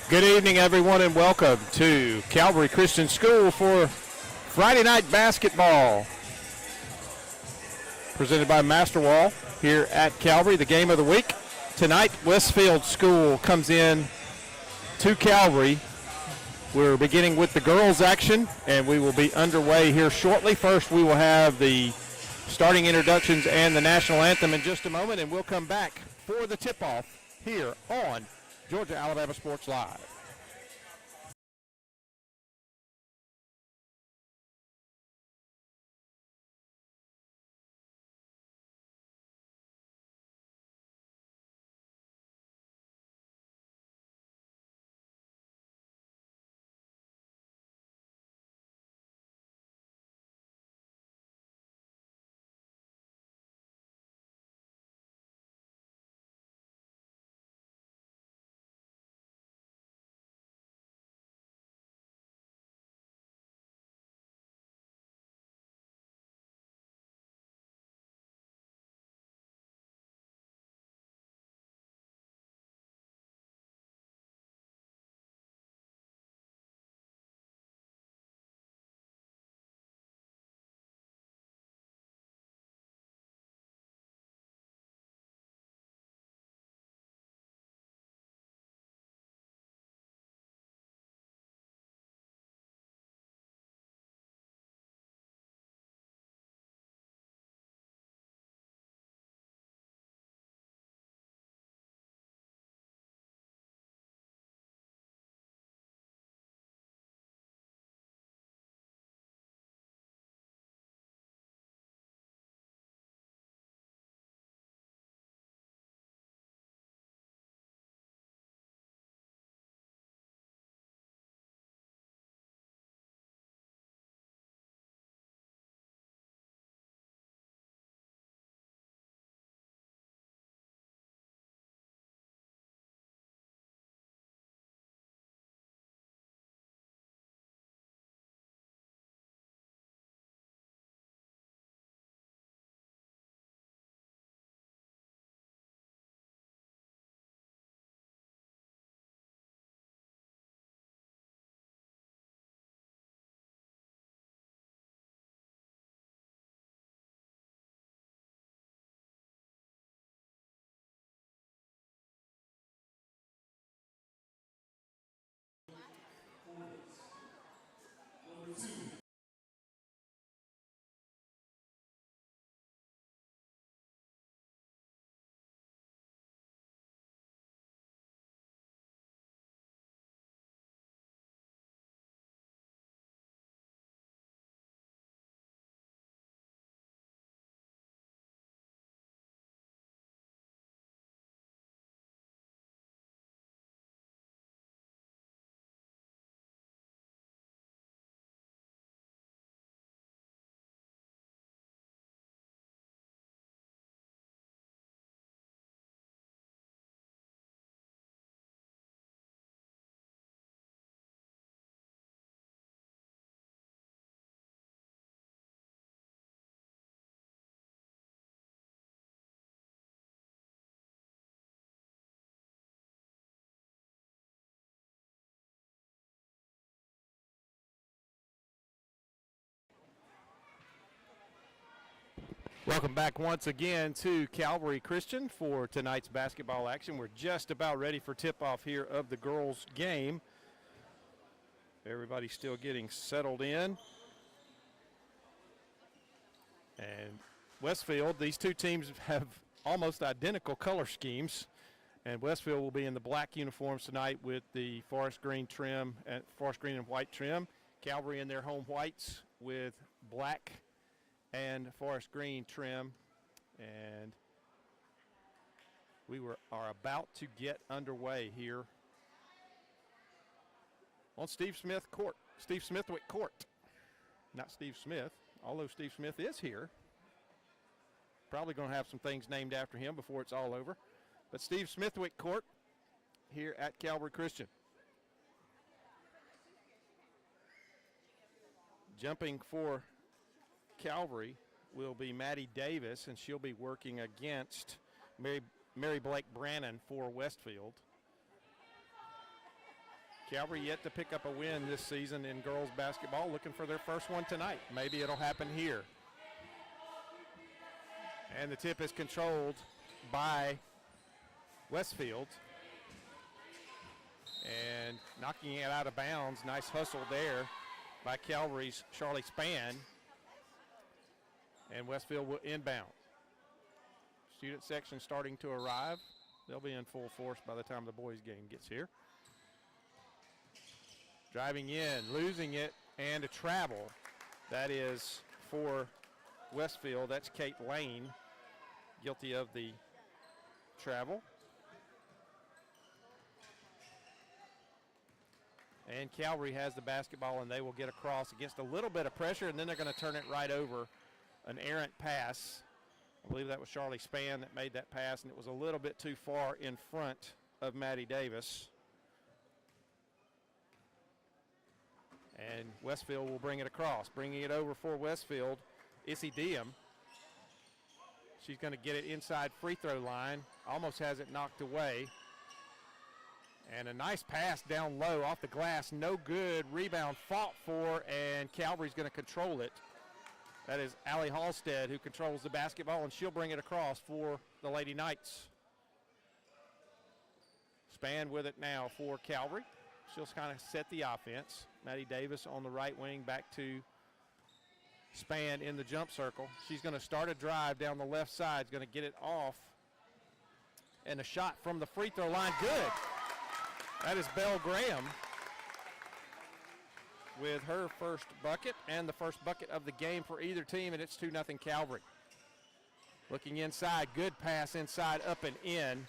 Good evening, everyone, and welcome to Calvary Christian School for Friday night basketball. Presented by Masterwall here at Calvary, the game of the week. Tonight, Westfield School comes in to Calvary. We're beginning with the girls' action, and we will be underway here shortly. First, we will have the starting introductions and the national anthem in just a moment, and we'll come back for the tip-off here on Georgia-Alabama Sports Live. Welcome back once again to Calvary Christian for tonight's basketball action. We're just about ready for tip-off here of the girls' game. Everybody's still getting settled in. And Westfield, these two teams have almost identical color schemes. And Westfield will be in the black uniforms tonight with the forest green trim, and forest green and white trim. Calvary in their home whites with black and forest green trim, and we are about to get underway here on Steve Smithwick Court. Not Steve Smith, although Steve Smith is here. Probably going to have some things named after him before it's all over. But Steve Smithwick Court here at Calvary Christian. Jumping for Calvary will be Maddie Davis, and she'll be working against Mary Blake Brannon for Westfield. Calvary yet to pick up a win this season in girls basketball, looking for their first one tonight. Maybe it'll happen here. And the tip is controlled by Westfield. And knocking it out of bounds. Nice hustle there by Calvary's Charlie Spann. And Westfield will inbound. Student section starting to arrive. They'll be in full force by the time the boys game gets here. Driving in, losing it, and a travel. That is for Westfield. That's Kate Lane, guilty of the travel. And Calvary has the basketball, and they will get across against a little bit of pressure, and then they're going to turn it right over. An errant pass. I believe that was Charlie Spann that made that pass, and it was a little bit too far in front of Maddie Davis. And Westfield will bring it across. Bringing it over for Westfield, Issy Diem. She's going to get it inside free throw line. Almost has it knocked away. And a nice pass down low off the glass. No good. Rebound fought for, and Calvary's going to control it. That is Allie Halstead who controls the basketball, and she'll bring it across for the Lady Knights. Spann with it now for Calvary. She'll kind of set the offense. Maddie Davis on the right wing, back to Spann in the jump circle. She's going to start a drive down the left side. Is going to get it off. And a shot from the free throw line. Good. That is Belle Graham with her first bucket and the first bucket of the game for either team, and it's 2-0 Calvary. Looking inside, good pass inside, up and in.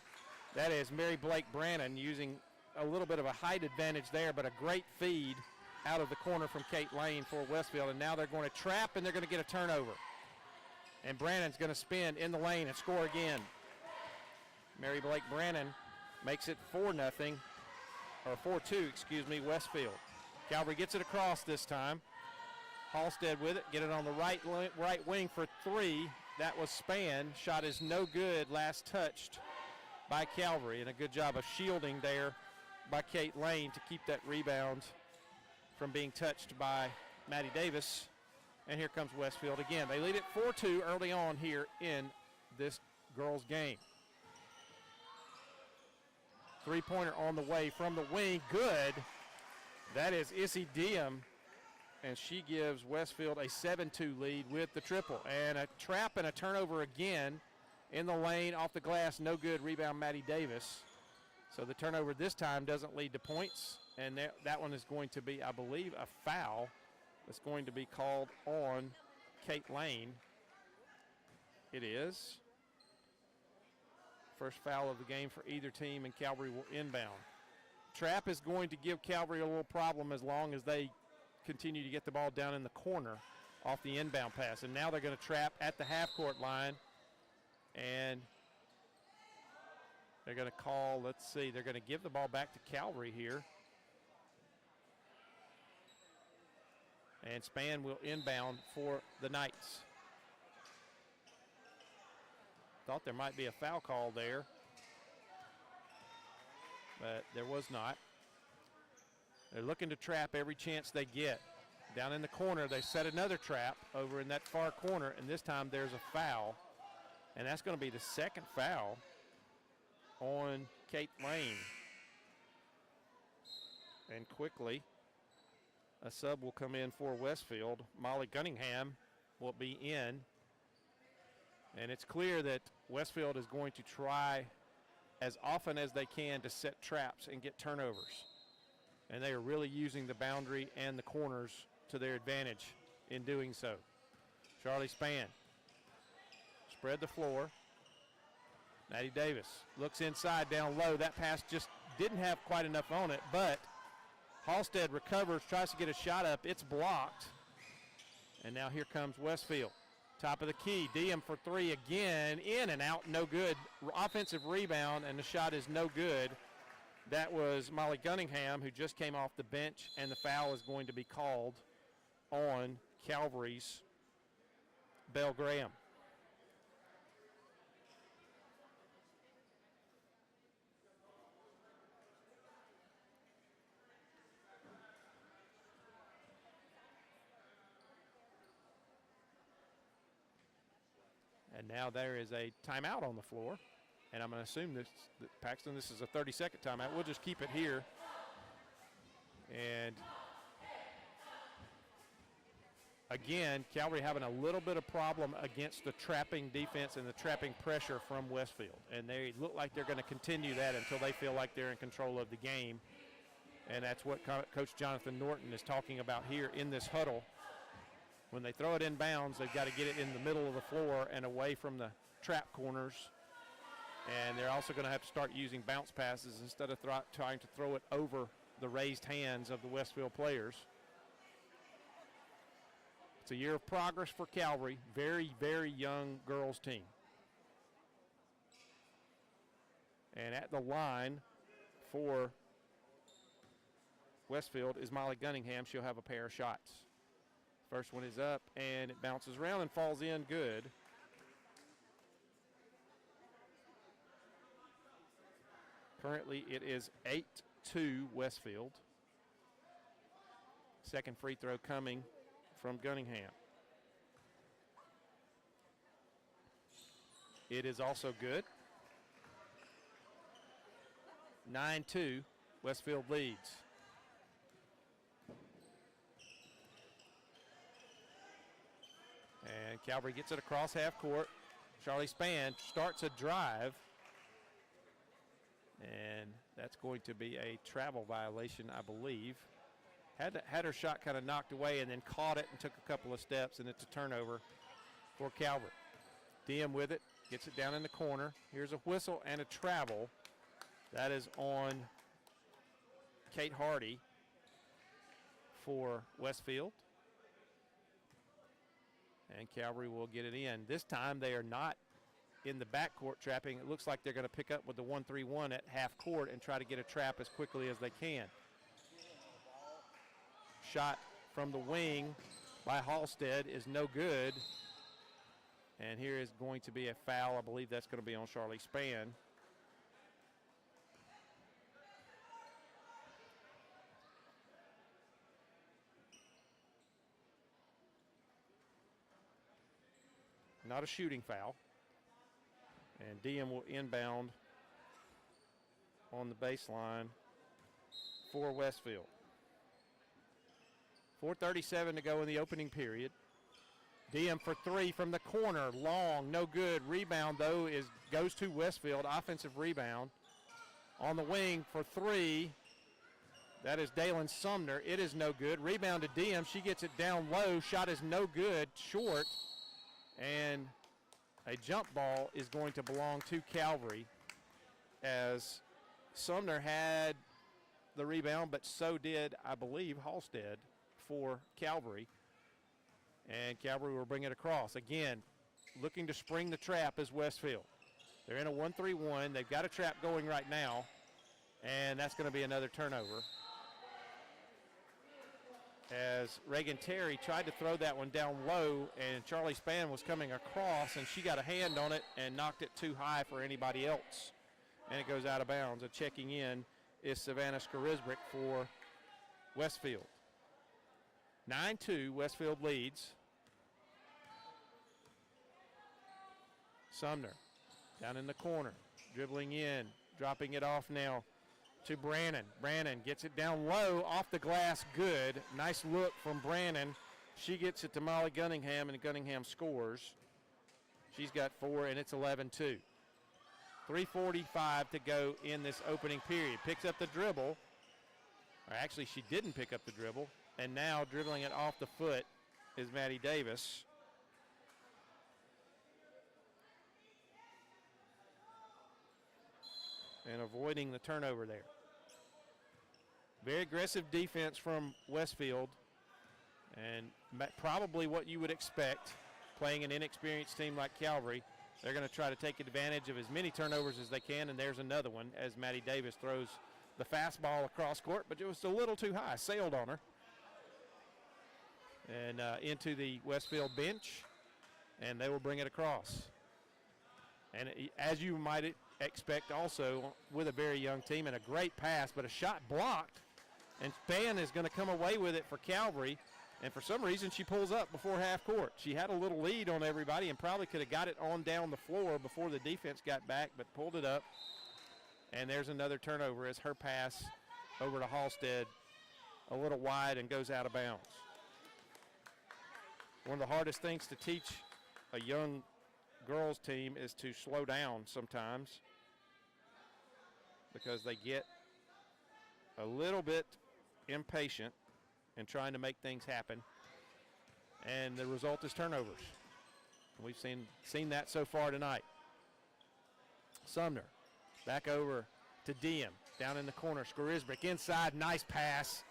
That is Mary Blake Brannon using a little bit of a height advantage there, but a great feed out of the corner from Kate Lane for Westfield, and now they're going to trap, and they're going to get a turnover. And Brannon's going to spin in the lane and score again. Mary Blake Brannon makes it 4-0, or 4-2, excuse me, Westfield. Calvary gets it across this time. Halstead with it, get it on the right wing for three. That was Spann. Shot is no good, last touched by Calvary, and a good job of shielding there by Kate Lane to keep that rebound from being touched by Maddie Davis. And here comes Westfield again. They lead it 4-2 early on here in this girls' game. Three-pointer on the way from the wing, good. That is Issy Diem, and she gives Westfield a 7-2 lead with the triple. And a trap and a turnover again in the lane, off the glass, no good. Rebound Maddie Davis. So the turnover this time doesn't lead to points, and that one is going to be, I believe, a foul that's going to be called on Kate Lane. It is. First foul of the game for either team, and Calvary will inbound. Trap is going to give Calvary a little problem as long as they continue to get the ball down in the corner off the inbound pass. And now they're going to trap at the half-court line. And they're going to call, let's see, they're going to give the ball back to Calvary here. And Spann will inbound for the Knights. Thought there might be a foul call there, but there was not. They're looking to trap every chance they get. Down in the corner, they set another trap over in that far corner, and this time there's a foul. And that's going to be the second foul on Kate Lane. And quickly, a sub will come in for Westfield. Molly Gunningham will be in. And it's clear that Westfield is going to try as often as they can to set traps and get turnovers. And they are really using the boundary and the corners to their advantage in doing so. Charlie Spann. Spread the floor. Maddie Davis looks inside down low. That pass just didn't have quite enough on it, but Halstead recovers, tries to get a shot up. It's blocked. And now here comes Westfield. Top of the key, Diem for three again, in and out, no good. Offensive rebound, and the shot is no good. That was Molly Gunningham, who just came off the bench, and the foul is going to be called on Calvary's Belle Graham. And now there is a timeout on the floor. And I'm going to assume Paxton, this is a 30-second timeout. We'll just keep it here. And again, Calvary having a little bit of problem against the trapping defense and the trapping pressure from Westfield. And they look like they're going to continue that until they feel like they're in control of the game. And that's what Coach Jonathan Norton is talking about here in this huddle. When they throw it in bounds, they've got to get it in the middle of the floor and away from the trap corners. And they're also going to have to start using bounce passes instead of trying to throw it over the raised hands of the Westfield players. It's a year of progress for Calvary. Very, very young girls team. And at the line for Westfield is Molly Gunningham. She'll have a pair of shots. First one is up, and it bounces around and falls in good. Currently, it is 8-2 Westfield. Second free throw coming from Gunningham. It is also good. 9-2, Westfield leads. And Calvary gets it across half court. Charlie Spann starts a drive. And that's going to be a travel violation, I believe. Had her shot kind of knocked away and then caught it and took a couple of steps, and it's a turnover for Calvary. Diem with it, gets it down in the corner. Here's a whistle and a travel. That is on Kate Hardy for Westfield. And Calvary will get it in. This time they are not in the backcourt trapping. It looks like they're going to pick up with the 1-3-1 at half court and try to get a trap as quickly as they can. Shot from the wing by Halstead is no good. And here is going to be a foul. I believe that's going to be on Charlie Spann. Not a shooting foul. And Diem will inbound on the baseline for Westfield. 4:37 to go in the opening period. Diem for three from the corner, long, no good. Rebound, though, goes to Westfield, offensive rebound. On the wing for three, that is Dalen Sumner. It is no good. Rebound to Diem, she gets it down low. Shot is no good, short. And a jump ball is going to belong to Calvary, as Sumner had the rebound, but so did, I believe, Halstead for Calvary. And Calvary will bring it across. Again, looking to spring the trap is Westfield. They're in a 1-3-1. They've got a trap going right now, and that's going to be another turnover. As Reagan Terry tried to throw that one down low, and Charlie Spann was coming across, and she got a hand on it and knocked it too high for anybody else. And it goes out of bounds. And checking in is Savannah Skarisbrick for Westfield. 9-2, Westfield leads. Sumner down in the corner, dribbling in, dropping it off now to Brannon. Brannon gets it down low, off the glass, good. Nice look from Brannon. She gets it to Molly Gunningham, and Gunningham scores. She's got 4, and it's 11-2. 3:45 to go in this opening period. Picks up the dribble. Or actually, she didn't pick up the dribble. And now dribbling it off the foot is Maddie Davis. And avoiding the turnover there. Very aggressive defense from Westfield. And probably what you would expect playing an inexperienced team like Calvary. They're going to try to take advantage of as many turnovers as they can, and there's another one as Maddie Davis throws the fastball across court, but it was a little too high, sailed on her. And into the Westfield bench, and they will bring it across. And as you might expect also with a very young team, and a great pass, but a shot blocked, and Spann is going to come away with it for Calvary. And for some reason, she pulls up before half court. She had a little lead on everybody and probably could have got it on down the floor before the defense got back, but pulled it up. And there's another turnover as her pass over to Halstead a little wide and goes out of bounds. One of the hardest things to teach a young girls team is to slow down sometimes because they get a little bit impatient and trying to make things happen, and the result is turnovers. We've seen that so far tonight. Sumner back over to Diem down in the corner. Skorisbrick inside, nice pass,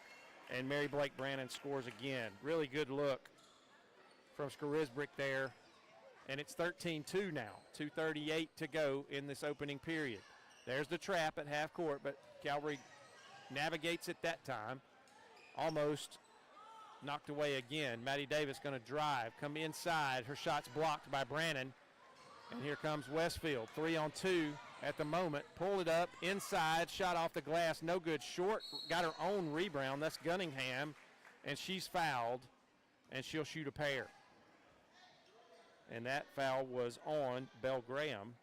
and Mary Blake Brannon scores again. Really good look from Skorisbrick there, and it's 13-2 now. 2:38 to go in this opening period. There's the trap at half court, but Calvary navigates it that time. Almost knocked away again. Maddie Davis going to drive, come inside. Her shot's blocked by Brannon. And here comes Westfield. 3-on-2 at the moment. Pulled it up inside, shot off the glass, no good. Short got her own rebound. That's Gunningham, and she's fouled, and she'll shoot a pair. And that foul was on Belle Graham.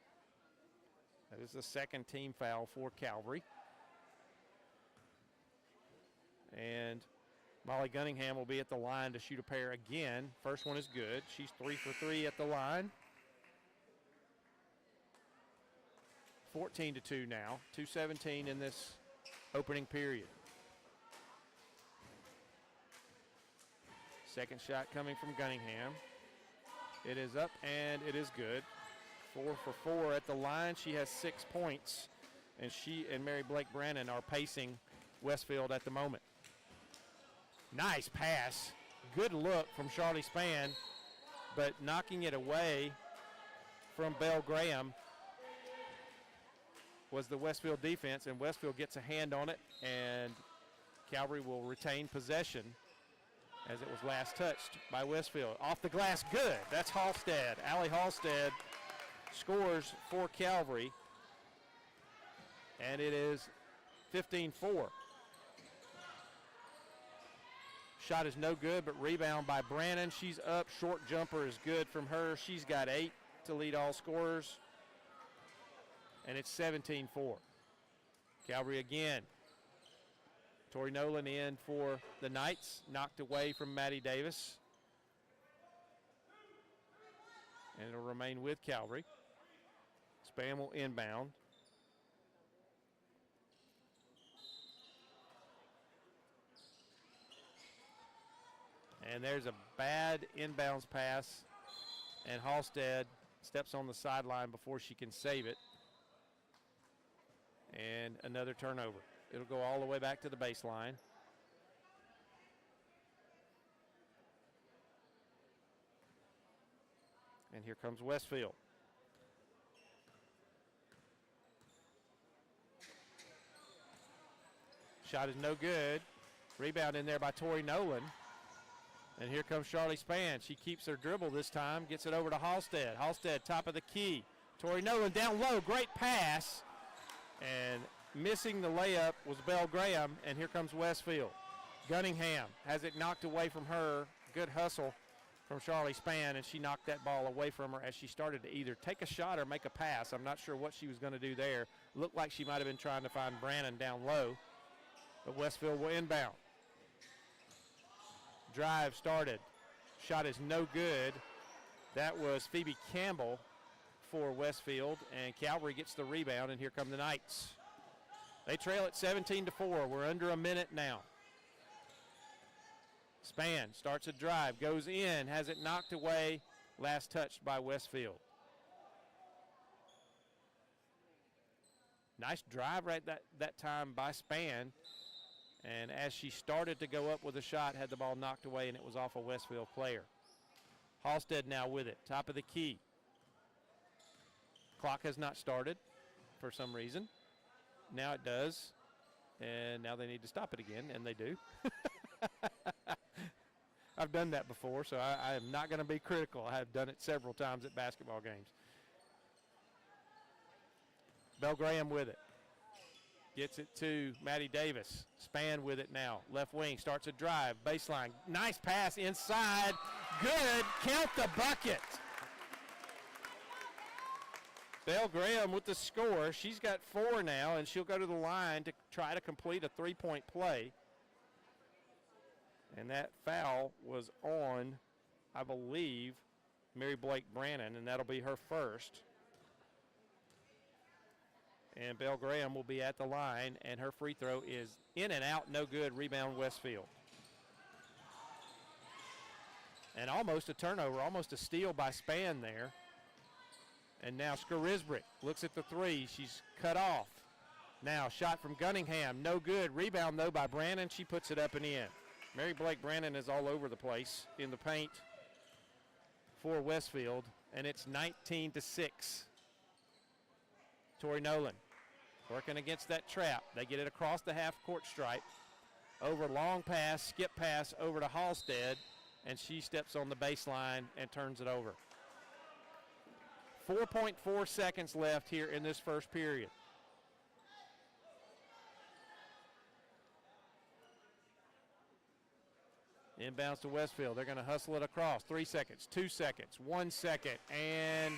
That is the second team foul for Calvary. And Molly Gunningham will be at the line to shoot a pair again. First one is good. She's 3 for 3 at the line. 14-2 now. 2:17 in this opening period. Second shot coming from Gunningham. It is up and it is good. 4 for 4 at the line. She has 6 points, and she and Mary Blake Brannon are pacing Westfield at the moment. Nice pass. Good look from Charlie Spann, but knocking it away from Belle Graham was the Westfield defense, and Westfield gets a hand on it, and Calvary will retain possession as it was last touched by Westfield. Off the glass, good. That's Halstead. Allie Halstead scores for Calvary, and it is 15-4. Shot is no good, but rebound by Brannon. She's up. Short jumper is good from her. She's got 8 to lead all scorers. And it's 17-4. Calvary again. Tori Nolan in for the Knights. Knocked away from Maddie Davis. And it'll remain with Calvary. Spann will inbound. And there's a bad inbounds pass, and Halstead steps on the sideline before she can save it. And another turnover. It'll go all the way back to the baseline. And here comes Westfield. Shot is no good. Rebound in there by Tori Nolan. And here comes Charlie Spann. She keeps her dribble this time, gets it over to Halstead. Halstead, top of the key. Tori Nolan down low, great pass. And missing the layup was Belle Graham, and here comes Westfield. Gunningham has it knocked away from her. Good hustle from Charlie Spann, and she knocked that ball away from her as she started to either take a shot or make a pass. I'm not sure what she was going to do there. Looked like she might have been trying to find Brannon down low, but Westfield will inbound. Drive started. Shot is no good. That was Phoebe Campbell for Westfield, and Calvary gets the rebound, and here come the Knights. They trail at 17-4. We're under a minute now. Spann starts a drive, goes in, has it knocked away, last touched by Westfield. Nice drive right that time by Spann. And as she started to go up with a shot, had the ball knocked away, and it was off a Westfield player. Halstead now with it, top of the key. Clock has not started for some reason. Now it does, and now they need to stop it again, and they do. I've done that before, so I am not going to be critical. I have done it several times at basketball games. Belle Graham with it. Gets it to Maddie Davis. Span with it now. Left wing starts a drive. Baseline. Nice pass inside. Good. Count the bucket. Belle Graham with the score. She's got 4 now, and she'll go to the line to try to complete a 3-point play. And that foul was on, I believe, Mary Blake Brannon, and that'll be her first. And Belle Graham will be at the line, and her free throw is in and out, no good. Rebound Westfield. And almost a turnover, almost a steal by Span there. And now Skarisbrick looks at the 3. She's cut off. Now shot from Gunningham, no good. Rebound though by Brannon. She puts it up and in. Mary Blake Brannon is all over the place in the paint for Westfield, and it's 19-6. Tori Nolan working against that trap. They get it across the half-court stripe. Over long pass, skip pass over to Halstead, and she steps on the baseline and turns it over. 4.4 seconds left here in this first period. Inbounds to Westfield. They're going to hustle it across. 3 seconds, 2 seconds, 1 second, and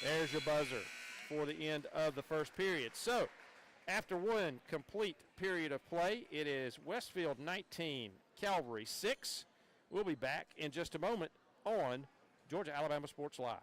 there's your buzzer for the end of the first period. So, after one complete period of play, it is Westfield 19, Calvary 6. We'll be back in just a moment on Georgia Alabama Sports Live.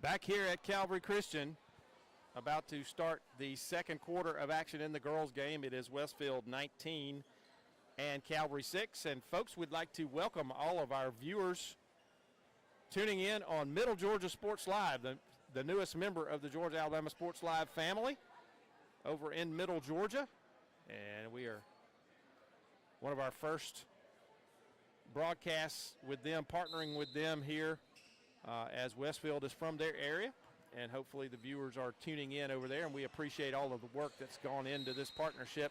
Back here at Calvary Christian, about to start the second quarter of action in the girls' game. It is Westfield 19 and Calvary 6. And folks, we'd like to welcome all of our viewers tuning in on Middle Georgia Sports Live, the newest member of the Georgia Alabama Sports Live family over in Middle Georgia. And we are one of our first broadcasts with them, partnering with them here. As Westfield is from their area, and hopefully the viewers are tuning in over there, and we appreciate all of the work that's gone into this partnership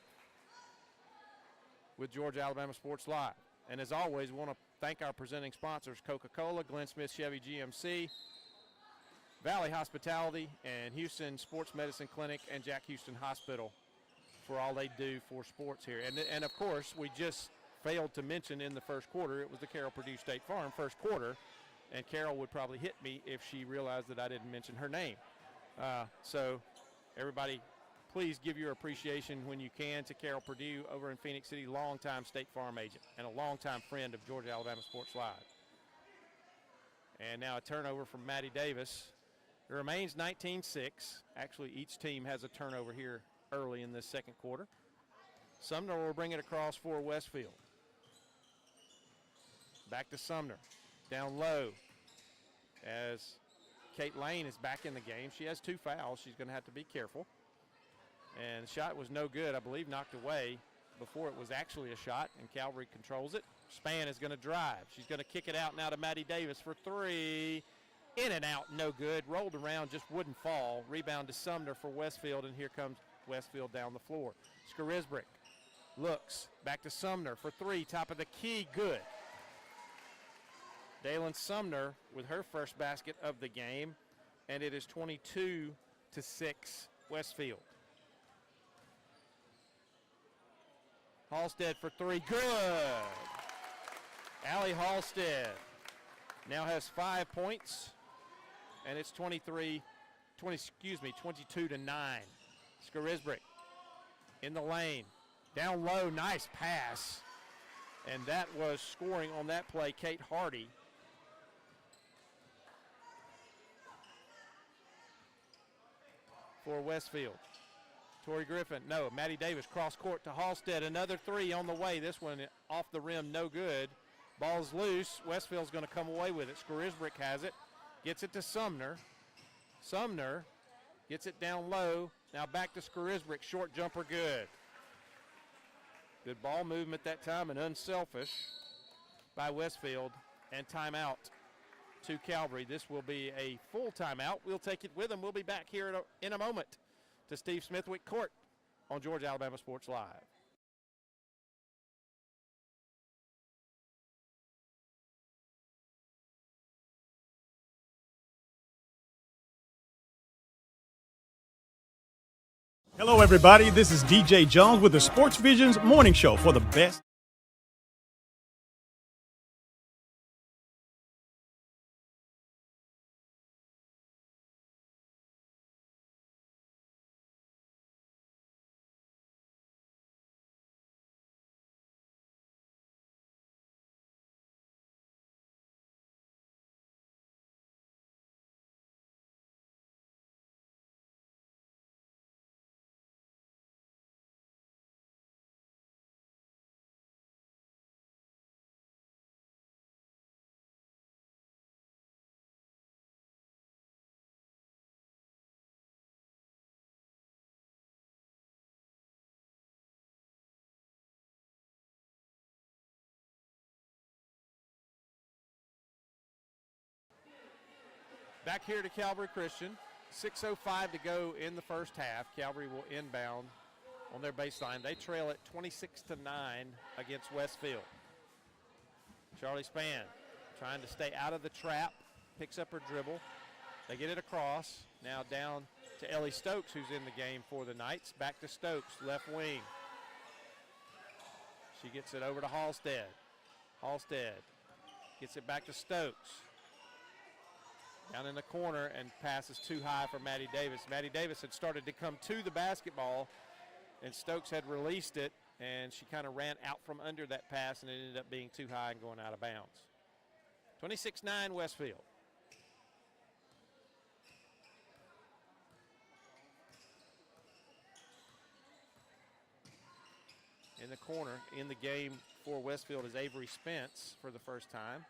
with Georgia Alabama Sports Live. And as always, we want to thank our presenting sponsors, Coca-Cola, Glenn Smith Chevy GMC, Valley Hospitality, and Houston Sports Medicine Clinic, and Jack Houston Hospital for all they do for sports here. And of course, we just failed to mention in the first quarter, it was the Carroll Purdue State Farm first quarter. And Carol would probably hit me if she realized that I didn't mention her name. So everybody, please give your appreciation when you can to Carol Purdue over in Phoenix City, longtime State Farm agent and a longtime friend of Georgia Alabama Sports Live. And now a turnover from Maddie Davis. It remains 19-6. Actually, each team has a turnover here early in this second quarter. Sumner will bring it across for Westfield. Back to Sumner. Down low as Kate Lane is back in the game. She has 2 fouls. She's going to have to be careful. And the shot was no good, I believe knocked away before it was actually a shot, and Calvary controls it. Span is going to drive. She's going to kick it out now to Maddie Davis for 3. In and out, no good. Rolled around, just wouldn't fall. Rebound to Sumner for Westfield, and here comes Westfield down the floor. Skarisbrick looks back to Sumner for 3. Top of the key, good. Dalen Sumner with her first basket of the game, and it is 22-6 Westfield. Halstead for 3, good. Allie Halstead now has 5 points, and it's 22 to 9. Skarisbrick in the lane, down low, nice pass. And that was scoring on that play, Kate Hardy. For Westfield. Tori Griffin, no, Maddie Davis cross court to Halstead. Another three on the way. This one off the rim, no good. Ball's loose. Westfield's going to come away with it. Skarisbrick has it. Gets it to Sumner. Sumner gets it down low. Now back to Skarisbrick. Short jumper, good. Good ball movement that time and unselfish by Westfield. And timeout to Calvary. This will be a full timeout. We'll take it with them. We'll be back here in a moment to Steve Smithwick Court on Georgia Alabama Sports Live. Hello, everybody. This is DJ Jones with the Sports Visions Morning Show for the best. Back here to Calvary Christian. 6:05 to go in the first half. Calvary will inbound on their baseline. They trail it 26-9 against Westfield. Charlie Spann trying to stay out of the trap. Picks up her dribble. They get it across. Now down to Ellie Stokes, who's in the game for the Knights. Back to Stokes, left wing. She gets it over to Halstead. Halstead gets it back to Stokes. Down in the corner and passes too high for Maddie Davis. Maddie Davis had started to come to the basketball and Stokes had released it and she kind of ran out from under that pass and it ended up being too high and going out of bounds. 26-9 Westfield. In the corner, in the game for Westfield is Avery Spence for the first time.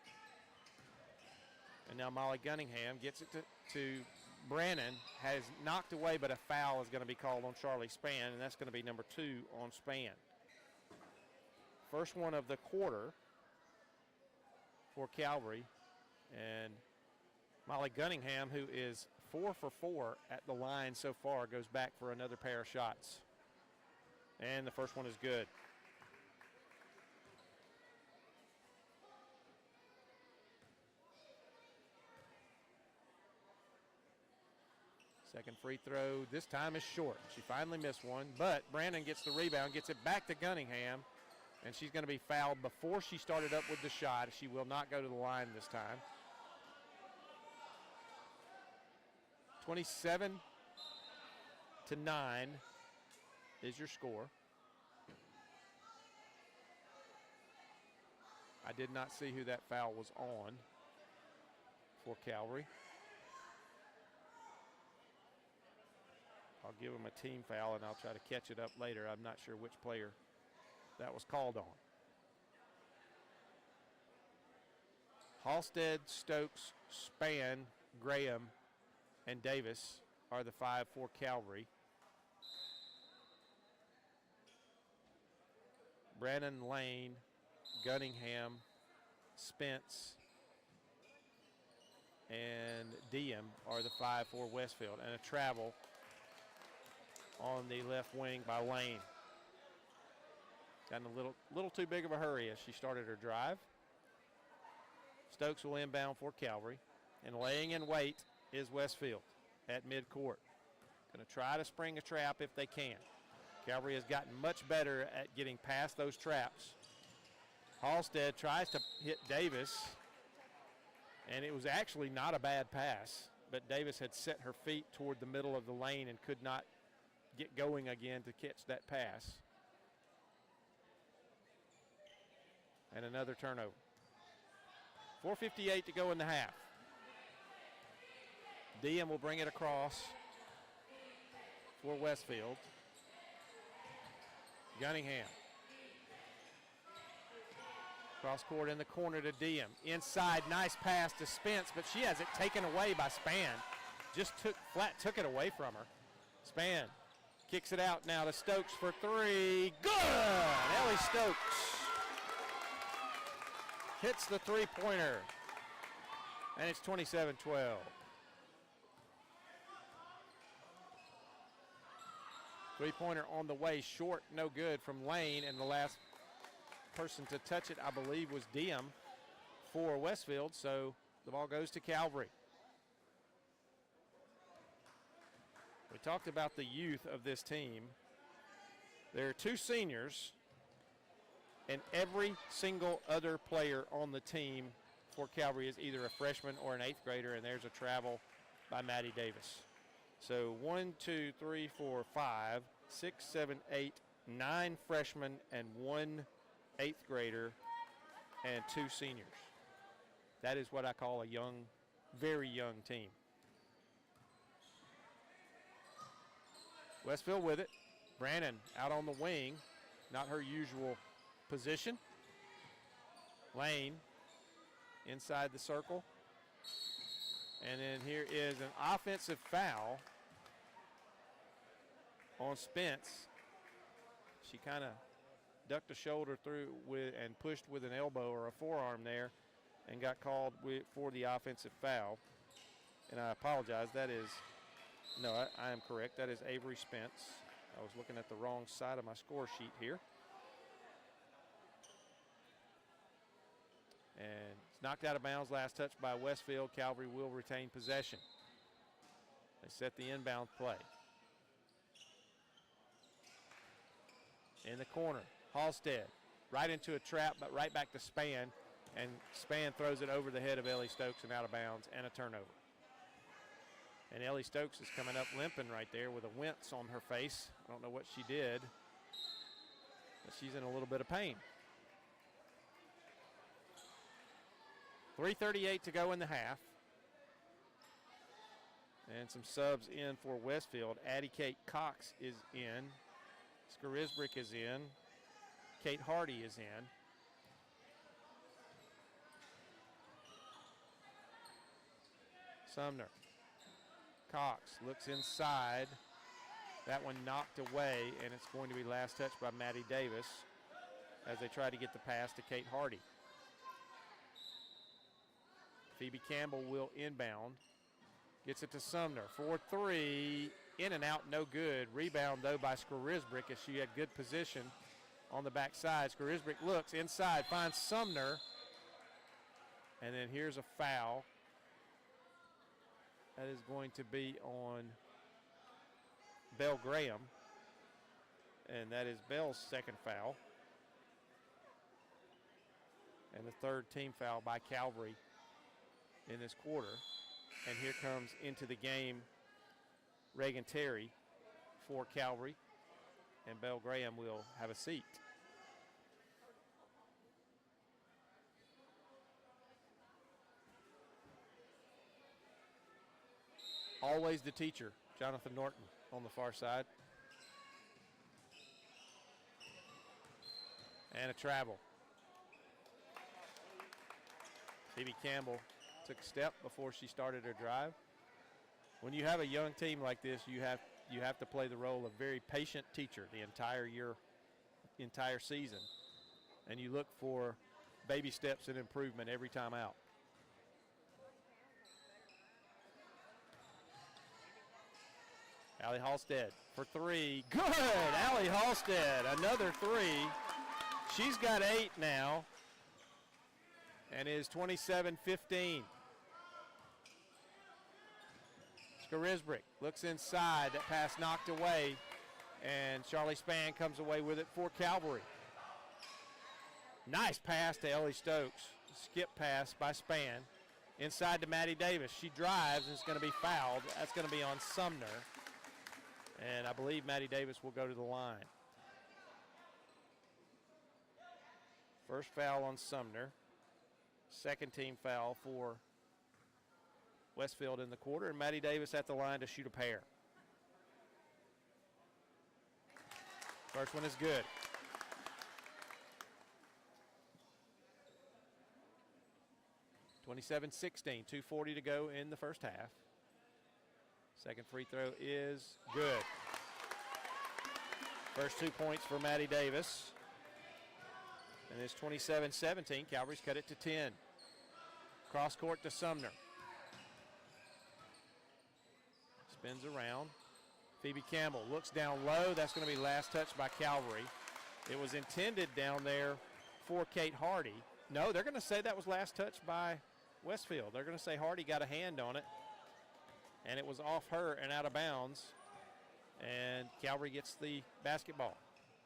And now Molly Gunningham gets it to Brannon. Has knocked away, but a foul is going to be called on Charlie Spann, and that's going to be number 2 on Spann. First one of the quarter for Calvary. And Molly Gunningham, who is 4 for 4 at the line so far, goes back for another pair of shots. And the first one is good. Second free throw this time is short. She finally missed one, but Brandon gets the rebound, gets it back to Gunningham, and she's going to be fouled before she started up with the shot. She will not go to the line this time. 27-9 is your score. I did not see who that foul was on for Calvary. I'll give them a team foul, and I'll try to catch it up later. I'm not sure which player that was called on. Halstead, Stokes, Spann, Graham, and Davis are the 5 for Calvary. Brannon, Lane, Gunningham, Spence, and Diem are the 5 for Westfield. And a travel on the left wing by Lane. Got in a little too big of a hurry as she started her drive. Stokes will inbound for Calvary. And laying in wait is Westfield at midcourt. Going to try to spring a trap if they can. Calvary has gotten much better at getting past those traps. Halstead tries to hit Davis, and it was actually not a bad pass, but Davis had set her feet toward the middle of the lane and could not get going again to catch that pass. And another turnover. 4:58 to go in the half. Diem will bring it across for Westfield. Gunningham. Cross court in the corner to Diem. Inside, nice pass to Spence, but she has it taken away by Spann. Just took it away from her. Spann kicks it out now to Stokes for three. Good! Ellie Stokes hits the three-pointer, and it's 27-12. Three-pointer on the way, short, no good from Lane, and the last person to touch it, I believe, was Diem for Westfield, so the ball goes to Calvary. We talked about the youth of this team. There are two seniors, and every single other player on the team for Calvary is either a freshman or an eighth grader, and there's a travel by Maddie Davis. So 1, 2, 3, 4, 5, 6, 7, 8, 9 freshmen and 1 eighth grader and 2 seniors. That is what I call a young, very young team. Westfield with it. Brannon out on the wing, not her usual position. Lane inside the circle. And then here is an offensive foul on Spence. She kind of ducked a shoulder through and pushed with an elbow or a forearm there and got called for the offensive foul. And I apologize, that is, no, I am correct. That is Avery Spence. I was looking at the wrong side of my score sheet here. And it's knocked out of bounds, last touch by Westfield. Calvary will retain possession. They set the inbound play. In the corner, Halstead, right into a trap, but right back to Spann, and Spann throws it over the head of Ellie Stokes and out of bounds, and a turnover. And Ellie Stokes is coming up limping right there with a wince on her face. I don't know what she did, but she's in a little bit of pain. 3:38 to go in the half. And some subs in for Westfield. Addie Kate Cox is in. Skarisbrick is in. Kate Hardy is in. Sumner. Cox looks inside. That one knocked away, and it's going to be last touch by Maddie Davis as they try to get the pass to Kate Hardy. Phoebe Campbell will inbound. Gets it to Sumner. 4-3. In and out, no good. Rebound, though, by Skarisbrick as she had good position on the backside. Skarisbrick looks inside, finds Sumner. And then here's a foul. That is going to be on Belle Graham. And that is Belle's second foul. And the third team foul by Calvary in this quarter. And here comes into the game Reagan Terry for Calvary, and Belle Graham will have a seat. Always the teacher, Jonathan Norton on the far side. And a travel. Phoebe Campbell took a step before she started her drive. When you have a young team like this, you have to play the role of very patient teacher the entire season, and you look for baby steps and improvement every time out. Allie Halstead for three. Good! Allie Halstead, another three. She's got 8 now and is 27-15. Skarisbrick looks inside. That pass knocked away, and Charlie Spann comes away with it for Calvary. Nice pass to Ellie Stokes. Skip pass by Spann. Inside to Maddie Davis. She drives and it's going to be fouled. That's going to be on Sumner. And I believe Maddie Davis will go to the line. First foul on Sumner. Second team foul for Westfield in the quarter. And Maddie Davis at the line to shoot a pair. First one is good. (27-16), 2:40 to go in the first half. Second free throw is good. First 2 points for Maddie Davis. And it's 27-17. Calvary's cut it to 10. Cross court to Sumner. Spins around. Phoebe Campbell looks down low. That's going to be last touch by Calvary. It was intended down there for Kate Hardy. No, they're going to say that was last touch by Westfield. They're going to say Hardy got a hand on it, and it was off her and out of bounds, and Calvary gets the basketball.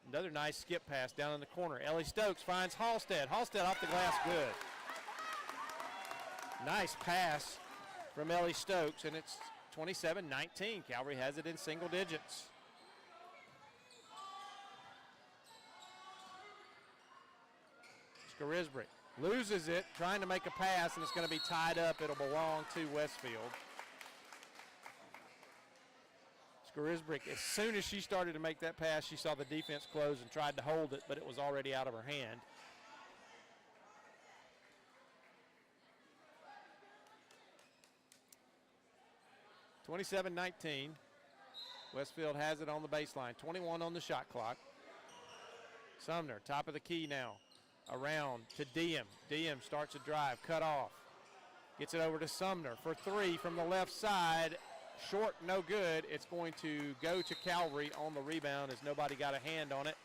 Another nice skip pass down in the corner. Ellie Stokes finds Halstead. Halstead off the glass, good. Nice pass from Ellie Stokes, and it's 27-19. Calvary has it in single digits. Skarisbrick loses it, trying to make a pass, and it's going to be tied up. It'll belong to Westfield. Skarisbrick, as soon as she started to make that pass, she saw the defense close and tried to hold it, but it was already out of her hand. (27-19). Westfield has it on the baseline. 21 on the shot clock. Sumner, top of the key now. Around to Diem. Diem starts a drive, cut off. Gets it over to Sumner for three from the left side. Short, no good. It's going to go to Calvary on the rebound as nobody got a hand on it.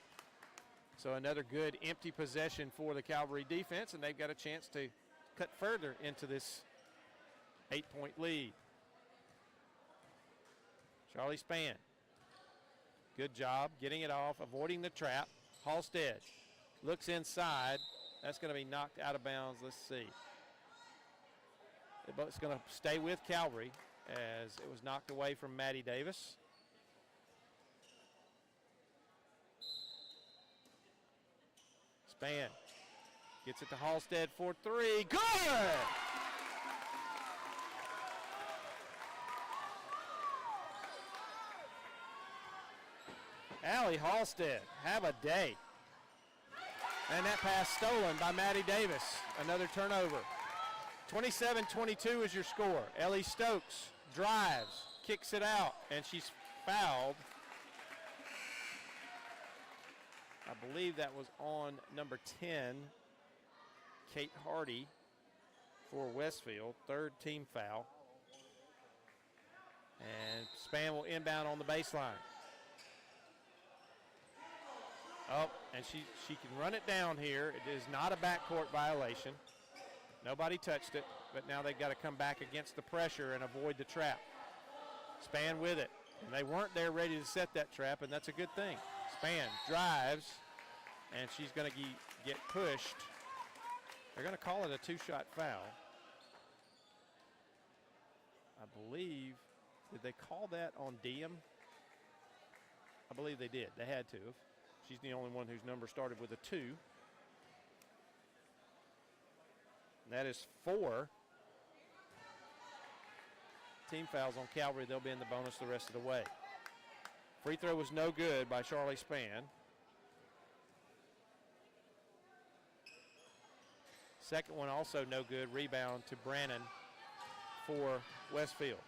So another good empty possession for the Calvary defense, and they've got a chance to cut further into this 8-point lead. Charlie Spann. Good job getting it off, avoiding the trap. Halstead looks inside. That's going to be knocked out of bounds. Let's see. It's going to stay with Calvary as it was knocked away from Maddie Davis. Spann gets it to Halstead for three. Good! Allie Halstead, have a day. And that pass stolen by Maddie Davis. Another turnover. 27-22 is your score. Ellie Stokes drives, kicks it out, and she's fouled. I believe that was on number 10, Kate Hardy for Westfield. Third team foul. And Spann will inbound on the baseline. Oh, and she can run it down here. It is not a backcourt violation. Nobody touched it, but now they've got to come back against the pressure and avoid the trap. Spann with it, and they weren't there ready to set that trap, and that's a good thing. Spann drives, and she's going to get pushed. They're going to call it a two-shot foul. I believe, did they call that on Diem? I believe they did. They had to. She's the only one whose number started with a 2. And that is 4 team fouls on Calvary. They'll be in the bonus the rest of the way. Free throw was no good by Charlie Spann. Second one also no good. Rebound to Brannon for Westfield.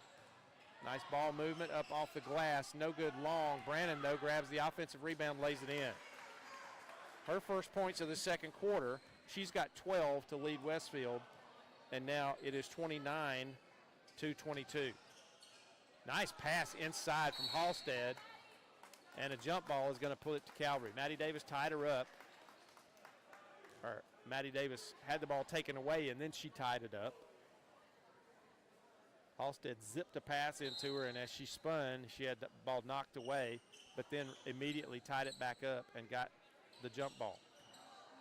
Nice ball movement up off the glass. No good long. Brannon, though, grabs the offensive rebound, lays it in. Her first points of the second quarter. She's got 12 to lead Westfield, and now it is 29-22. Nice pass inside from Halstead, and a jump ball is going to pull it to Calvary. Maddie Davis tied her up. Or Maddie Davis had the ball taken away, and then she tied it up. Halstead zipped a pass into her, and as she spun, she had the ball knocked away, but then immediately tied it back up and got the jump ball.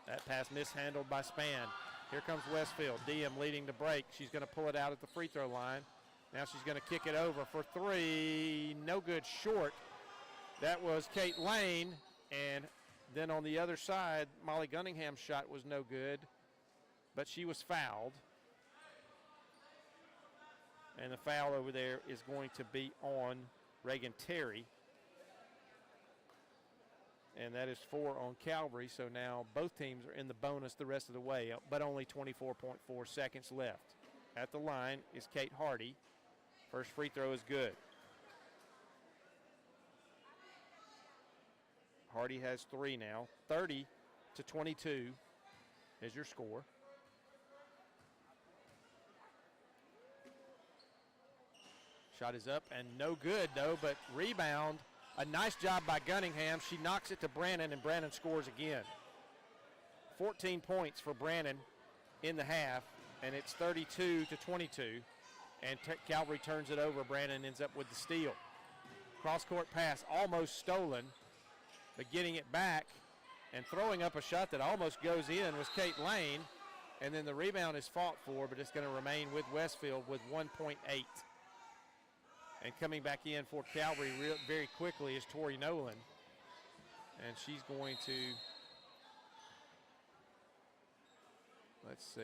That pass mishandled by Spann. Here comes Westfield. Diem leading the break. She's going to pull it out at the free throw line. Now she's going to kick it over for three. No good, short. That was Kate Lane. And then on the other side, Molly Gunningham's shot was no good, but she was fouled. And the foul over there is going to be on Reagan Terry. And that is 4 on Calvary, so now both teams are in the bonus the rest of the way, but only 24.4 seconds left. At the line is Kate Hardy. First free throw is good. Hardy has 3 now. 30-22 is your score. Shot is up and no good, though, but rebound. A nice job by Gunningham. She knocks it to Brannon, and Brannon scores again. 14 points for Brannon in the half, and it's 32-22. And Calvary turns it over. Brannon ends up with the steal. Cross-court pass almost stolen, but getting it back and throwing up a shot that almost goes in was Kate Lane. And then the rebound is fought for, but it's going to remain with Westfield with 1.8. And coming back in for Calvary very quickly is Tori Nolan. And she's going to, let's see.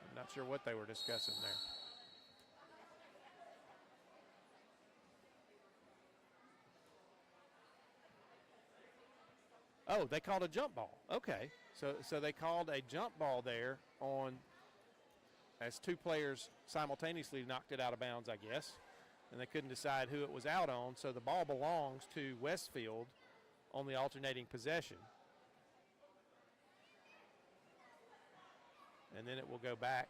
I'm not sure what they were discussing there. Oh, they called a jump ball. Okay, so they called a jump ball there on, as two players simultaneously knocked it out of bounds, I guess, and they couldn't decide who it was out on, so the ball belongs to Westfield on the alternating possession. And then it will go back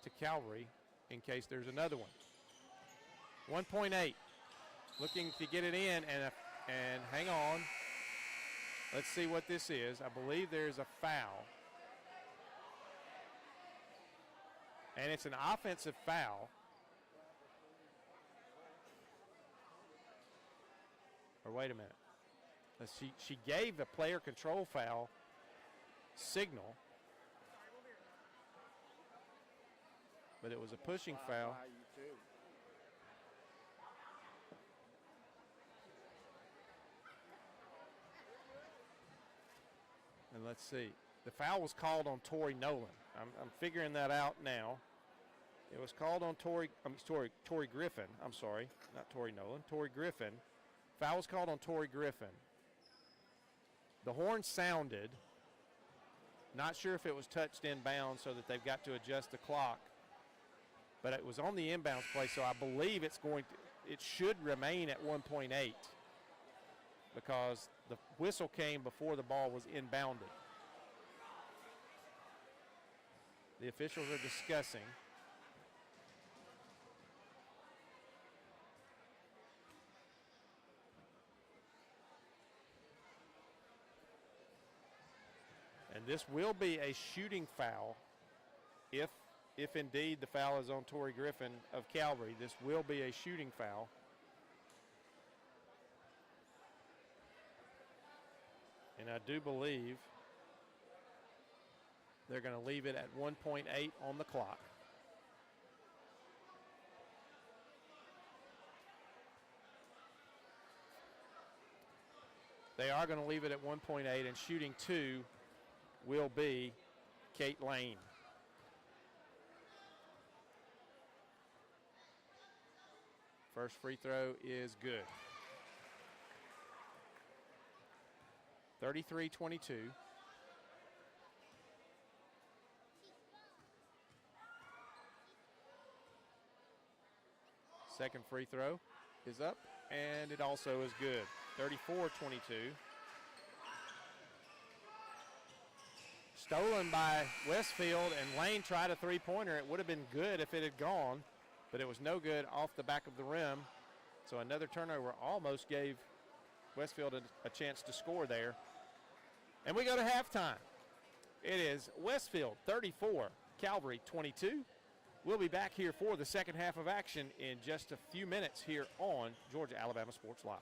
to Calvary in case there's another one. 1.8, looking to get it in, and hang on. Let's see what this is. I believe there's a foul. And it's an offensive foul. Or wait a minute. She gave a player control foul signal. But it was a pushing foul. And let's see. The foul was called on Tori Nolan. I'm figuring that out now. It was called on Tori Griffin. I'm sorry, not Tori Nolan. Tori Griffin. Foul was called on Tori Griffin. The horn sounded. Not sure if it was touched inbound so that they've got to adjust the clock. But it was on the inbounds play, so I believe it should remain at 1.8 because the whistle came before the ball was inbounded. The officials are discussing. And this will be a shooting foul if indeed the foul is on Tori Griffin of Calvary. This will be a shooting foul. And I do believe they're going to leave it at 1.8 on the clock. They are going to leave it at 1.8, and shooting 2 will be Kate Lane. First free throw is good. 33-22. Second free throw is up, and it also is good. 34-22. Stolen by Westfield, and Lane tried a three-pointer. It would have been good if it had gone, but it was no good off the back of the rim. So another turnover almost gave Westfield a chance to score there. And we go to halftime. It is Westfield 34, Calvary 22. We'll be back here for the second half of action in just a few minutes here on Georgia Alabama Sports Live.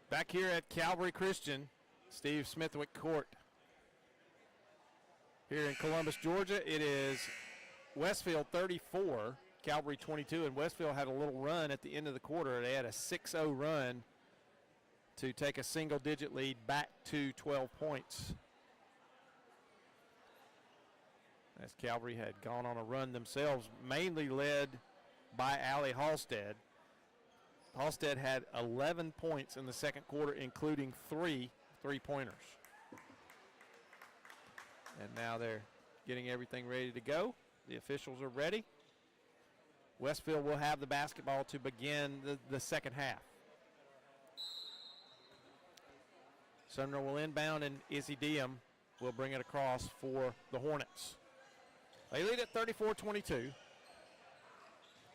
Back here at Calvary Christian, Steve Smithwick Court. Here in Columbus, Georgia, it is Westfield 34, Calvary 22, and Westfield had a little run at the end of the quarter. They had a 6-0 run to take a single-digit lead back to 12 points. As Calvary had gone on a run themselves, mainly led by Allie Halstead. Halstead had 11 points in the second quarter, including 3 three-pointers. And now they're getting everything ready to go. The officials are ready. Westfield will have the basketball to begin the second half. Sumner will inbound, and Izzy Diem will bring it across for the Hornets. They lead at 34-22.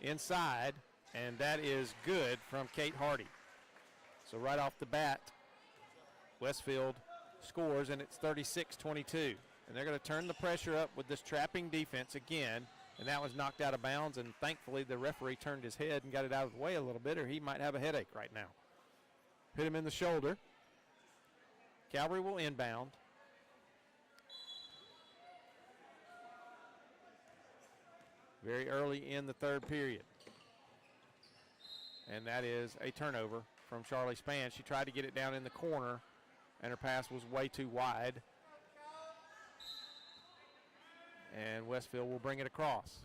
Inside, and that is good from Kate Hardy. So right off the bat, Westfield scores, and it's 36-22. And they're going to turn the pressure up with this trapping defense again, and that was knocked out of bounds, and thankfully the referee turned his head and got it out of the way a little bit, or he might have a headache right now. Hit him in the shoulder. Calvary will inbound. Very early in the third period. And that is a turnover from Charlie Spann. She tried to get it down in the corner, and her pass was way too wide. And Westfield will bring it across.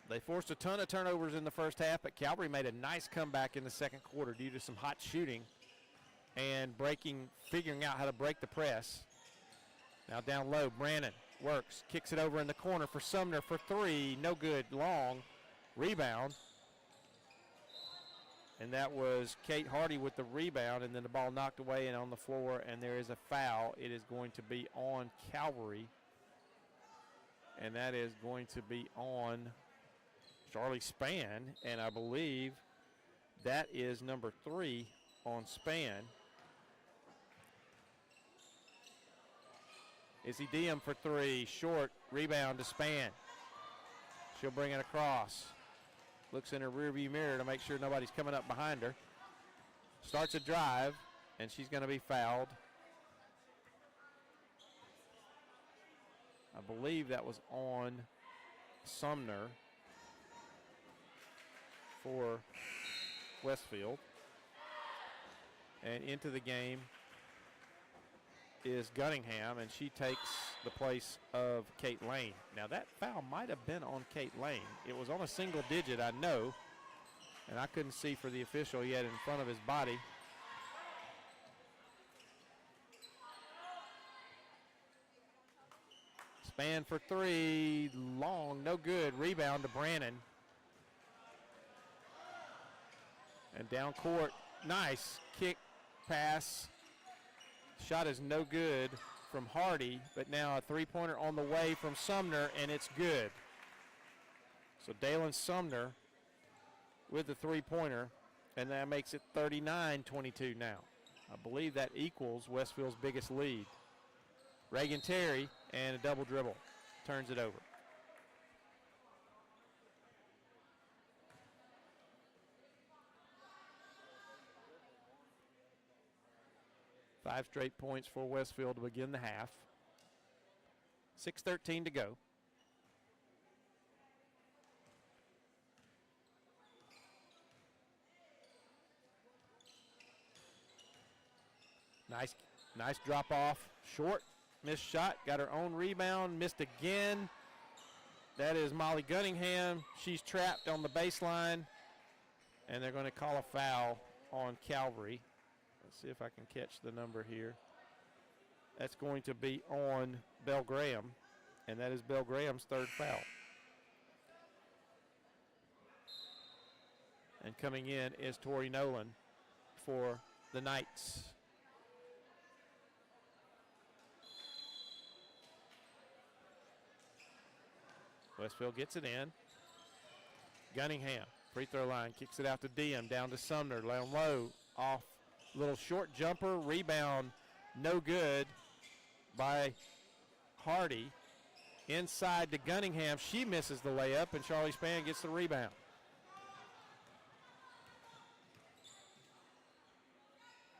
They forced a ton of turnovers in the first half, but Calvary made a nice comeback in the second quarter due to some hot shooting and figuring out how to break the press. Now down low, Brannon works, kicks it over in the corner for Sumner for 3. No good, long rebound. And that was Kate Hardy with the rebound, and then the ball knocked away and on the floor, and there is a foul. It is going to be on Calvary, and that is going to be on Charlie Spann, and I believe that is number 3 on Spann. Izzy Diem for 3, short, rebound to Spann. She'll bring it across. Looks in her rearview mirror to make sure nobody's coming up behind her. Starts a drive, and she's going to be fouled. I believe that was on Sumner for Westfield. And into the game is Gunningham, and she takes the place of Kate Lane. Now that foul might have been on Kate Lane. It was on a single digit, I know, and I couldn't see for the official. He had it in front of his body. Spann for 3, long, no good. Rebound to Brannon. And down court, nice kick, pass. Shot is no good from Hardy, but now a three-pointer on the way from Sumner, and it's good. So Dalen Sumner with the three-pointer, and that makes it 39-22 now. I believe that equals Westfield's biggest lead. Reagan Terry, and a double dribble, turns it over. Five straight points for Westfield to begin the half. 6:13 to go. Nice drop off. Short, missed shot, got her own rebound, missed again. That is Molly Gunningham. She's trapped on the baseline, and they're going to call a foul on Calvary. Let's see if I can catch the number here. That's going to be on Belle Graham, and that is Belle Graham's third foul. And coming in is Tori Nolan for the Knights. Westfield gets it in. Gunningham, free throw line, kicks it out to Diem, down to Sumner, down low, off. Little short jumper, rebound, no good by Hardy. Inside to Gunningham. She misses the layup, and Charlie Spann gets the rebound.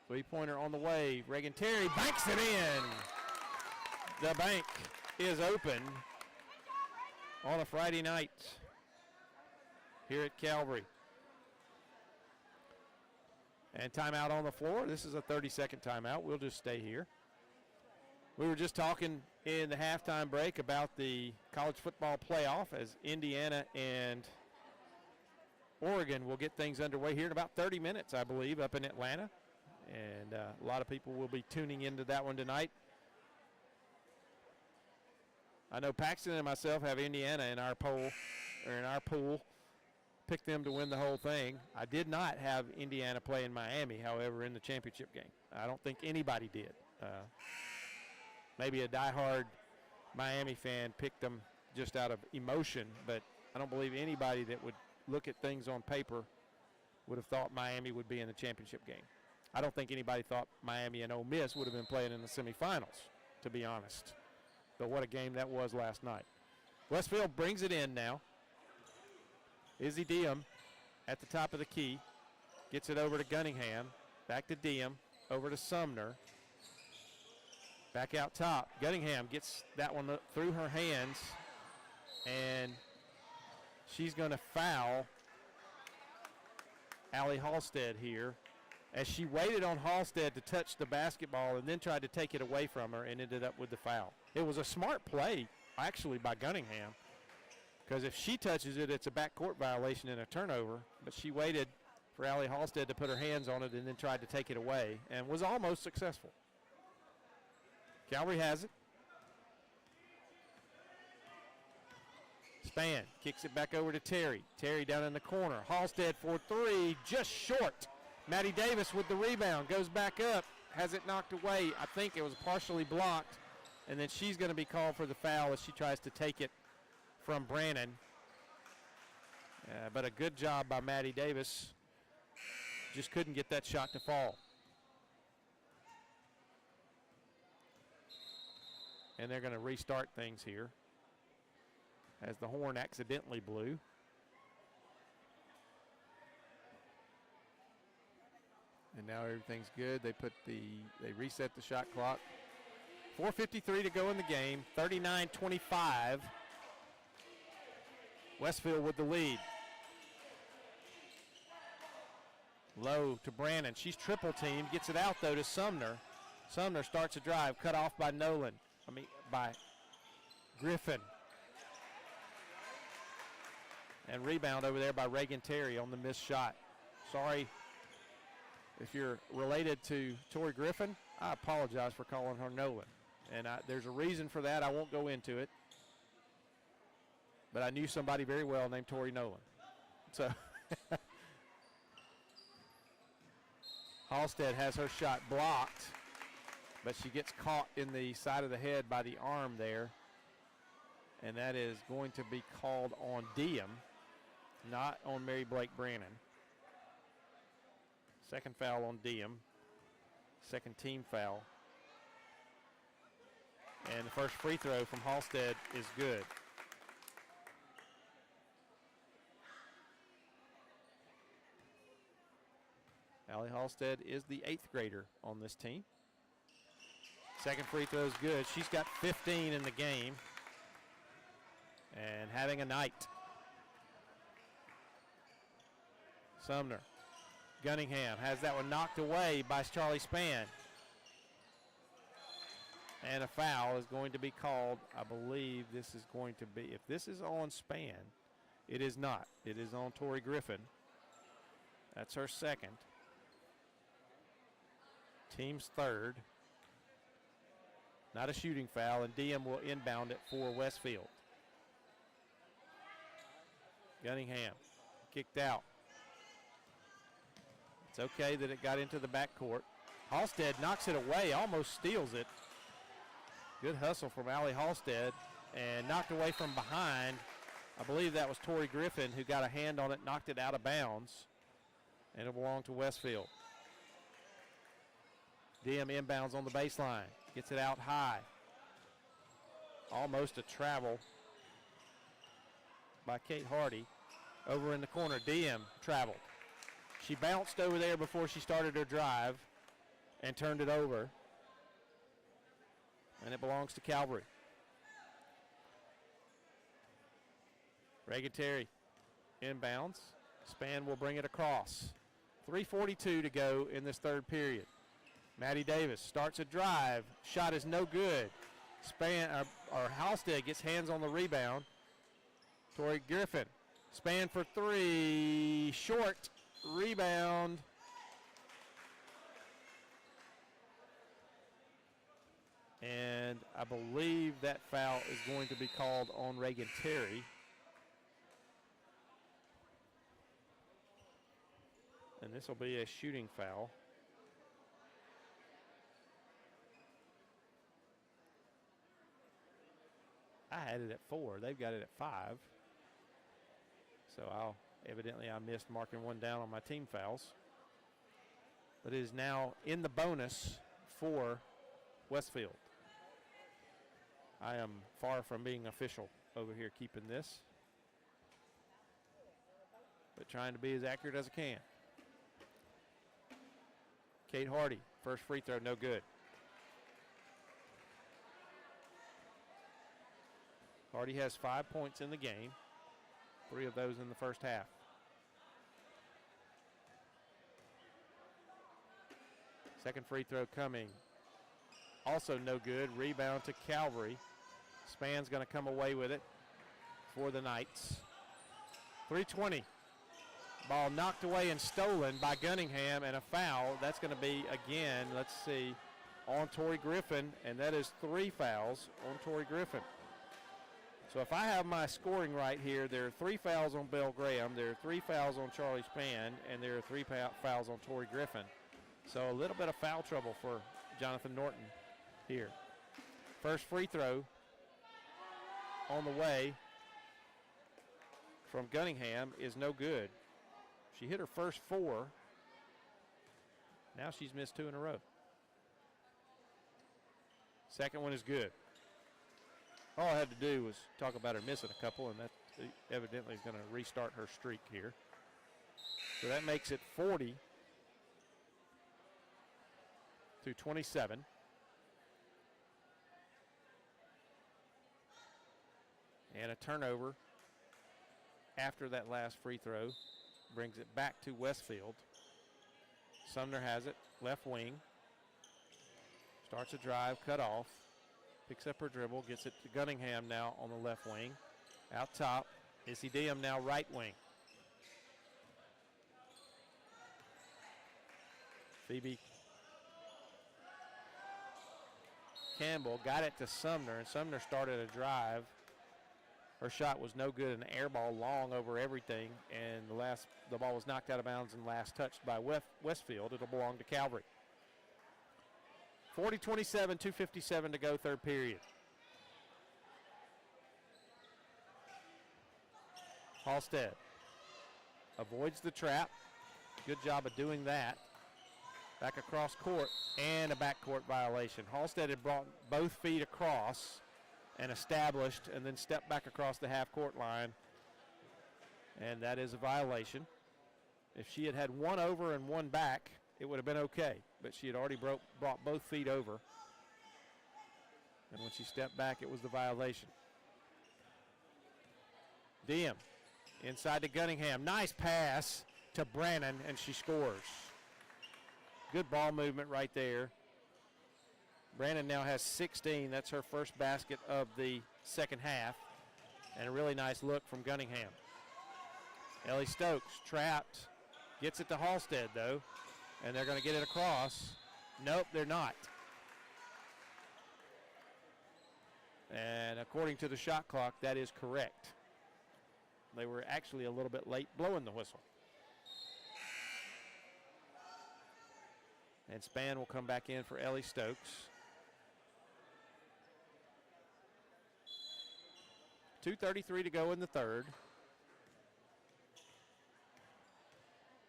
Three-pointer on the way. Reagan Terry banks it in. The bank is open on a Friday night here at Calvary. And timeout on the floor. This is a 30-second timeout. We'll just stay here. We were just talking in the halftime break about the college football playoff as Indiana and Oregon will get things underway here in about 30 minutes, I believe, up in Atlanta. And a lot of people will be tuning into that one tonight. I know Paxton and myself have Indiana in our poll, or in our pool. Picked them to win the whole thing. I did not have Indiana play in Miami, however, in the championship game. I don't think anybody did. Maybe a diehard Miami fan picked them just out of emotion, but I don't believe anybody that would look at things on paper would have thought Miami would be in the championship game. I don't think anybody thought Miami and Ole Miss would have been playing in the semifinals, to be honest. But what a game that was last night. Westfield brings it in now. Izzy Diem at the top of the key. Gets it over to Gunningham. Back to Diem. Over to Sumner. Back out top. Gunningham gets that one through her hands. And she's going to foul Allie Halstead here, as she waited on Halstead to touch the basketball and then tried to take it away from her and ended up with the foul. It was a smart play, actually, by Gunningham, because if she touches it, it's a backcourt violation and a turnover. But she waited for Allie Halstead to put her hands on it and then tried to take it away and was almost successful. Calvary has it. Spann kicks it back over to Terry. Terry down in the corner. Halstead for three, just short. Maddie Davis with the rebound, goes back up, has it knocked away. I think it was partially blocked, and then she's going to be called for the foul as she tries to take it from Brannon. But a good job by Maddie Davis. Just couldn't get that shot to fall. And they're going to restart things here as the horn accidentally blew. And now everything's good. They reset the shot clock. 4:53 to go in the game. 39-25. Westfield with the lead. Low to Brannon. She's triple teamed. Gets it out though to Sumner. Sumner starts a drive. Cut off by by Griffin. And rebound over there by Reagan Terry on the missed shot. Sorry if you're related to Tori Griffin. I apologize for calling her Nolan. And there's a reason for that. I won't go into it. But I knew somebody very well named Tori Nolan. So Halstead has her shot blocked, but she gets caught in the side of the head by the arm there. And that is going to be called on Diem, not on Mary Blake Brannon. Second foul on Diem. Second team foul. And the first free throw from Halstead is good. Allie Halstead is the 8th grader on this team. Second free throw is good. She's got 15 in the game and having a night. Sumner. Gunningham has that one knocked away by Charlie Spann. And a foul is going to be called. I believe this is going to be, if this is on Spann, it is not. It is on Tori Griffin. That's her second. Team's third. Not a shooting foul, and Diem will inbound it for Westfield. Gunningham kicked out. It's okay that it got into the backcourt. Halstead knocks it away, almost steals it. Good hustle from Allie Halstead, and knocked away from behind. I believe that was Tori Griffin who got a hand on it, knocked it out of bounds, and it belonged to Westfield. Diem inbounds on the baseline, gets it out high. Almost a travel by Kate Hardy. Over in the corner, Diem traveled. She bounced over there before she started her drive, and turned it over. And it belongs to Calvary. Reagan Terry inbounds. Span will bring it across. 3:42 to go in this third period. Maddie Davis starts a drive. Shot is no good. Halstead gets hands on the rebound. Tori Griffin. Span for three. Short. Rebound. And I believe that foul is going to be called on Reagan Terry. And this will be a shooting foul. I had it at 4. They've got it at 5. So evidently I missed marking one down on my team fouls. But it is now in the bonus for Westfield. I am far from being official over here keeping this, but trying to be as accurate as I can. Kate Hardy, first free throw, no good. Hardy has 5 points in the game, 3 of those in the first half. Second free throw coming. Also no good. Rebound to Calvary. Span's going to come away with it for the Knights. 3:20. Ball knocked away and stolen by Gunningham, and a foul. That's going to be, again, let's see, on Tori Griffin, and that is 3 fouls on Tori Griffin. So if I have my scoring right here, there are 3 fouls on Belle Graham, there are 3 fouls on Charlie Span, and there are 3 fouls on Tori Griffin. So a little bit of foul trouble for Jonathan Norton here. First free throw on the way from Gunningham is no good. She hit her first 4. Now she's missed 2 in a row. Second one is good. All I had to do was talk about her missing a couple, and that evidently is going to restart her streak here. So that makes it 40-27. And a turnover after that last free throw brings it back to Westfield. Sumner has it, left wing. Starts a drive, cut off. Picks up her dribble, gets it to Gunningham now on the left wing. Out top, Issy Diem now right wing. Phoebe Campbell got it to Sumner, and Sumner started a drive. Her shot was no good, an air ball long over everything, and the ball was knocked out of bounds and last touched by Westfield. It'll belong to Calvary. 40-27, 2:57 to go, third period. Halstead avoids the trap. Good job of doing that. Back across court, and a backcourt violation. Halstead had brought both feet across and established, and then stepped back across the half-court line, and that is a violation. If she had had one over and one back, it would have been okay, but she had already brought both feet over, and when she stepped back, it was the violation. Diem inside to Gunningham. Nice pass to Brannon, and she scores. Good ball movement right there. Brandon now has 16. That's her first basket of the second half. And a really nice look from Gunningham. Ellie Stokes trapped. Gets it to Halstead, though. And they're going to get it across. Nope, they're not. And according to the shot clock, that is correct. They were actually a little bit late blowing the whistle. And Span will come back in for Ellie Stokes. 2:33 to go in the third.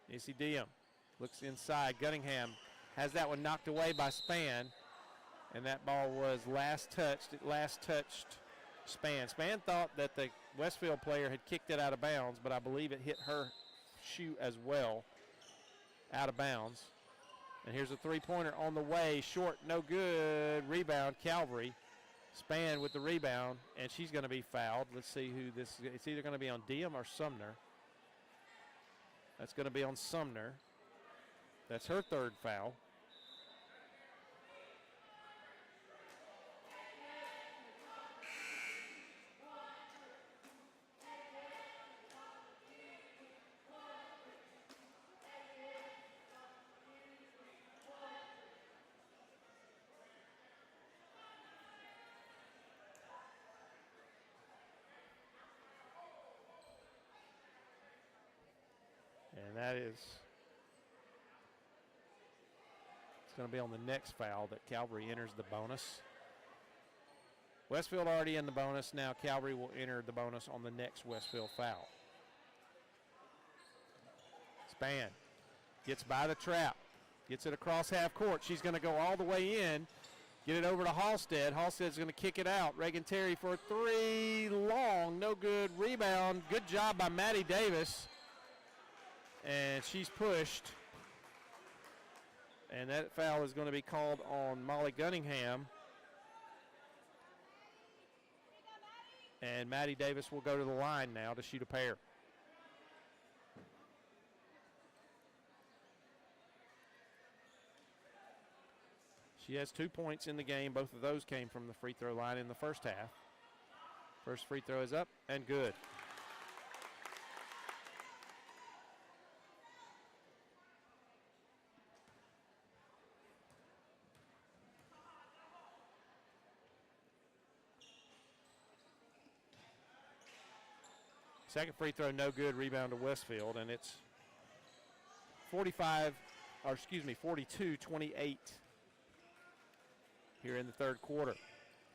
Issy Diem looks inside. Gunningham has that one knocked away by Span. And that ball was last touched. It last touched Span. Span thought that the Westfield player had kicked it out of bounds, but I believe it hit her shoe as well out of bounds. And here's a three-pointer on the way. Short, no good. Rebound, Calvary. Span with the rebound, and she's going to be fouled. Let's see who this is. It's either going to be on Diem or Sumner. That's going to be on Sumner. That's her third foul. And that is, it's going to be on the next foul that Calvary enters the bonus. Westfield already in the bonus. Now Calvary will enter the bonus on the next Westfield foul. Span gets by the trap, gets it across half court. She's going to go all the way in, get it over to Halstead. Halstead's going to kick it out. Reagan Terry for a three, long, no good. Rebound, good job by Maddie Davis. And she's pushed. And that foul is going to be called on Molly Gunningham. And Maddie Davis will go to the line now to shoot a pair. She has 2 points in the game. Both of those came from the free throw line in the first half. First free throw is up and good. Second free throw, no good. Rebound to Westfield, and it's 42-28 here in the third quarter.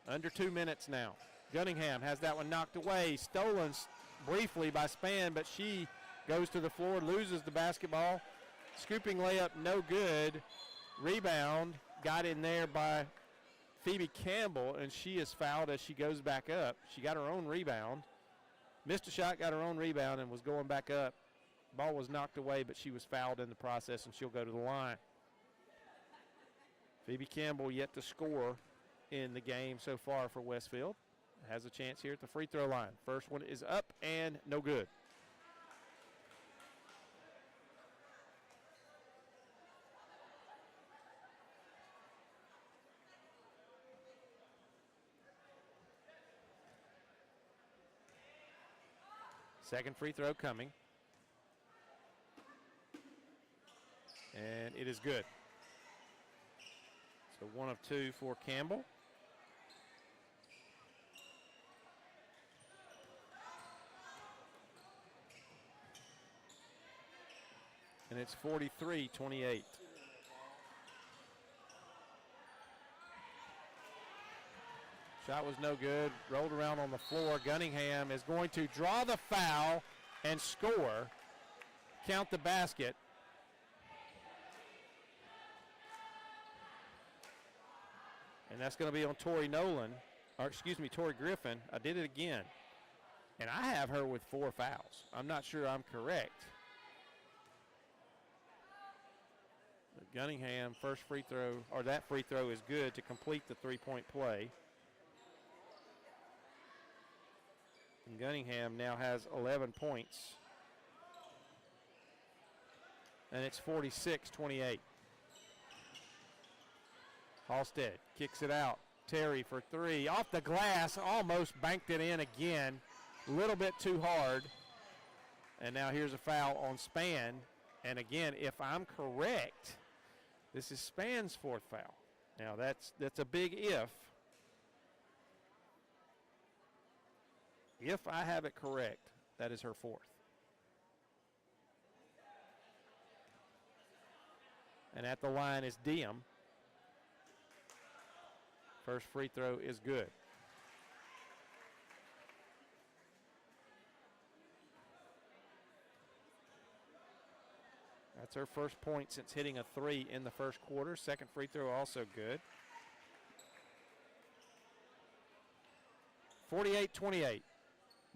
Under 2 minutes now. Gunningham has that one knocked away. Stolen briefly by Span, but she goes to the floor, loses the basketball. Scooping layup, no good. Rebound got in there by Phoebe Campbell, and she is fouled as she goes back up. She got her own rebound. Missed a shot, got her own rebound, and was going back up. Ball was knocked away, but she was fouled in the process, and she'll go to the line. Phoebe Campbell yet to score in the game so far for Westfield. Has a chance here at the free throw line. First one is up and no good. Second free throw coming. And it is good. So 1 of 2 for Campbell. And it's 43-28. Shot was no good, rolled around on the floor. Gunningham is going to draw the foul and score. Count the basket. And that's going to be on Tori Griffin. I did it again. And I have her with 4 fouls. I'm not sure I'm correct. But Gunningham, first free throw, or that free throw is good to complete the three-point play. And Gunningham now has 11 points. And it's 46-28. Halstead kicks it out. Terry for 3. Off the glass, almost banked it in again. A little bit too hard. And now here's a foul on Span. And again, if I'm correct, this is Span's 4th foul. Now that's a big if. If I have it correct, that is her 4th. And at the line is Diem. First free throw is good. That's her first point since hitting a 3 in the first quarter. Second free throw also good. 48-28.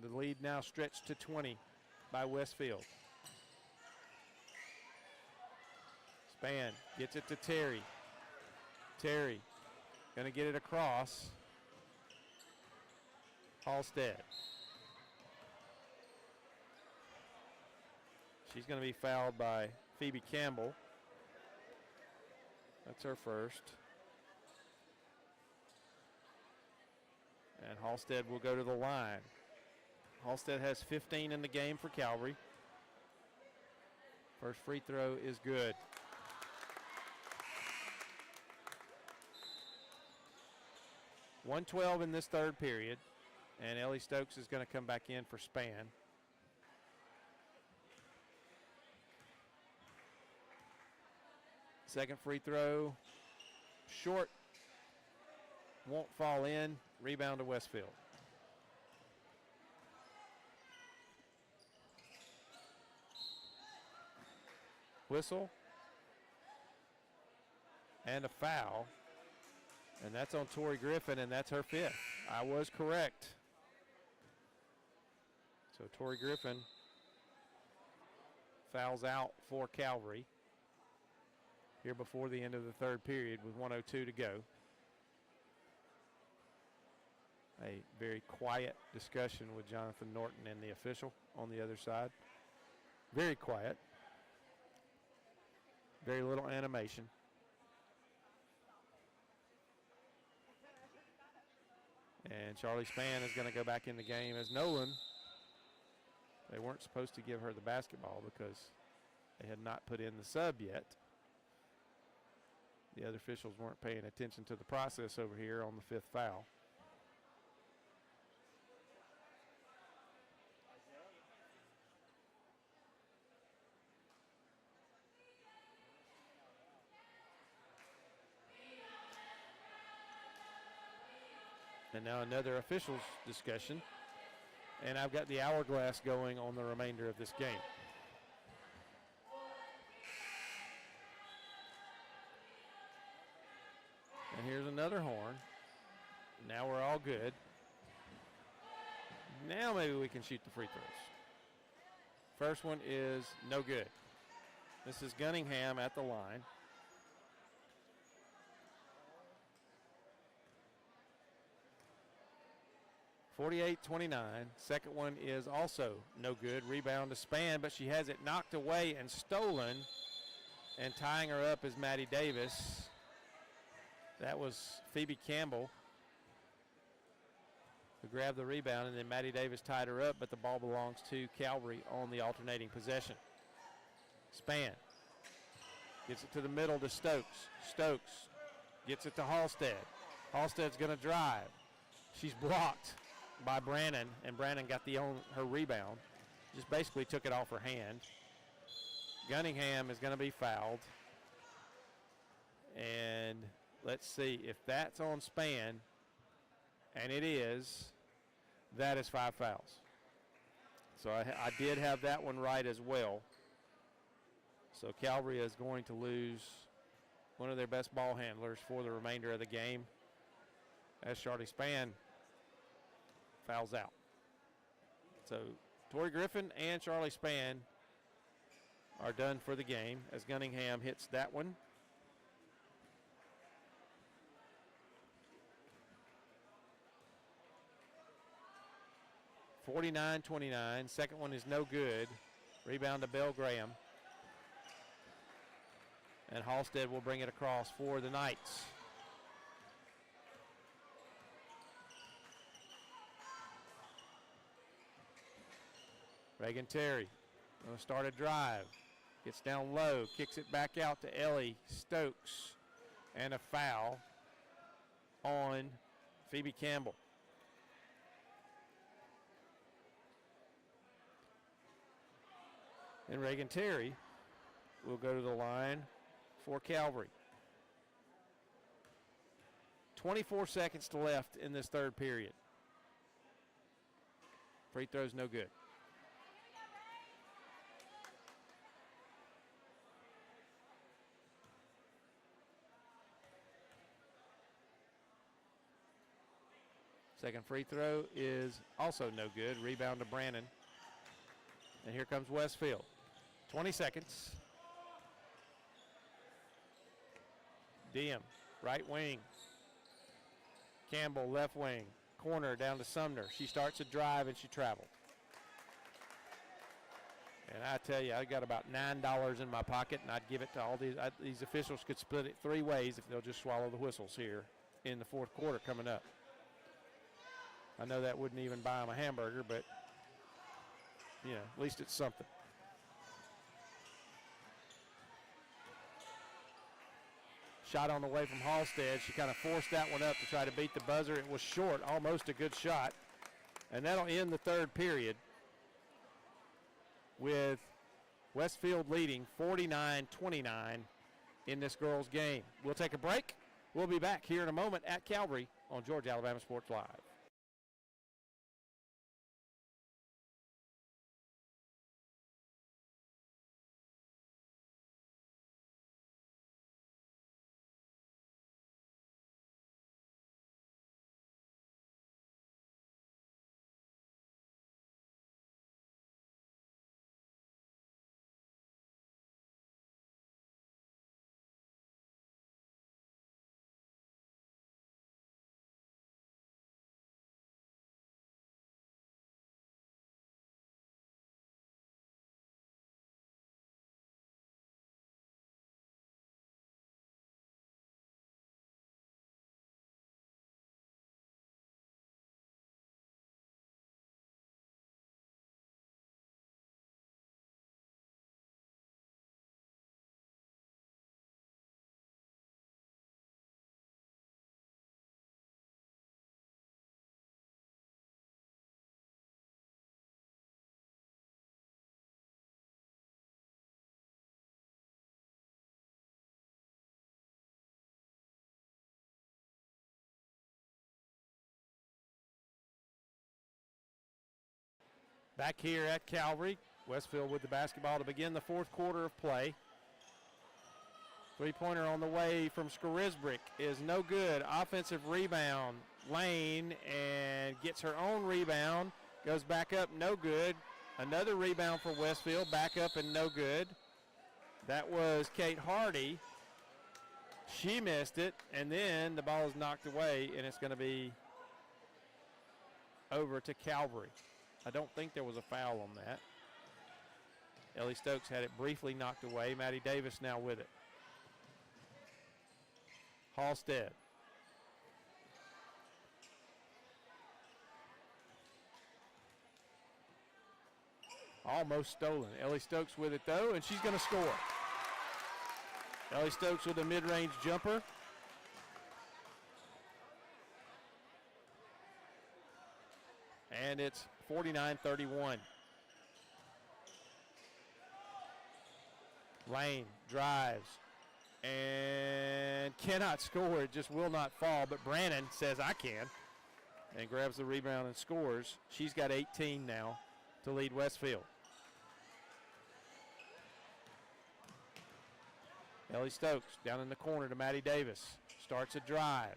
The lead now stretched to 20 by Westfield. Span gets it to Terry. Terry going to get it across. Halstead. She's going to be fouled by Phoebe Campbell. That's her first. And Halstead will go to the line. Halstead has 15 in the game for Calvary. First free throw is good. .112 in this third period. And Ellie Stokes is going to come back in for Span. Second free throw, short, won't fall in, rebound to Westfield. Whistle, and a foul, and that's on Tori Griffin, and that's her fifth. I was correct. So Tori Griffin fouls out for Calvary here before the end of the third period with 1:02 to go. A very quiet discussion with Jonathan Norton and the official on the other side. Very quiet. Very little animation. And Charlie Span is going to go back in the game as Nolan. They weren't supposed to give her the basketball because they had not put in the sub yet. The other officials weren't paying attention to the process over here on the fifth foul. And now another officials discussion. And I've got the hourglass going on the remainder of this game. And here's another horn. Now we're all good. Now maybe we can shoot the free throws. First one is no good. This is Gunningham at the line. .48-29. Second one is also no good. Rebound to Span, but she has it knocked away and stolen. And tying her up is Maddie Davis. That was Phoebe Campbell who grabbed the rebound, and then Maddie Davis tied her up, but the ball belongs to Calvary on the alternating possession. Span gets it to the middle to Stokes. Stokes gets it to Halstead. Halstead's going to drive. She's blocked by Brannon, and Brannon got her rebound. Just basically took it off her hand. Gunningham is going to be fouled. And let's see if that's on Span, and it is. That is 5 fouls. So I did have that one right as well. So Calvary is going to lose one of their best ball handlers for the remainder of the game as Charlie Span fouls out. So Tori Griffin and Charlie Span are done for the game as Gunningham hits that one. .49-29. Second one is no good. Rebound to Belle Graham. And Halstead will bring it across for the Knights. Reagan Terry going to start a drive. Gets down low, kicks it back out to Ellie Stokes. And a foul on Phoebe Campbell. And Reagan Terry will go to the line for Calvary. 24 seconds to left in this third period. Free throw's no good. Second free throw is also no good. Rebound to Brannon. And here comes Westfield. 20 seconds. Diem, right wing. Campbell, left wing. Corner down to Sumner. She starts a drive and she travels. And I tell you, I got about $9 in my pocket, and I'd give it to all these. These officials could split it 3 ways if they'll just swallow the whistles here in the fourth quarter coming up. I know that wouldn't even buy them a hamburger, but, you know, at least it's something. Shot on the way from Halstead. She kind of forced that one up to try to beat the buzzer. It was short, almost a good shot. And that'll end the third period with Westfield leading 49-29 in this girls' game. We'll take a break. We'll be back here in a moment at Calvary on Georgia Alabama Sports Live. Back here at Calvary, Westfield with the basketball to begin the fourth quarter of play. Three-pointer on the way from Scarisbrick is no good. Offensive rebound. Lane and gets her own rebound. Goes back up, no good. Another rebound for Westfield, back up and no good. That was Kate Hardy. She missed it, and then the ball is knocked away, and it's going to be over to Calvary. I don't think there was a foul on that. Ellie Stokes had it briefly knocked away. Maddie Davis now with it. Halstead. Almost stolen. Ellie Stokes with it though, and she's going to score. Ellie Stokes with a mid-range jumper. And it's 49-31. Lane drives and cannot score. It just will not fall, but Brannon says I can and grabs the rebound and scores. She's got 18 now to lead Westfield. Ellie Stokes down in the corner to Maddie Davis. Starts a drive.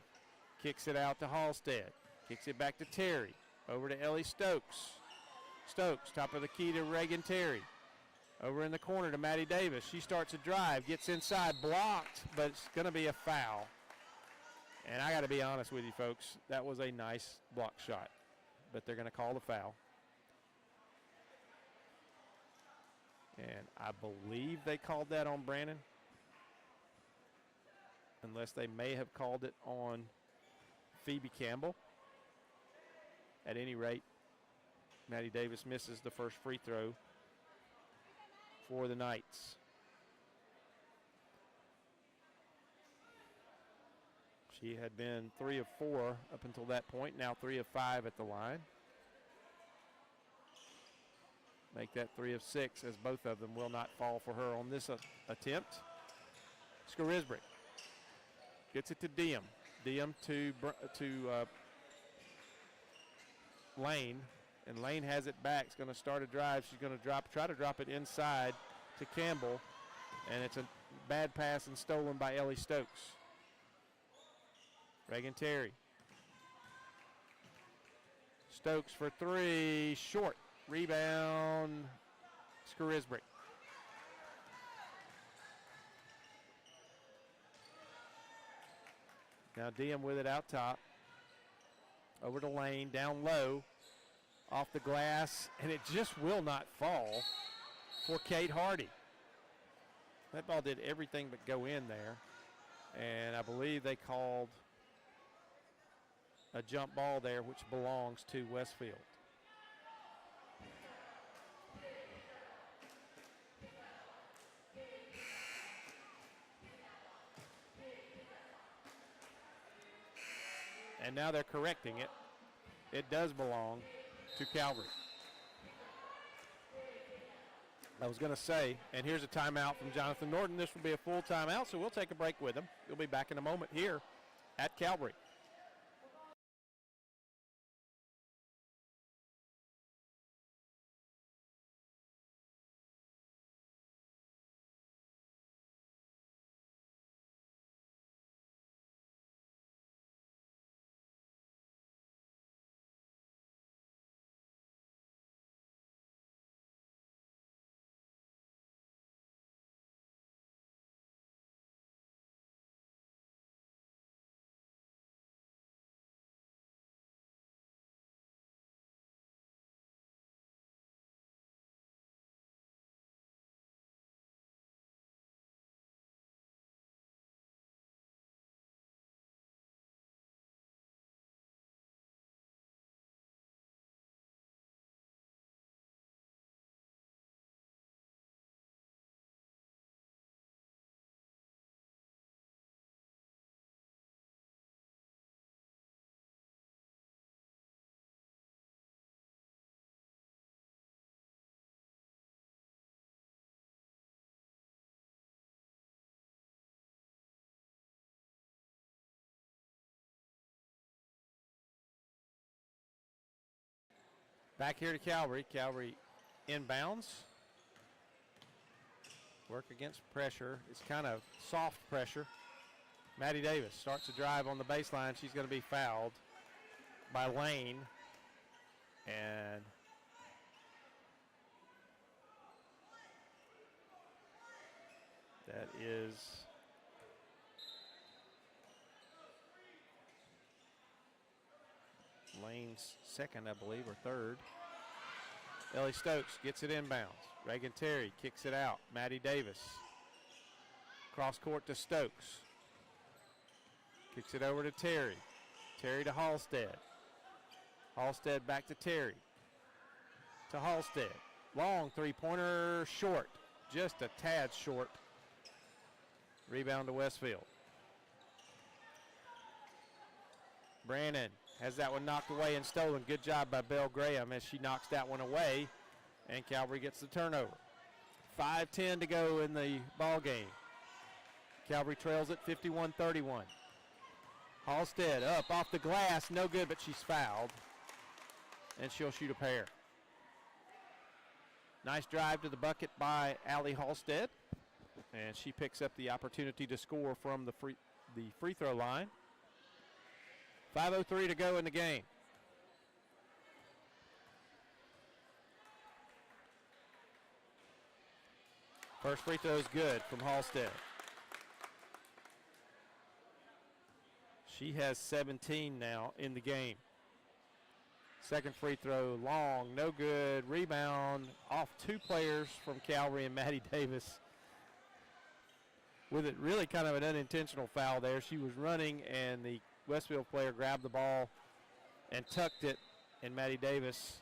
Kicks it out to Halstead. Kicks it back to Terry. Over to Ellie Stokes. Stokes, top of the key to Reagan Terry. Over in the corner to Maddie Davis. She starts a drive, gets inside, blocked, but it's going to be a foul. And I got to be honest with you, folks, that was a nice block shot, but they're going to call the foul. And I believe they called that on Brannon, unless they may have called it on Phoebe Campbell. At any rate, Maddie Davis misses the first free throw for the Knights. She had been 3 of 4 up until that point, now 3 of 5 at the line. Make that 3 of 6, as both of them will not fall for her on this attempt. Scarisbrick gets it to Diem. Diem to Lane, and Lane has it back. It's going to start a drive. She's going to try to drop it inside to Campbell, and it's a bad pass and stolen by Ellie Stokes. Reagan Terry. Stokes for 3, short. Rebound, Now Diem with it out top. Over the lane, down low, off the glass, and it just will not fall for Kate Hardy. That ball did everything but go in there, and I believe they called a jump ball there, which belongs to Westfield. And now they're correcting it. It does belong to Calvary. I was going to say, and here's a timeout from Jonathan Norton. This will be a full timeout, so we'll take a break with him. We'll be back in a moment here at Calvary. Back here to Calvary. Calvary inbounds. Work against pressure. It's kind of soft pressure. Maddie Davis starts to drive on the baseline. She's going to be fouled by Lane. And that is Lane's second, I believe, or third. Ellie Stokes gets it inbounds. Reagan Terry kicks it out. Maddie Davis. Cross court to Stokes. Kicks it over to Terry. Terry to Halstead. Halstead back to Terry. To Halstead. Long three-pointer, short. Just a tad short. Rebound to Westfield. Brannon has that one knocked away and stolen. Good job by Belle Graham as she knocks that one away, and Calvary gets the turnover. 5:10 to go in the ball game. Calvary trails at 51-31. Halstead up off the glass, no good, but she's fouled, and she'll shoot a pair. Nice drive to the bucket by Allie Halstead, and she picks up the opportunity to score from the free throw line. 5:03 to go in the game. First free throw is good from Halstead. She has 17 now in the game. Second free throw, long, no good. Rebound off two players from Calvary and Maddie Davis. With it really kind of an unintentional foul there. She was running and the Westfield player grabbed the ball and tucked it, and Maddie Davis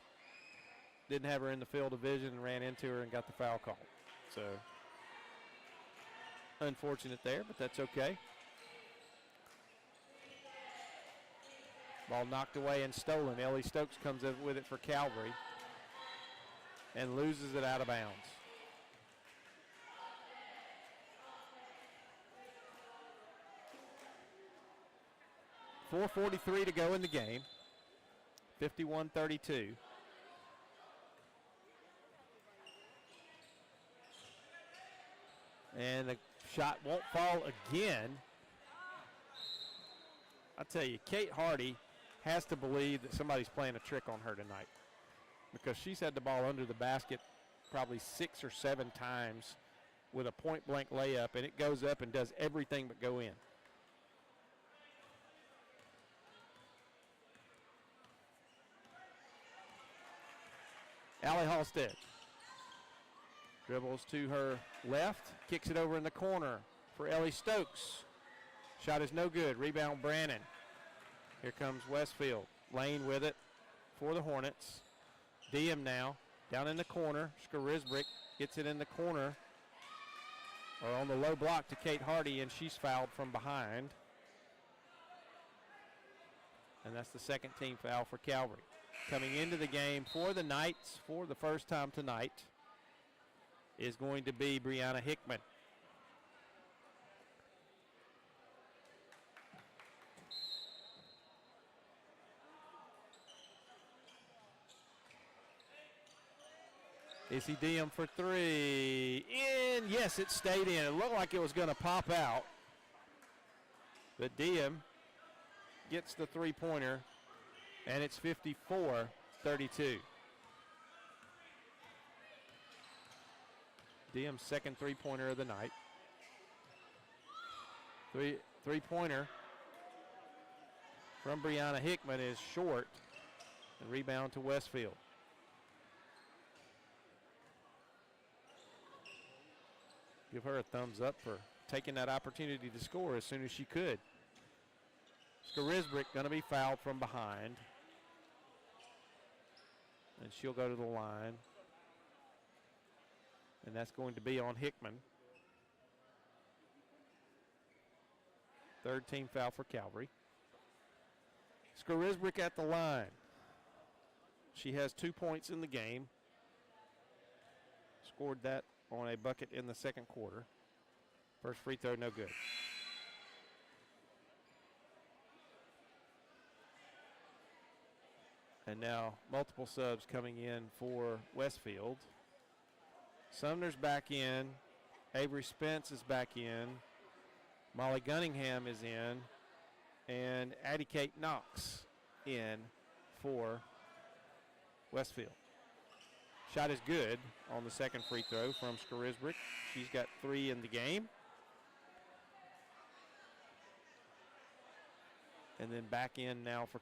didn't have her in the field of vision and ran into her and got the foul call. So unfortunate there, but that's okay. Ball knocked away and stolen. Ellie Stokes comes in with it for Calvary and loses it out of bounds. .443 to go in the game. 51-32. And the shot won't fall again. I tell you, Kate Hardy has to believe that somebody's playing a trick on her tonight, because she's had the ball under the basket probably 6 or 7 times with a point-blank layup, and it goes up and does everything but go in. Allie Halstead dribbles to her left, kicks it over in the corner for Ellie Stokes. Shot is no good. Rebound Brannon. Here comes Westfield. Lane with it for the Hornets. Diem now down in the corner. Skarisbrick gets it in the corner, or on the low block to Kate Hardy, and she's fouled from behind. And that's the second team foul for Calvary. Coming into the game for the Knights for the first time tonight is going to be Brianna Hickman. Is he Diem for three? In. Yes, it stayed in. It looked like it was going to pop out. But Diem gets the three-pointer, and it's 54-32. Diem's second three-pointer of the night. Three-pointer from Brianna Hickman is short. And rebound to Westfield. Give her a thumbs up for taking that opportunity to score as soon as she could. Skarisbrick going to be fouled from behind. And she'll go to the line. And that's going to be on Hickman. Third team foul for Calvary. Skarisbrick at the line. She has 2 points in the game. Scored that on a bucket in the second quarter. First free throw, no good. And now multiple subs coming in for Westfield. Sumner's back in. Avery Spence is back in. Molly Gunningham is in. And Addie Kate Knox in for Westfield. Shot is good on the second free throw from Skarisbrick. She's got 3 in the game. And then back in now for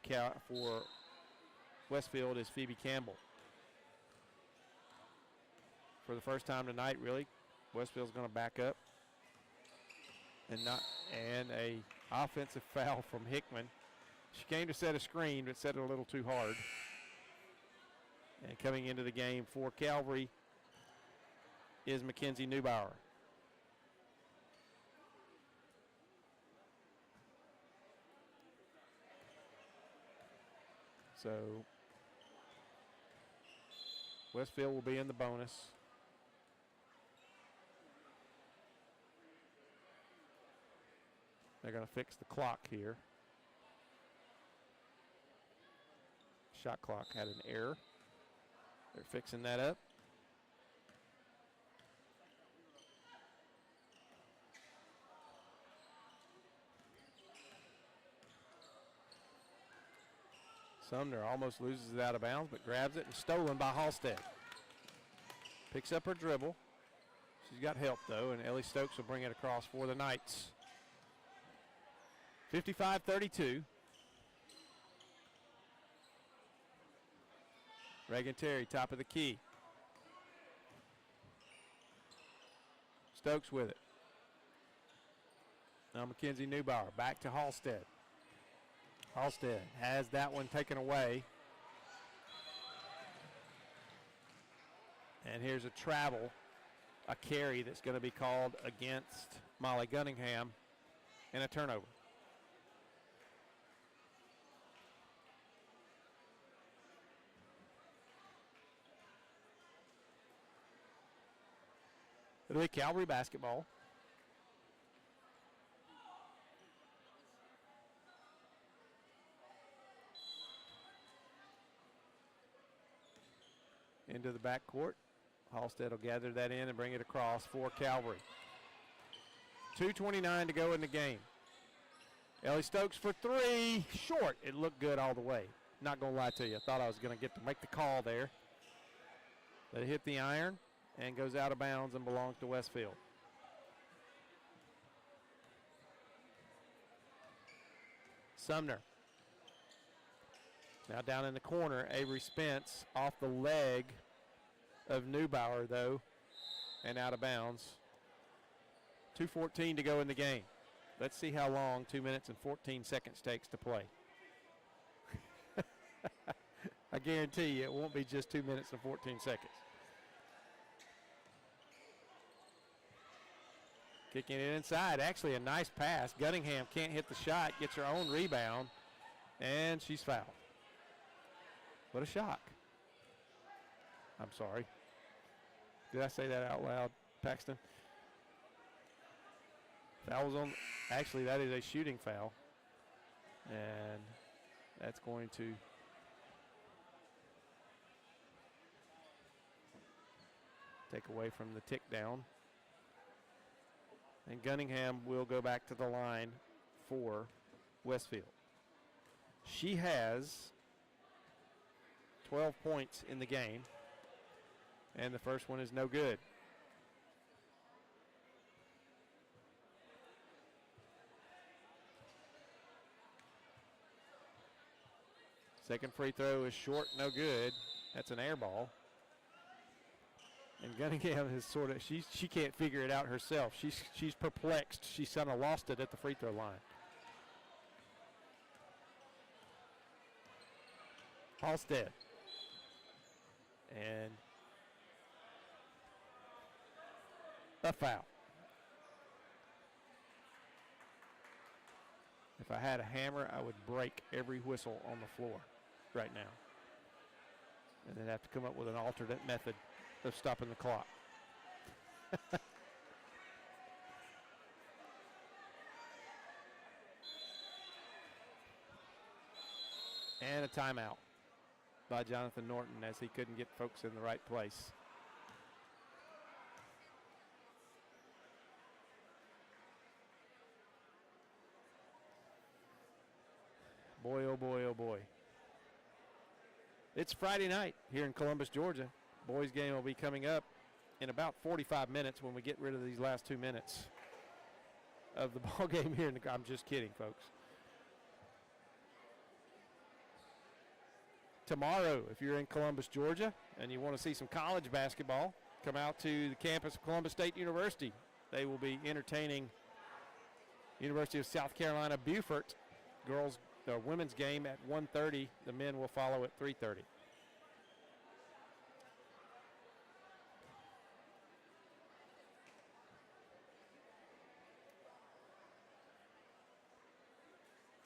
Westfield is Phoebe Campbell. For the first time tonight, really, Westfield's going to back up. And a offensive foul from Hickman. She came to set a screen, but set it a little too hard. And coming into the game for Calvary is Mackenzie Neubauer. So Westfield will be in the bonus. They're going to fix the clock here. Shot clock had an error. They're fixing that up. Sumner almost loses it out of bounds, but grabs it and stolen by Halstead. Picks up her dribble. She's got help, though, and Ellie Stokes will bring it across for the Knights. 55-32. Reagan Terry, top of the key. Stokes with it. Now Mackenzie Neubauer, back to Halstead. Halstead has that one taken away. And here's a travel, a carry that's going to be called against Molly Gunningham, and a turnover. It'll be Calvary basketball. Into the backcourt. Halstead will gather that in and bring it across for Calvary. 2:29 to go in the game. Ellie Stokes for three. Short. It looked good all the way. Not going to lie to you. I thought I was going to get to make the call there. But it hit the iron and goes out of bounds and belongs to Westfield. Sumner. Now down in the corner, Avery Spence off the leg of Neubauer, though, and out of bounds. 2:14 to go in the game. Let's see how long 2 minutes and 14 seconds takes to play. I guarantee you it won't be just 2 minutes and 14 seconds. Kicking it inside. Actually, a nice pass. Gunningham can't hit the shot, gets her own rebound, and she's fouled. What a shock. I'm sorry. Did I say that out loud, Paxton? Foul was on. Actually, that is a shooting foul. And that's going to take away from the tick down. And Gunningham will go back to the line for Westfield. She has 12 points in the game, and the first one is no good. Second free throw is short, no good. That's an air ball. And Gunningham is sort of, she can't figure it out herself. She's perplexed. She's kind of lost it at the free throw line. Halstead. And a foul. If I had a hammer, I would break every whistle on the floor right now. And then have to come up with an alternate method of stopping the clock. And a timeout by Jonathan Norton as he couldn't get folks in the right place. Boy, oh boy, oh boy. It's Friday night here in Columbus, Georgia. Boys game will be coming up in about 45 minutes when we get rid of these last 2 minutes of the ball game here. I'm just kidding, folks. Tomorrow, if you're in Columbus, Georgia, and you want to see some college basketball, come out to the campus of Columbus State University. They will be entertaining University of South Carolina Beaufort women's game at 1:30. The men will follow at 3:30.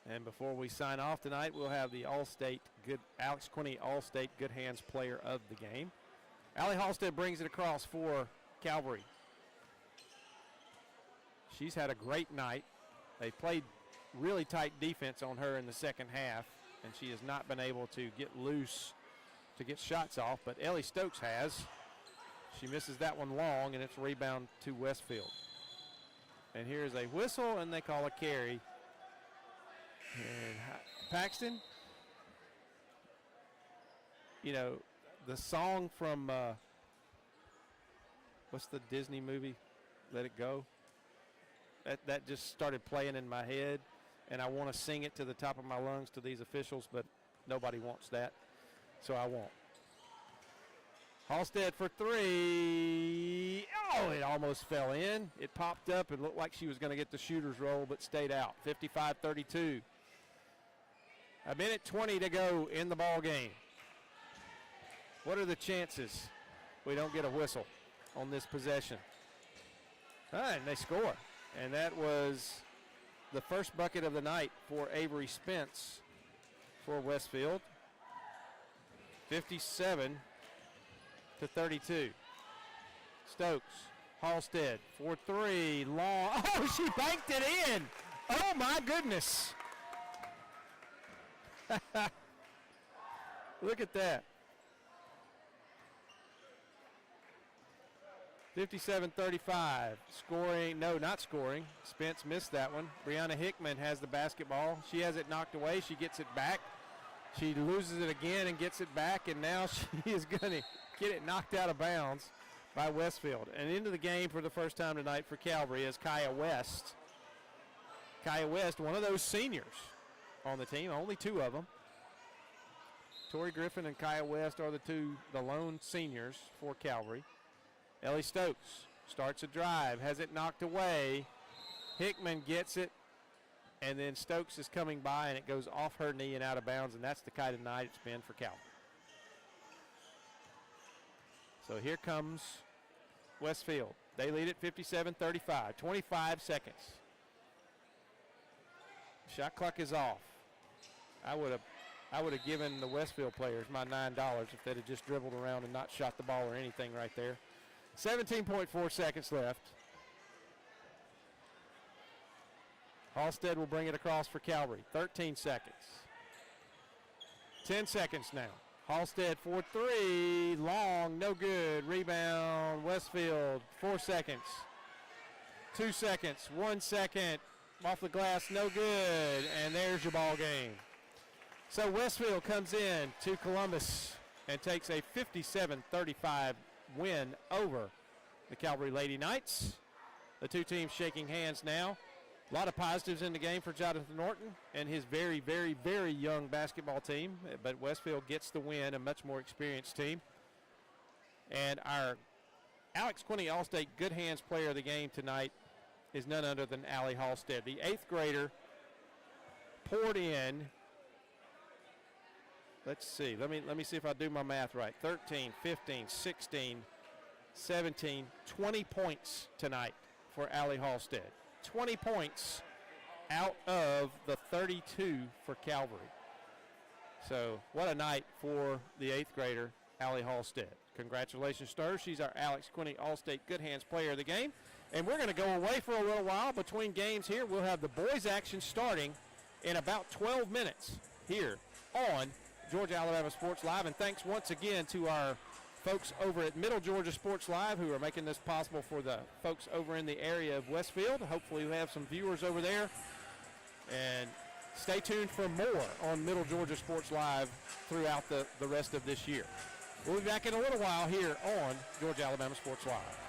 And before we sign off tonight, we'll have the All-State Alex Quinney All-State Good Hands Player of the Game. Allie Halstead brings it across for Calvary. She's had a great night. They played really tight defense on her in the second half, and she has not been able to get loose to get shots off, but Ellie Stokes has. She misses that one long, and it's a rebound to Westfield. And here's a whistle, and they call a carry. And Paxton, you know, the song from, what's the Disney movie, Let It Go? That just started playing in my head, and I want to sing it to the top of my lungs to these officials, but nobody wants that, so I won't. Halstead for three. Oh, it almost fell in. It popped up and looked like she was going to get the shooter's roll, but stayed out. 55-32. A minute 20 to go in the ball game. What are the chances we don't get a whistle on this possession? And they score. And that was the first bucket of the night for Avery Spence for Westfield. 57-32. Stokes, Halstead for three, long. Oh, she banked it in. Oh my goodness. Look at that. 57-35. Scoring, no, not scoring. Spence missed that one. Brianna Hickman has the basketball. She has it knocked away. She gets it back. She loses it again and gets it back, and now she is going to get it knocked out of bounds by Westfield. And into the game for the first time tonight for Calvary is Kaya West. Kaya West, one of those seniors on the team, only two of them. Tori Griffin and Kaya West are the lone seniors for Calvary. Ellie Stokes starts a drive, has it knocked away. Hickman gets it, and then Stokes is coming by, and it goes off her knee and out of bounds, and that's the kind of night it's been for Calvary. So here comes Westfield. They lead it 57-35, 25 seconds. Shot clock is off. I would have given the Westfield players my $9 if they'd have just dribbled around and not shot the ball or anything right there. 17.4 seconds left. Halstead will bring it across for Calvary. 13 seconds. 10 seconds now. Halstead for three. Long, no good. Rebound, Westfield. 4 seconds. 2 seconds. 1 second. Off the glass, no good. And there's your ball game. So Westfield comes in to Columbus and takes a 57-35 win over the Calvary Lady Knights. The two teams shaking hands now. A lot of positives in the game for Jonathan Norton and his very, very, very young basketball team. But Westfield gets the win, a much more experienced team. And our Alex Quinney All-State Good Hands player of the game tonight is none other than Allie Halstead. The 8th grader poured in, let's see, let me see if I do my math right. 13, 15, 16, 17, 20 points tonight for Allie Halstead. 20 points out of the 32 for Calvary. So what a night for the 8th grader, Allie Halstead. Congratulations to her. She's our Alex Quinney All-State Good Hands player of the game. And we're going to go away for a little while between games here. We'll have the boys action starting in about 12 minutes here on Georgia Alabama Sports Live. And thanks once again to our folks over at Middle Georgia Sports Live who are making this possible for the folks over in the area of Westfield. Hopefully we have some viewers over there. And stay tuned for more on Middle Georgia Sports Live throughout the rest of this year. We'll be back in a little while here on Georgia Alabama Sports Live.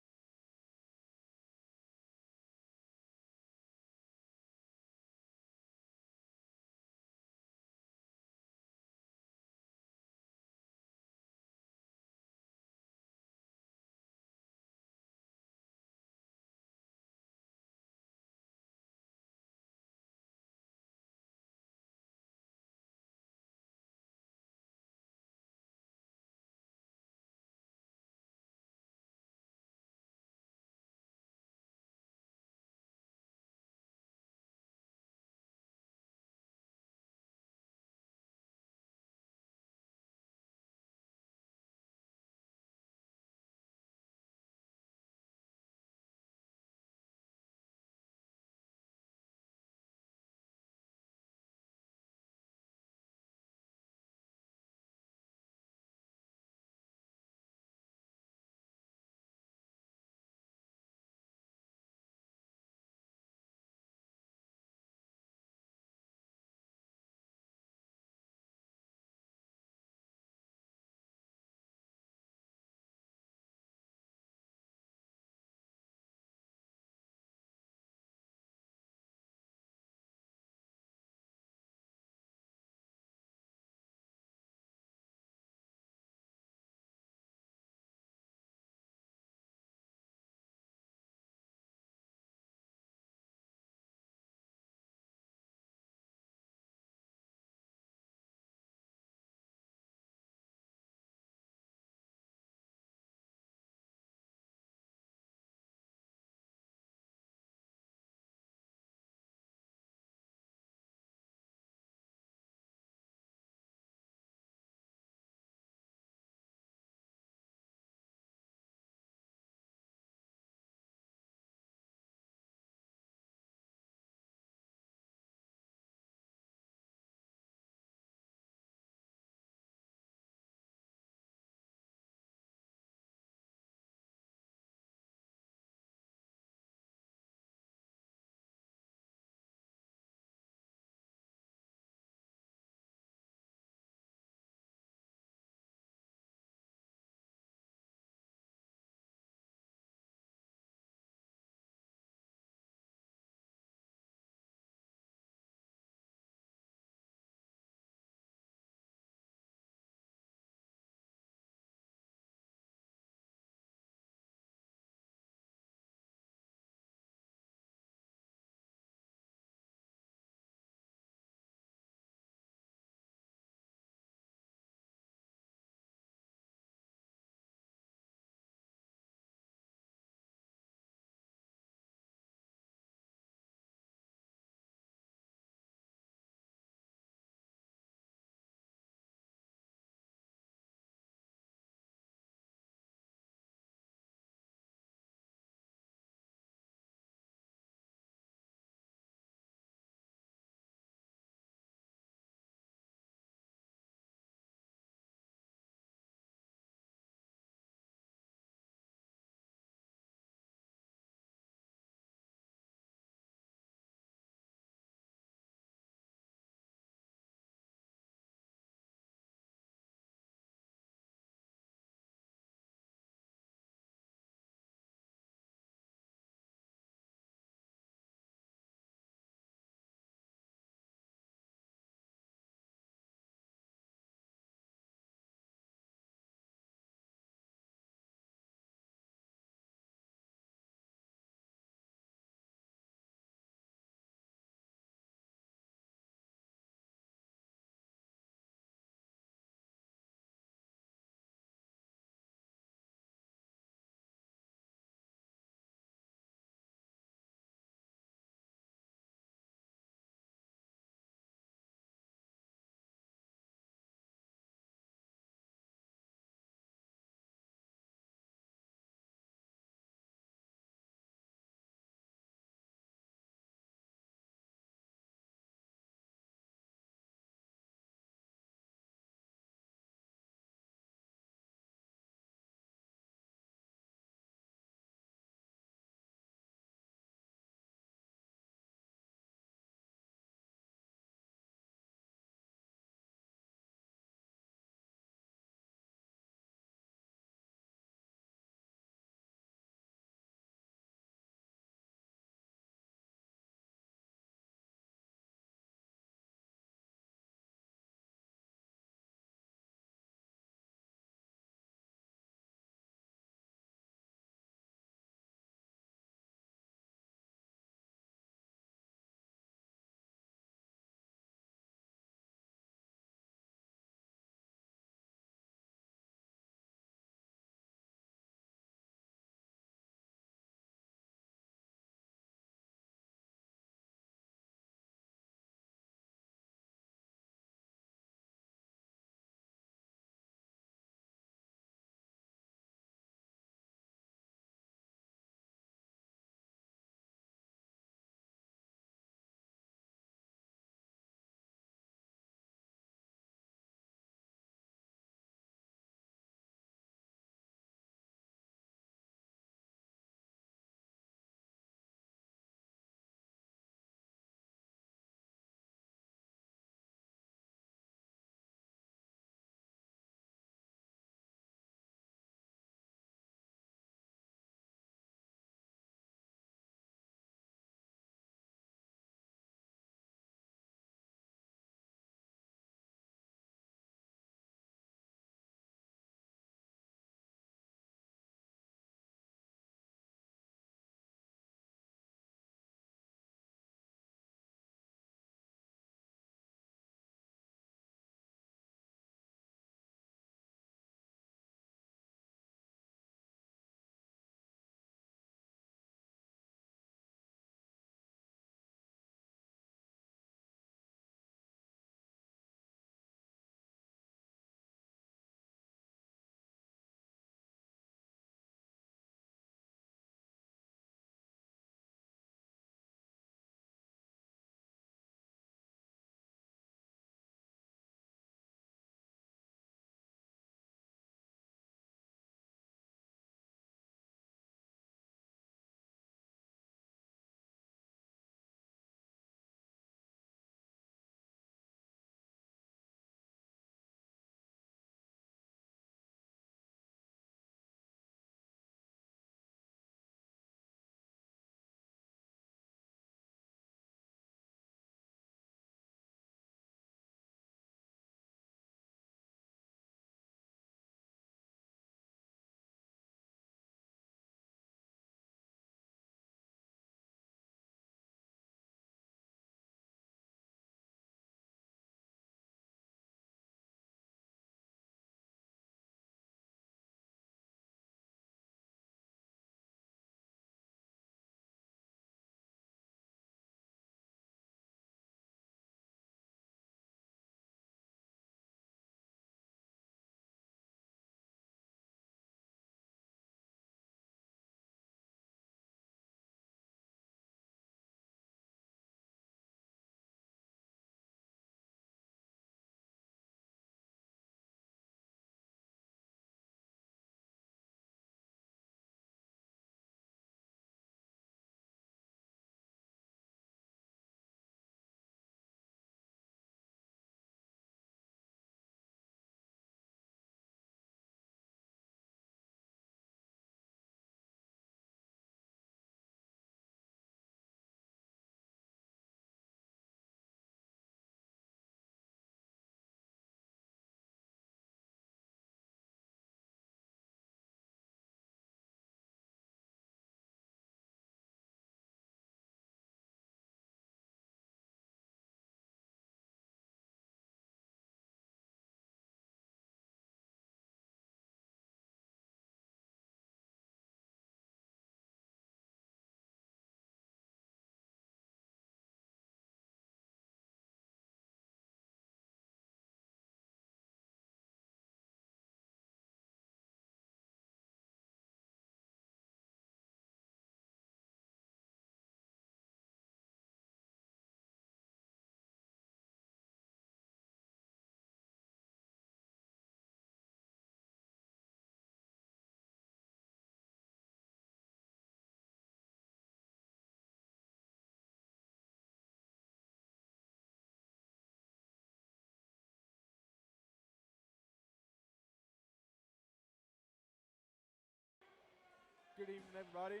Good evening, everybody.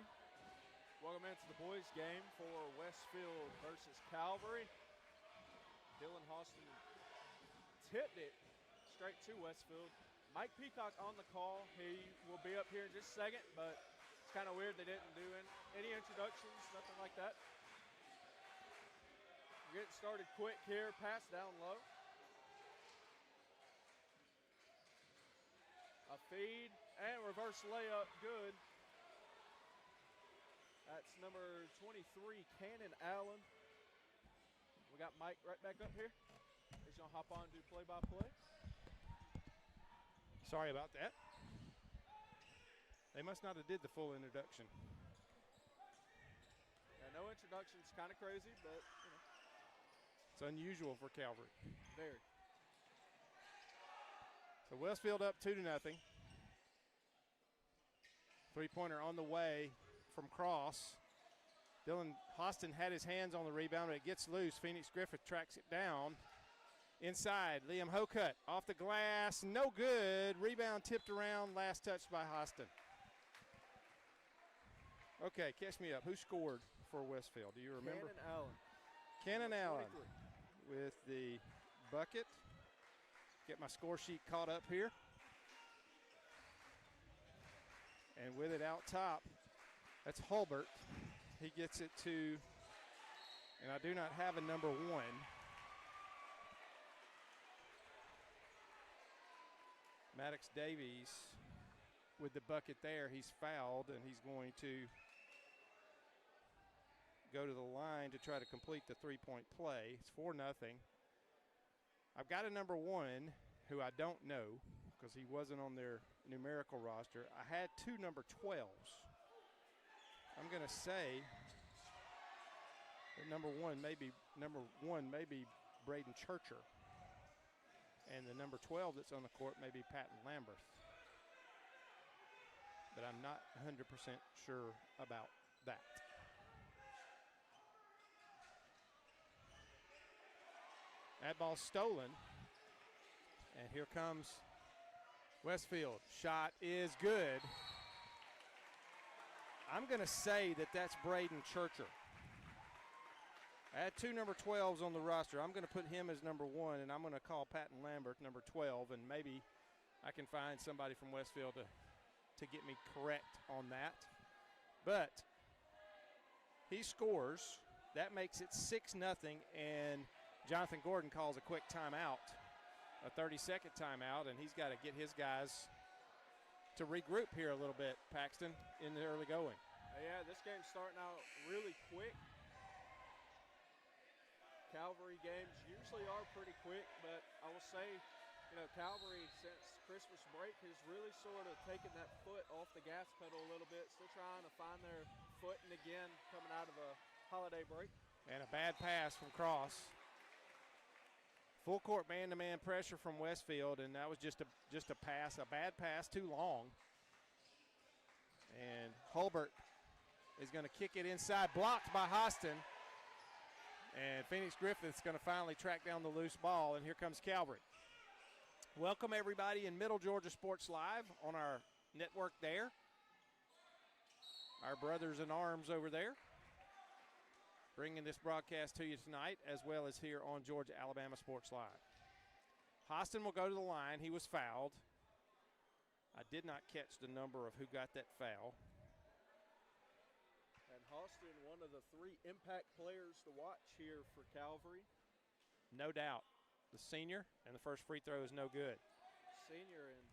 Welcome into the boys' game for Westfield versus Calvary. Dylan Austin tipped it straight to Westfield. Mike Peacock on the call. He will be up here in just a second, but it's kind of weird they didn't do any introductions, nothing like that. We're getting started quick here, pass down low. A feed and reverse layup, good. That's number 23, Cannon Allen. We got Mike right back up here. He's gonna hop on and do play-by-play. Sorry about that. They must not have did the full introduction. Yeah, no introduction's kind of crazy, but you know. It's unusual for Calvary. Very. So Westfield up 2-0. Three-pointer on the way from Cross. Dylan Austin had his hands on the rebound, but it gets loose. Phoenix Griffith tracks it down. Inside, Liam Hocutt off the glass, no good. Rebound tipped around, last touch by Austin. Okay, catch me up. Who scored for Westfield? Do you remember? Cannon Allen. Cannon Allen 23. with the bucket. Get my score sheet caught up here. And with it out top, that's Hulbert. He gets it to, and I do not have a number 1. Maddox Davies with the bucket there. He's fouled, and he's going to go to the line to try to complete the three-point play. It's 4-0. I've got a number 1 who I don't know because he wasn't on their numerical roster. I had 2 number 12s. I'm going to say that number one may be Braden Churcher. And the number 12 that's on the court may be Patton Lambert. But I'm not 100% sure about that. That ball stolen. And here comes Westfield. Shot is good. I'm going to say that that's Braden Churcher. I had 2 number 12s on the roster. I'm going to put him as number 1, and I'm going to call Patton Lambert number 12, and maybe I can find somebody from Westfield to get me correct on that. But he scores. That makes it 6-0, and Jonathan Gordon calls a quick timeout, a 30-second timeout, and he's got to get his guys to regroup here a little bit, Paxton, in the early going. Yeah, this game's starting out really quick. Calvary games usually are pretty quick, but I will say, you know, Calvary since Christmas break has really sort of taken that foot off the gas pedal a little bit, still trying to find their footing again coming out of a holiday break. And a bad pass from Cross. Full court man-to-man pressure from Westfield, and that was just a pass, a bad pass, too long. And Hulbert is going to kick it inside, blocked by Hostin. And Phoenix Griffith's going to finally track down the loose ball, and here comes Calvary. Welcome, everybody, in Middle Georgia Sports Live on our network there. Our brothers in arms over there, bringing this broadcast to you tonight, as well as here on Georgia Alabama Sports Live. Hostin will go to the line. He was fouled. I did not catch the number of who got that foul. And Hostin, one of the 3 impact players to watch here for Calvary. No doubt. The senior, and the first free throw is no good. Senior and,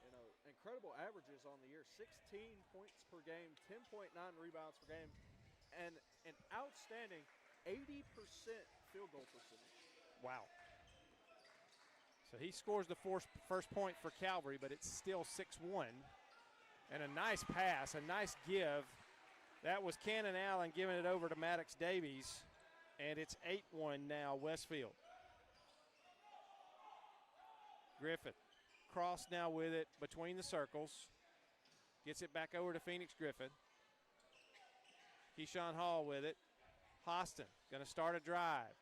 you know, incredible averages on the year. 16 points per game, 10.9 rebounds per game, and an outstanding 80% field goal percentage. Wow. So he scores the first point for Calvary, but it's still 6-1. And a nice pass, a nice give. That was Cannon Allen giving it over to Maddox Davies, and it's 8-1 now, Westfield. Griffith, Cross now with it between the circles. Gets it back over to Phoenix Griffith. Keyshawn Hall with it. Hostin going to start a drive.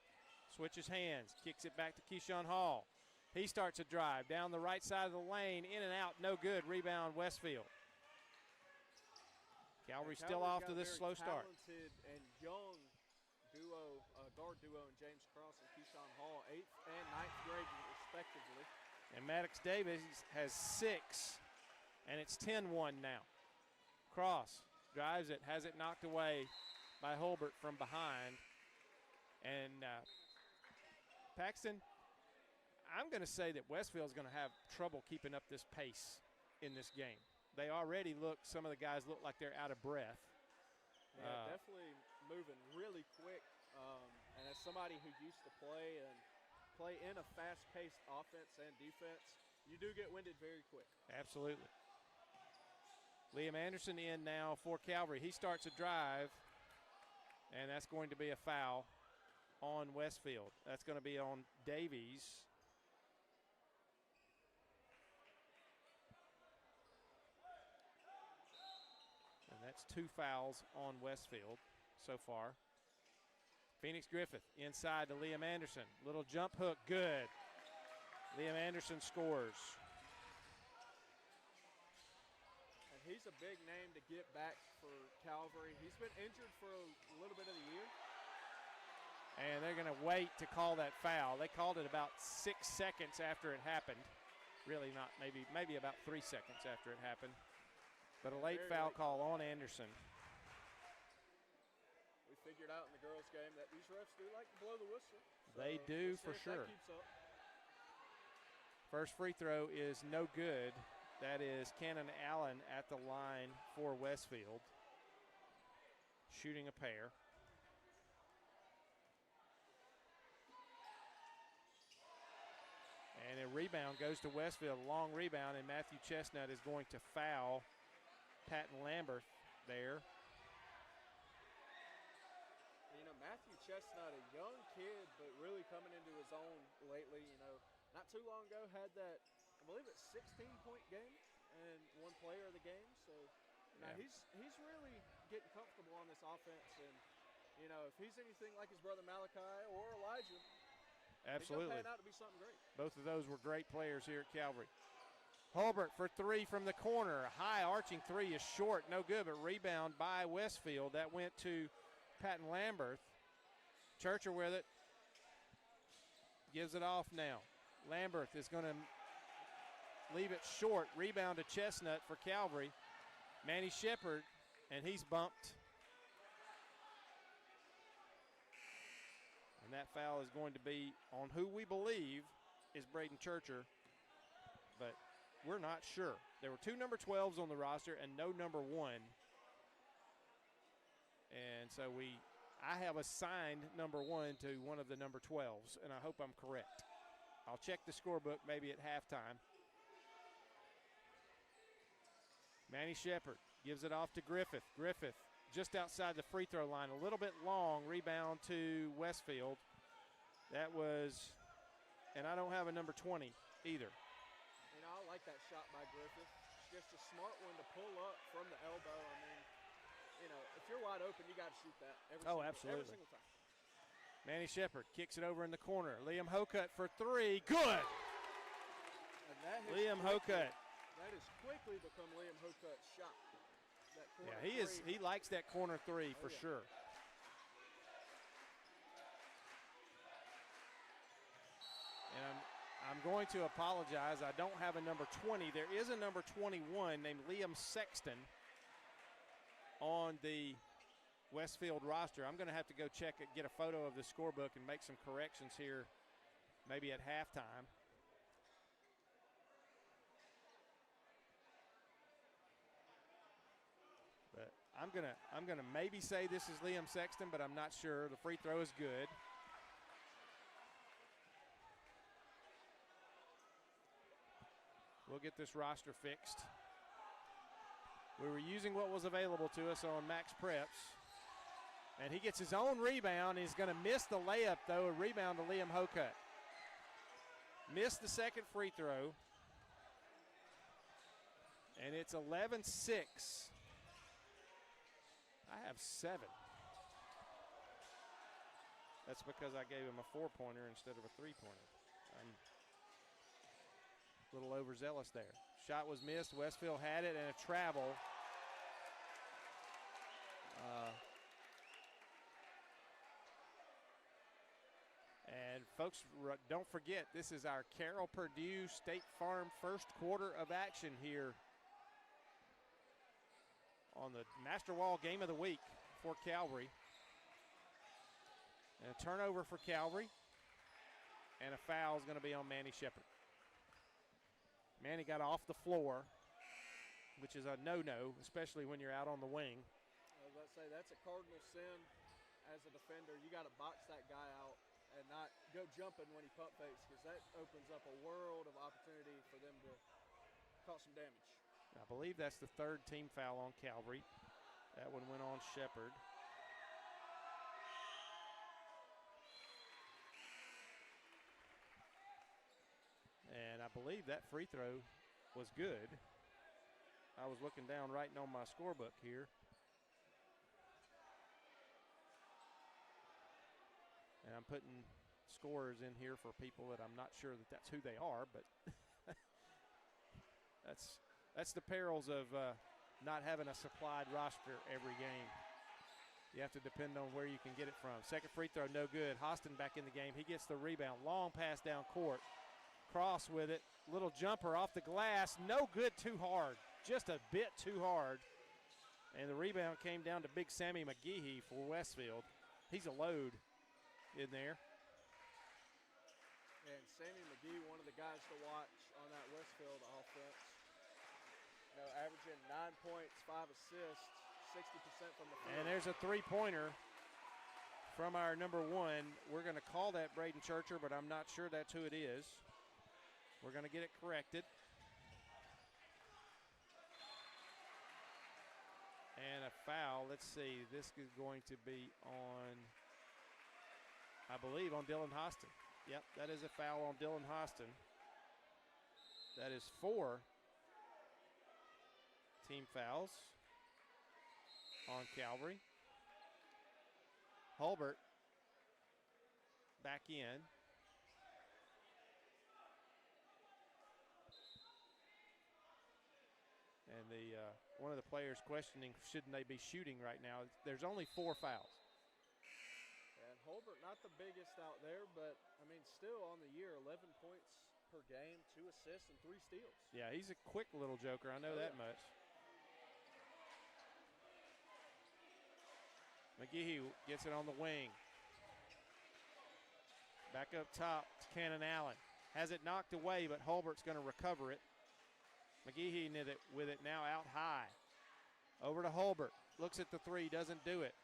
Switches hands, kicks it back to Keyshawn Hall. He starts a drive down the right side of the lane, in and out, no good. Rebound, Westfield. Calvary's And still Calvary's off got to a this very slow start. talented and young duo, guard duo in James Cross and Keyshawn Hall, 8th and 9th grade respectively. And Maddox Davis has 6, and it's 10-1 now. Cross drives it, has it knocked away by Hulbert from behind. And Paxton, I'm going to say that Westfield's going to have trouble keeping up this pace in this game. They already look, some of the guys look like they're out of breath. Yeah, definitely moving really quick. And as somebody who used to play in a fast-paced offense and defense, you do get winded very quick. Absolutely. Liam Anderson in now for Calvary. He starts a drive, and that's going to be a foul on Westfield. That's going to be on Davies. And that's 2 fouls on Westfield so far. Phoenix Griffith inside to Liam Anderson. Little jump hook, good. Liam Anderson scores. And he's a big name to get back for Calvary. He's been injured for a little bit of the year. And they're going to wait to call that foul. They called it about 6 seconds after it happened. Really not, maybe about 3 seconds after it happened. But a late foul call on Anderson. We figured out in the girls' game that these refs do like to blow the whistle. So They do we'll see for if sure. that keeps up. First free throw is no good. That is Cannon Allen at the line for Westfield, shooting a pair. And a rebound goes to Westfield, a long rebound, and Matthew Chestnut is going to foul Patton Lambert there. You know, Matthew Chestnut, a young kid, but really coming into his own lately. You know, not too long ago had that, I believe it's 16-point game and one player of the game. So now he's really getting comfortable on this offense. And, you know, if he's anything like his brother Malachi or Elijah, Absolutely. he's going to pan out to be something great. Both of those were great players here at Calvary. Hulbert for 3 from the corner. High arching 3 is short, no good, but rebound by Westfield. That went to Patton Lambert. Churcher with it. Gives it off now. Lambert is going to leave it short. Rebound to Chestnut for Calvary. Manny Shepard, and he's bumped. And that foul is going to be on who we believe is Braden Churcher, but we're not sure. There were 2 number 12s on the roster and no number 1. And so I have assigned number 1 to one of the number 12s, and I hope I'm correct. I'll check the scorebook maybe at halftime. Manny Shepard gives it off to Griffith. Griffith just outside the free throw line, a little bit long, rebound to Westfield. That was, and I don't have a number 20 either. You know, I like that shot by Griffith. It's just a smart one to pull up from the elbow. I mean, you know, if you're wide open, you got to shoot that absolutely. every single time. Manny Shepard kicks it over in the corner. Liam Hokut for 3, good. And that Liam Hokut. That has quickly become Liam Hokut's shot. That corner Yeah, three. he likes that corner 3 for sure. And I'm going to apologize. I don't have a number 20. There is a number 21 named Liam Sexton on the Westfield roster. I'm going to have to go check it, get a photo of the scorebook and make some corrections here maybe at halftime. But I'm gonna maybe say this is Liam Sexton, but I'm not sure. The free throw is good. We'll get this roster fixed. We were using what was available to us on Max Preps. And he gets his own rebound. He's going to miss the layup, though. A rebound to Liam Hokut. Missed the second free throw. And it's 11-6. I have 7. That's because I gave him a 4-pointer instead of a 3-pointer. I'm a little overzealous there. Shot was missed. Westfield had it and a travel. folks, don't forget, this is our Carroll Purdue State Farm first quarter of action here on the Master Wall Game of the Week for Calvary. And a turnover for Calvary, and a foul is going to be on Manny Shepard. Manny got off the floor, which is a no-no, especially when you're out on the wing. I was about to say, that's a cardinal sin as a defender. You got to box that guy out and not go jumping when he pump fakes, because that opens up a world of opportunity for them to cause some damage. I believe that's the third team foul on Calvary. That one went on Shepard. And I believe that free throw was good. I was looking down, writing on my scorebook here. And I'm putting scorers in here for people that I'm not sure that that's who they are, but that's the perils of not having a supplied roster every game. You have to depend on where you can get it from. Second free throw, no good. Hostin back in the game. He gets the rebound. Long pass down court. Cross with it. Little jumper off the glass. No good, too hard. Just a bit too hard. And the rebound came down to big Sammy McGehee for Westfield. He's a load in there. And Sammy McGee, one of the guys to watch on that Westfield offense. You know, averaging 9 points, 5 assists, 60% from the field. And there's a three-pointer from our number one. We're going to call that Braden Churcher, but I'm not sure that's who it is. We're going to get it corrected. And a foul. Let's see. This is going to be on, I believe, on Dylan Hostin. Yep, that is a foul on Dylan Hostin. That is 4 team fouls on Calvary. Hulbert back in. And the one of the players questioning, shouldn't they be shooting right now? There's only 4 fouls. And Hulbert, not the biggest out there, but, I mean, still on the year, 11 points per game, 2 assists, and 3 steals. Yeah, he's a quick little joker. I know that much. McGehee gets it on the wing. Back up top to Cannon Allen. Has it knocked away, but Hulbert's going to recover it. McGehee with it now out high. Over to Hulbert. Looks at the three, doesn't do it.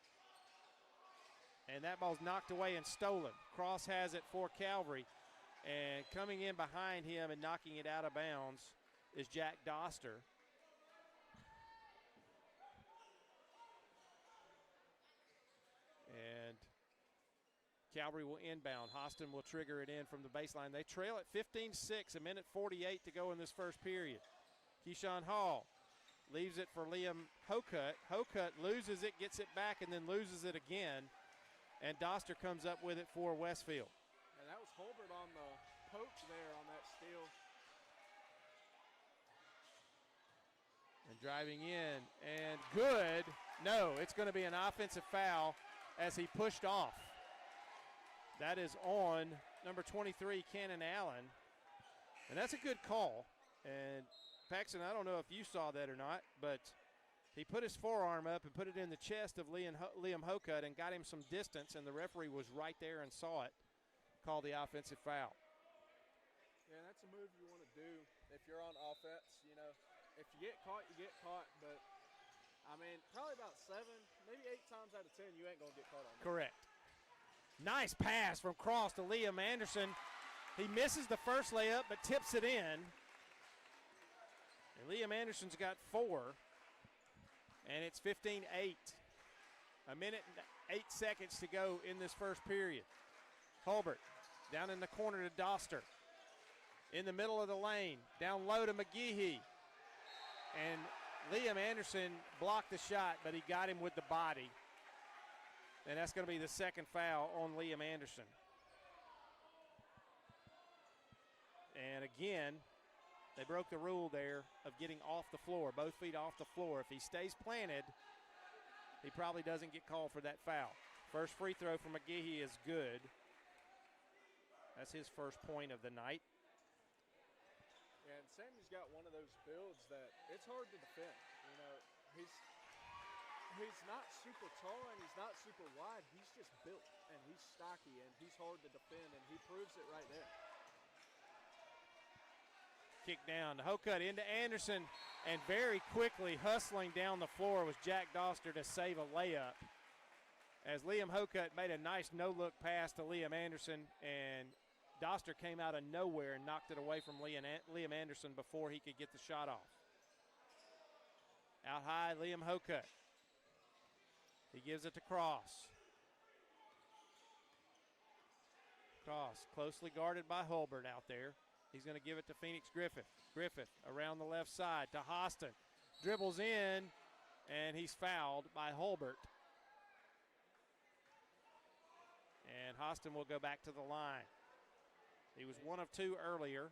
And that ball's knocked away and stolen. Cross has it for Calvary. And coming in behind him and knocking it out of bounds is Jack Doster. And Calvary will inbound. Hostin will trigger it in from the baseline. They trail at 15-6, 1:48 to go in this first period. Keyshawn Hall leaves it for Liam Hokut. Hokut loses it, gets it back, and then loses it again. And Doster comes up with it for Westfield. And that was Hulbert on the poach there on that steal. And driving in, and good. No, it's going to be an offensive foul as he pushed off. That is on number 23, Cannon Allen. And that's a good call. And Paxton, I don't know if you saw that or not, but he put his forearm up and put it in the chest of Liam Hokut and got him some distance, and the referee was right there and saw it. Called the offensive foul. Yeah, that's a move you want to do if you're on offense. You know, if you get caught, you get caught. But, I mean, probably about 7, maybe 8 times out of 10, you ain't going to get caught on that. Correct. Nice pass from Cross to Liam Anderson. He misses the first layup but tips it in. And Liam Anderson's got 4. And it's 15-8. 1 minute and 8 seconds to go in this first period. Hulbert down in the corner to Doster. In the middle of the lane, down low to McGehee. And Liam Anderson blocked the shot, but he got him with the body. And that's going to be the second foul on Liam Anderson. And again, they broke the rule there of getting off the floor, both feet off the floor. If he stays planted, he probably doesn't get called for that foul. First free throw from McGehee is good. That's his first point of the night. And Sammy's got one of those builds that it's hard to defend. You know, he's not super tall and he's not super wide. He's just built and he's stocky and he's hard to defend, and he proves it right there. Kick down to Hokut into Anderson, and very quickly hustling down the floor was Jack Doster to save a layup. As Liam Hokut made a nice no-look pass to Liam Anderson, and Doster came out of nowhere and knocked it away from Liam Anderson before he could get the shot off. Out high, Liam Hokut. He gives it to Cross. Cross, closely guarded by Hulbert out there. He's going to give it to Phoenix Griffith. Griffith around the left side to Hostin. Dribbles in, and he's fouled by Hulbert. And Hostin will go back to the line. He was 1 of 2 earlier.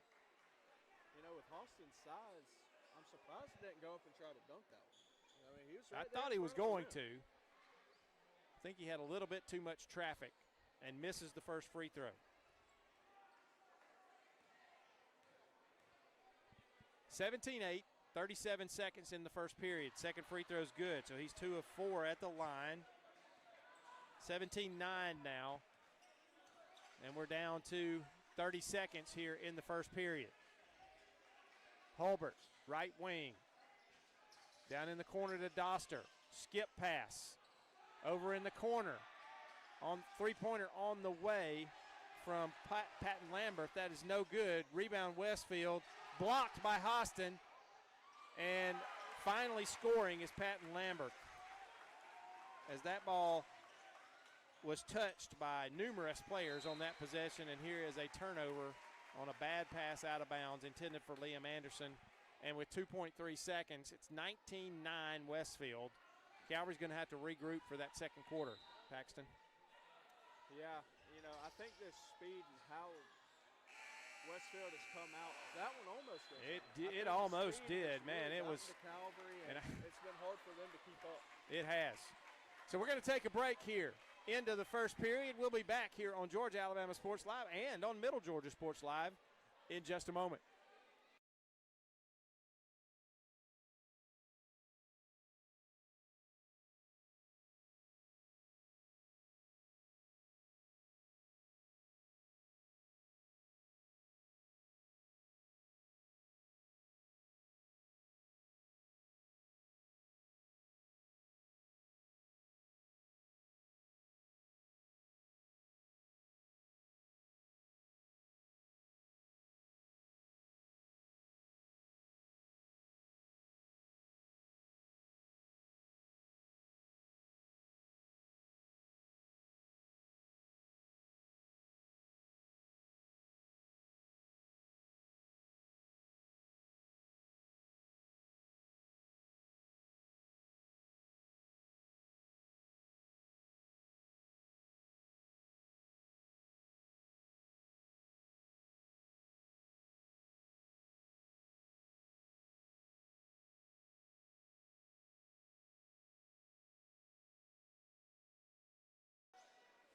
You know, with Hostin's size, I'm surprised he didn't go up and try to dunk that one. I mean, he was I right thought there he in was front of going the rim. to. I think he had a little bit too much traffic and misses the first free throw. 17-8, 37 seconds in the first period. Second free throw is good, so he's 2 of 4 at the line. 17-9 now. And we're down to 30 seconds here in the first period. Hulbert, right wing. Down in the corner to Doster. Skip pass. Over in the corner. On three-pointer on the way from Patton Lambert. That is no good. Rebound Westfield. Blocked by Hostin. And finally scoring is Patton Lambert. As that ball was touched by numerous players on that possession, and here is a turnover on a bad pass out of bounds intended for Liam Anderson. And with 2.3 seconds, it's 19-9 Westfield. Calvary's going to have to regroup for that second quarter, Paxton. Yeah, you know, I think this speed and how Westfield has come out, that one almost went. It almost did, man. It was Calvary, and it's been hard for them to keep up. It has. So we're going to take a break here. Into the first period. We'll be back here on Georgia Alabama Sports Live and on Middle Georgia Sports Live in just a moment.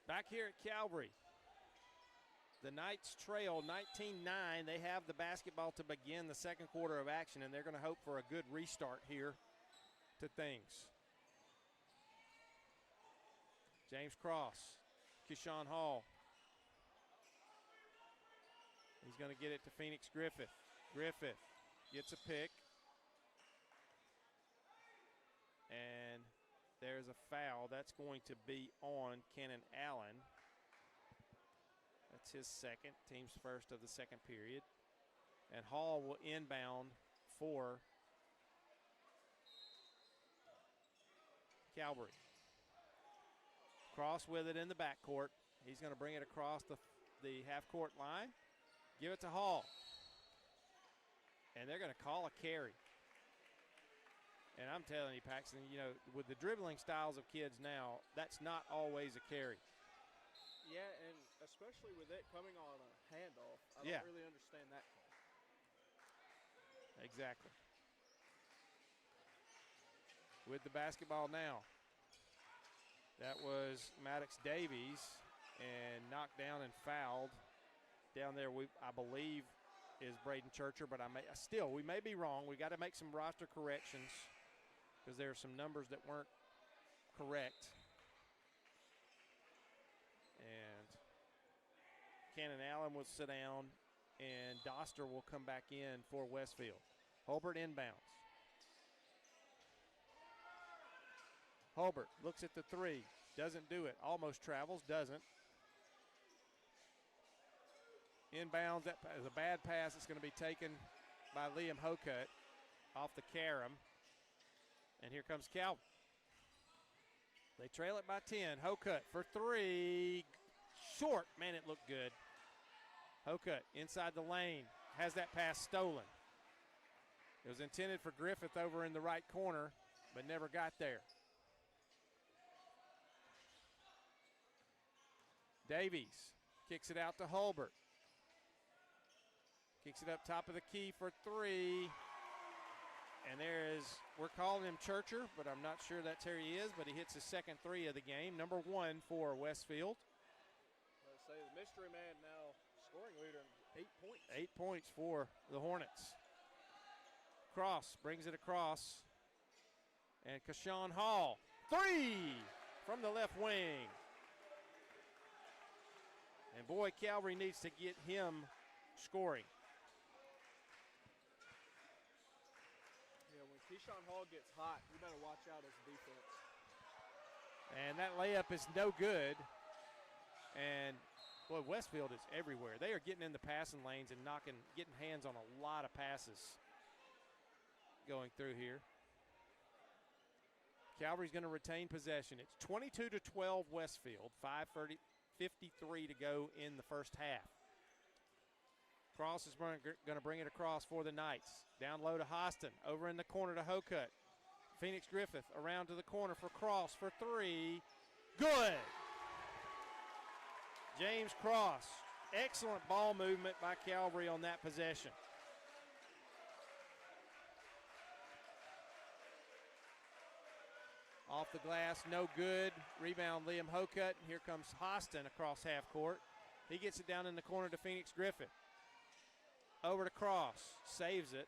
Back here at Calvary, the Knights trail 19-9. They have the basketball to begin the second quarter of action, and they're going to hope for a good restart here to things. James Cross, Keyshawn Hall. He's going to get it to Phoenix Griffith. Griffith gets a pick. And there's a foul. That's going to be on Kennon Allen. That's his second, team's first of the second period. And Hall will inbound for Calvary. Cross with it in the backcourt. He's going to bring it across the half-court line. Give it to Hall. And they're going to call a carry. And I'm telling you, Paxton, you know, with the dribbling styles of kids now, that's not always a carry. Yeah, and especially with it coming on a handoff, I don't really understand that call. Exactly. With the basketball now. That was Maddox Davies, and knocked down and fouled down there, I believe, is Braden Churcher, but we may be wrong. We got to make some roster corrections because there are some numbers that weren't correct. And Cannon Allen will sit down, and Doster will come back in for Westfield. Holbert inbounds. Holbert looks at the three, doesn't do it. Almost travels, doesn't. Inbounds, that is a bad pass. It's going to be taken by Liam Hokut off the carom. And here comes Calvary. They trail it by 10. Hokut for three. Short. Man, it looked good. Hokut inside the lane. Has that pass stolen. It was intended for Griffith over in the right corner, but never got there. Davies kicks it out to Holbert. Kicks it up top of the key for three. And we're calling him Churcher, but I'm not sure that's where he is, but he hits his second three of the game. Number 1 for Westfield. Let's say the mystery man now scoring leader, 8 points. 8 points for the Hornets. Cross brings it across. And Kashawn Hall, 3 from the left wing. And boy, Calvary needs to get him scoring. Yeah, when Keyshawn Hall gets hot, you better watch out as a defense. And that layup is no good. And boy, Westfield is everywhere. They are getting in the passing lanes and getting hands on a lot of passes going through here. Calvary's going to retain possession. It's 22-12 Westfield, 5:53 to go in the first half. Cross is going to bring it across for the Knights. Down low to Hostin, over in the corner to Hokut. Phoenix Griffith around to the corner for Cross for three. Good. James Cross, excellent ball movement by Calvary on that possession. Off the glass, no good. Rebound, Liam Hokut. And here comes Hostin across half court. He gets it down in the corner to Phoenix Griffith. Over to Cross, saves it.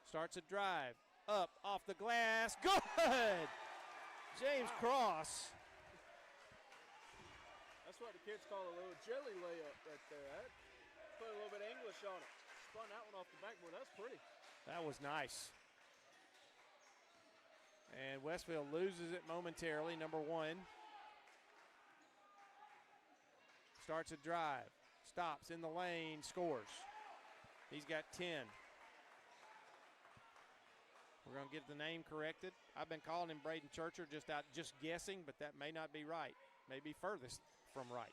Starts a drive, up, off the glass, good! James Cross. That's what the kids call a little jelly layup right there. That put a little bit of English on it. Spun that one off the backboard. That's pretty. That was nice. And Westfield loses it momentarily, number 1. Starts a drive, stops in the lane, scores. He's got 10. We're going to get the name corrected. I've been calling him Braden Churcher, just guessing, but that may not be right. Maybe furthest from right.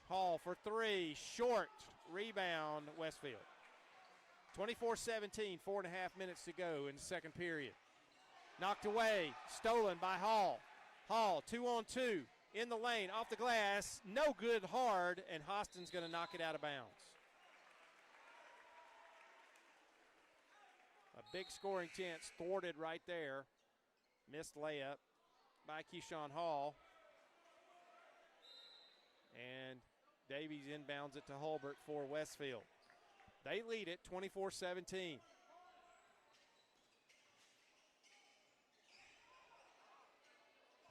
Hall for three, short. Rebound, Westfield. 24-17, 4.5 minutes to go in the second period. Knocked away, stolen by Hall. Hall, 2-on-2, in the lane, off the glass, no good, hard, and Hostin's going to knock it out of bounds. A big scoring chance thwarted right there. Missed layup by Keyshawn Hall. And Davies inbounds it to Holbert for Westfield. They lead it 24-17.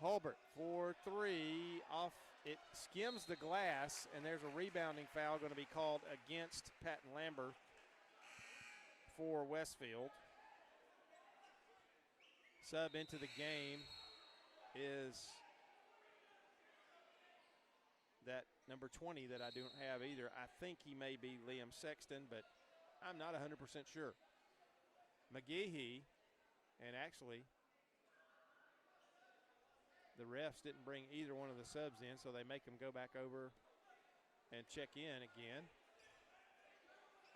Holbert for three, off, it skims the glass, and there's a rebounding foul going to be called against Patton Lambert for Westfield. Sub into the game is that number 20 that I don't have either. I think he may be Liam Sexton, but I'm not 100% sure. McGehee, and actually the refs didn't bring either one of the subs in, so they make them go back over and check in again.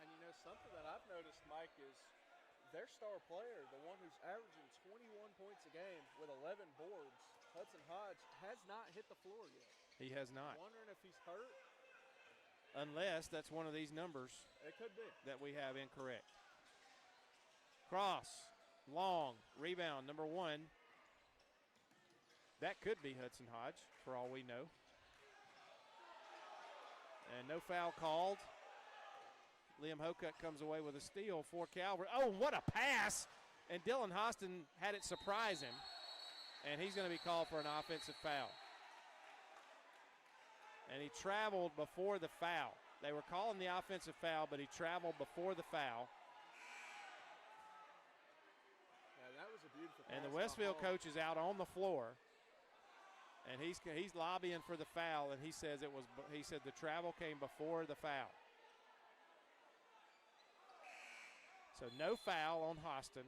And you know, something that I've noticed, Mike, is their star player, the one who's averaging 21 points a game with 11 boards, Hudson Hodge, has not hit the floor yet. He has not. Wondering if he's hurt. Unless that's one of these numbers It could be. that we have incorrect. Cross, long, rebound, number 1. That could be Hudson Hodge, for all we know. And no foul called. Liam Hocutt comes away with a steal for Calvary. Oh, what a pass! And Dylan Hostin had it surprise him. And he's going to be called for an offensive foul. And he traveled before the foul. They were calling the offensive foul, but he traveled before the foul. Yeah, that was a beautiful pass. And the Westfield coach is out on the floor. And he's lobbying for the foul, and he said the travel came before the foul. So no foul on Hostin,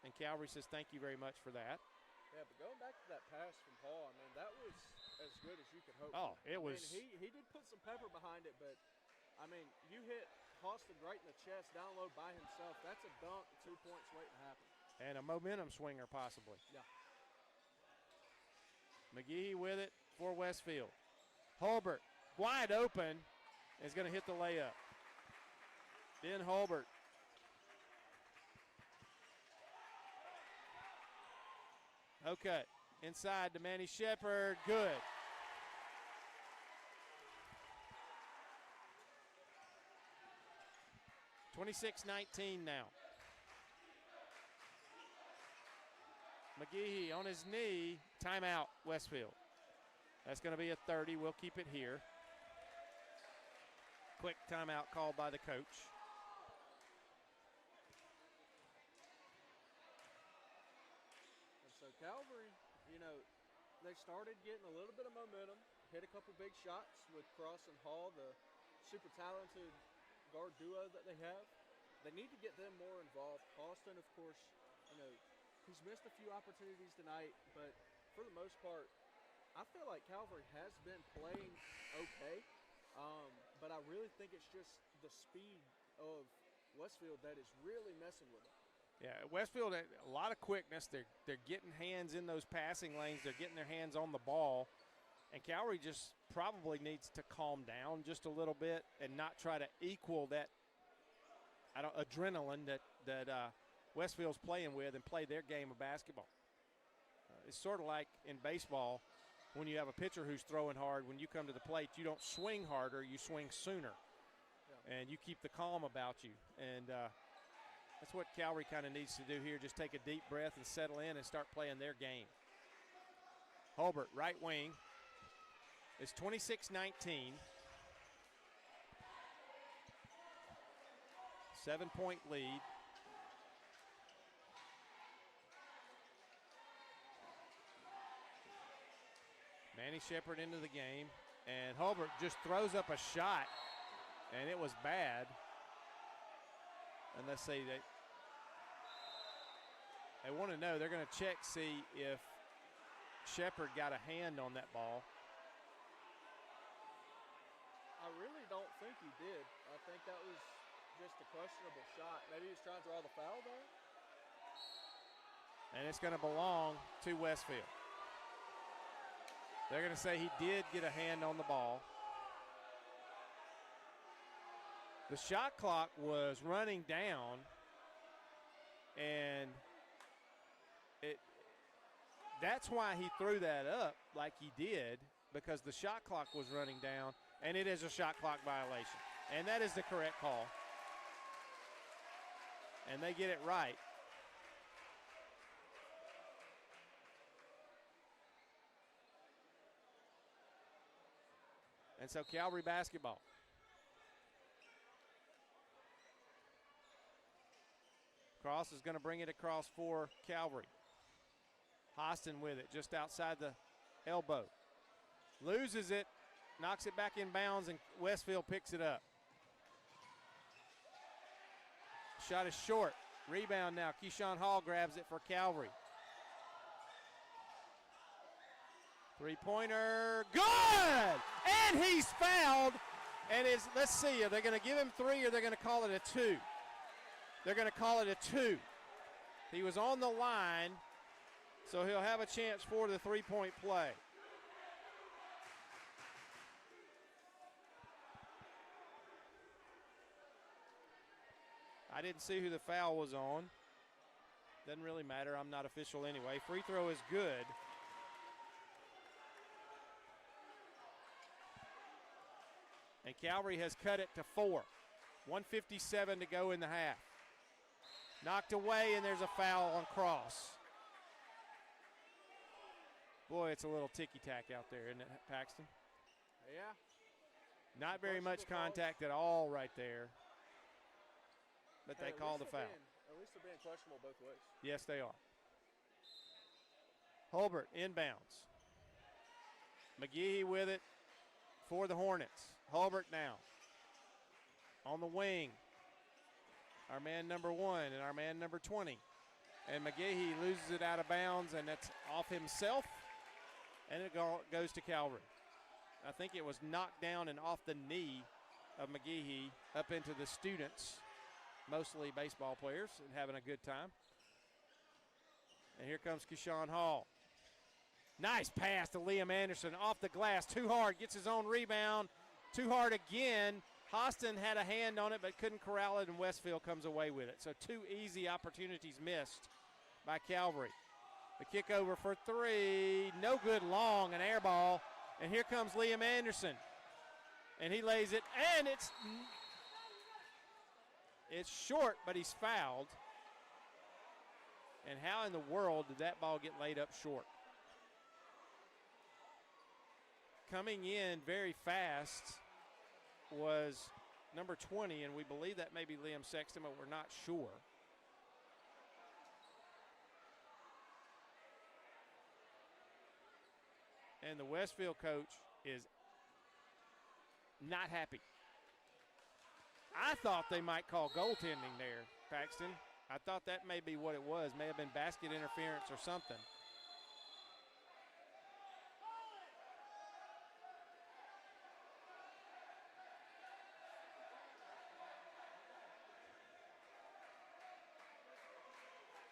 and Calvary says thank you very much for that. Yeah, but going back to that pass from Paul, I mean, that was as good as you could hope. Oh, for. it was. I mean, he did put some pepper behind it, but I mean, you hit Hostin right in the chest, down low by himself. That's a dunk, 2 points waiting to happen. And a momentum swinger possibly. Yeah. McGee with it for Westfield. Hulbert, wide open, is going to hit the layup. Ben Hulbert. Okay, inside to Manny Shepard, good. (26-19) now. McGee on his knee, timeout, Westfield. That's going to be a 30. We'll keep it here. Quick timeout called by the coach. And so Calvary, you know, they started getting a little bit of momentum, hit a couple big shots with Cross and Hall, the super talented guard duo that they have. They need to get them more involved. Hostin, of course, you know, he's missed a few opportunities tonight, but for the most part, I feel like Calvary has been playing okay, but I really think it's just the speed of Westfield that is really messing with them. Yeah, Westfield, a lot of quickness. They're getting hands in those passing lanes. They're getting their hands on the ball. And Calvary just probably needs to calm down just a little bit and not try to equal that adrenaline that Westfield's playing with and play their game of basketball. It's sort of like in baseball when you have a pitcher who's throwing hard. When you come to the plate, you don't swing harder, you swing sooner. Yeah. And you keep the calm about you. And that's what Calvary kind of needs to do here, just take a deep breath and settle in and start playing their game. Hulbert, right wing. It's 26-19. 7-point lead. Manny Shepard into the game, and Hulbert just throws up a shot, and it was bad. And let's see, they want to know, they're going to check, see if Shepard got a hand on that ball. I really don't think he did. I think that was just a questionable shot. Maybe he was trying to draw the foul there. And it's going to belong to Westfield. They're going to say he did get a hand on the ball. The shot clock was running down, and that's why he threw that up like he did, because the shot clock was running down, and it is a shot clock violation. And that is the correct call. And they get it right. And so Calvary basketball. Cross is going to bring it across for Calvary. Hostin with it just outside the elbow. Loses it, knocks it back in bounds, and Westfield picks it up. Shot is short. Rebound now. Keyshawn Hall grabs it for Calvary. Three-pointer, good! And he's fouled. And let's see, are they going to give him 3 or they're going to call it a 2? They're going to call it a 2. He was on the line, so he'll have a chance for the three-point play. I didn't see who the foul was on. Doesn't really matter. I'm not official anyway. Free throw is good. And And Calvary has cut it to 4. 1:57 to go in the half. Knocked away, and there's a foul on Cross. Boy, it's a little ticky-tack out there, isn't it, Paxton? Yeah. Not very much contact at all right there. But Hey, they call the foul. At least they're being questionable both ways. Yes, they are. Holbert inbounds. McGehee with it for the Hornets. Holbert now on the wing. Our man number 1 and our man number 20. And McGehee loses it out of bounds, and that's off himself, and it goes to Calvary. I think it was knocked down and off the knee of McGehee up into the students, mostly baseball players, and having a good time. And here comes Keyshawn Hall. Nice pass to Liam Anderson off the glass. Too hard, gets his own rebound. Too hard again. Hostin had a hand on it but couldn't corral it, and Westfield comes away with it. So 2 easy opportunities missed by Calvary. The kick over for 3. No good, long, an air ball. And here comes Liam Anderson. And he lays it, and it's short, but he's fouled. And how in the world did that ball get laid up short? Coming in very fast was number 20, and we believe that may be Liam Sexton, but we're not sure. And the Westfield coach is not happy. I thought they might call goaltending there, Paxton. I thought that may be what it was. May have been basket interference or something.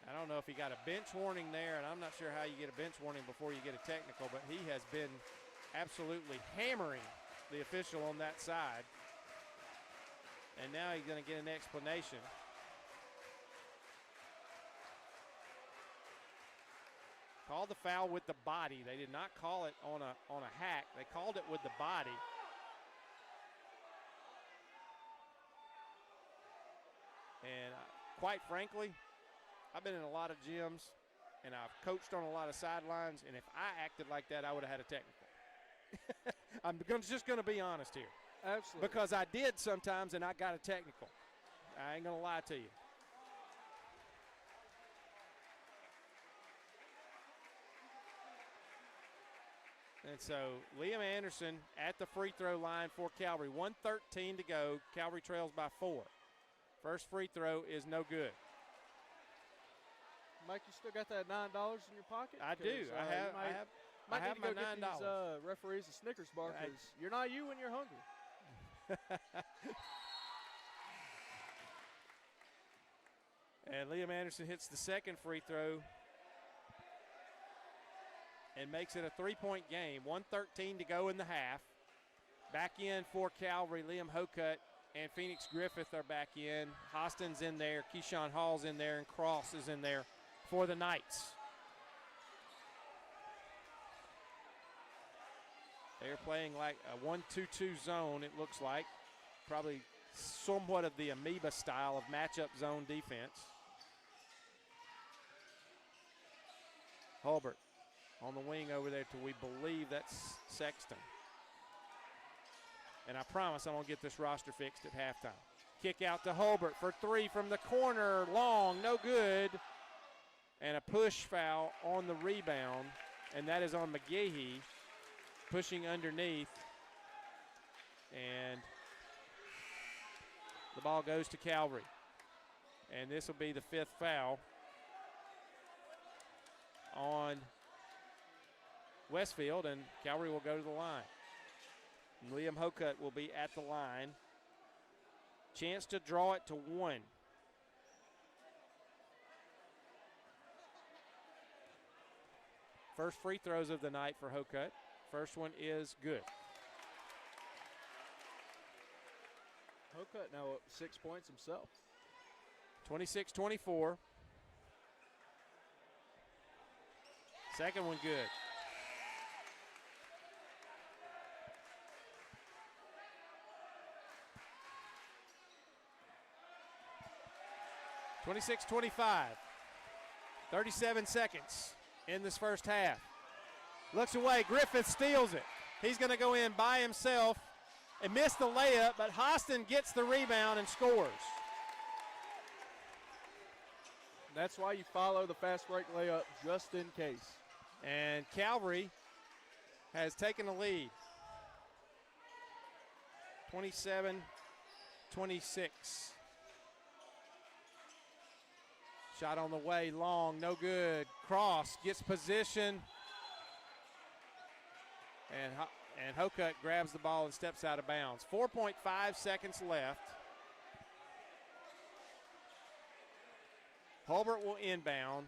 I don't know if he got a bench warning there, and I'm not sure how you get a bench warning before you get a technical, but he has been absolutely hammering the official on that side. And now he's going to get an explanation. Called the foul with the body. They did not call it on a hack. They called it with the body. And quite frankly, I've been in a lot of gyms, and I've coached on a lot of sidelines, and if I acted like that, I would have had a technical. I'm just going to be honest here. Absolutely. Because I did sometimes, and I got a technical. I ain't going to lie to you. And so Liam Anderson at the free throw line for Calvary. 1:13 to go. Calvary trails by 4. First free throw is no good. Mike, you still got that $9 in your pocket? I do. I have my $9. Get these referees a Snickers bar, because you're not you when you're hungry. And Liam Anderson hits the second free throw and makes it a 3-point game. 1:13 to go in the half. Back in for Calvary, Liam Hokut and Phoenix Griffith are back in. Hostin's in there, Keyshawn Hall's in there, and Cross is in there for the Knights. They're playing like a 1-2-2 zone, it looks like. Probably somewhat of the amoeba style of matchup zone defense. Hulbert on the wing over there till we believe that's Sexton. And I promise I'm going to get this roster fixed at halftime. Kick out to Hulbert for 3 from the corner. Long, no good. And a push foul on the rebound. And that is on McGehee pushing underneath. And the ball goes to Calvary. And this will be the 5th foul on Westfield, and Calvary will go to the line. And Liam Hokut will be at the line. Chance to draw it to 1. First free throws of the night for Hokut. First one is good. Hokut now up 6 points himself. 26-24. Second one good. 26-25. 37 seconds in this first half. Looks away. Griffith steals it. He's going to go in by himself and miss the layup, but Hostin gets the rebound and scores. That's why you follow the fast break layup just in case. And Calvary has taken the lead. 27-26. Shot on the way, long, no good. Cross gets position. And Hokut grabs the ball and steps out of bounds. 4.5 seconds left. Hulbert will inbound.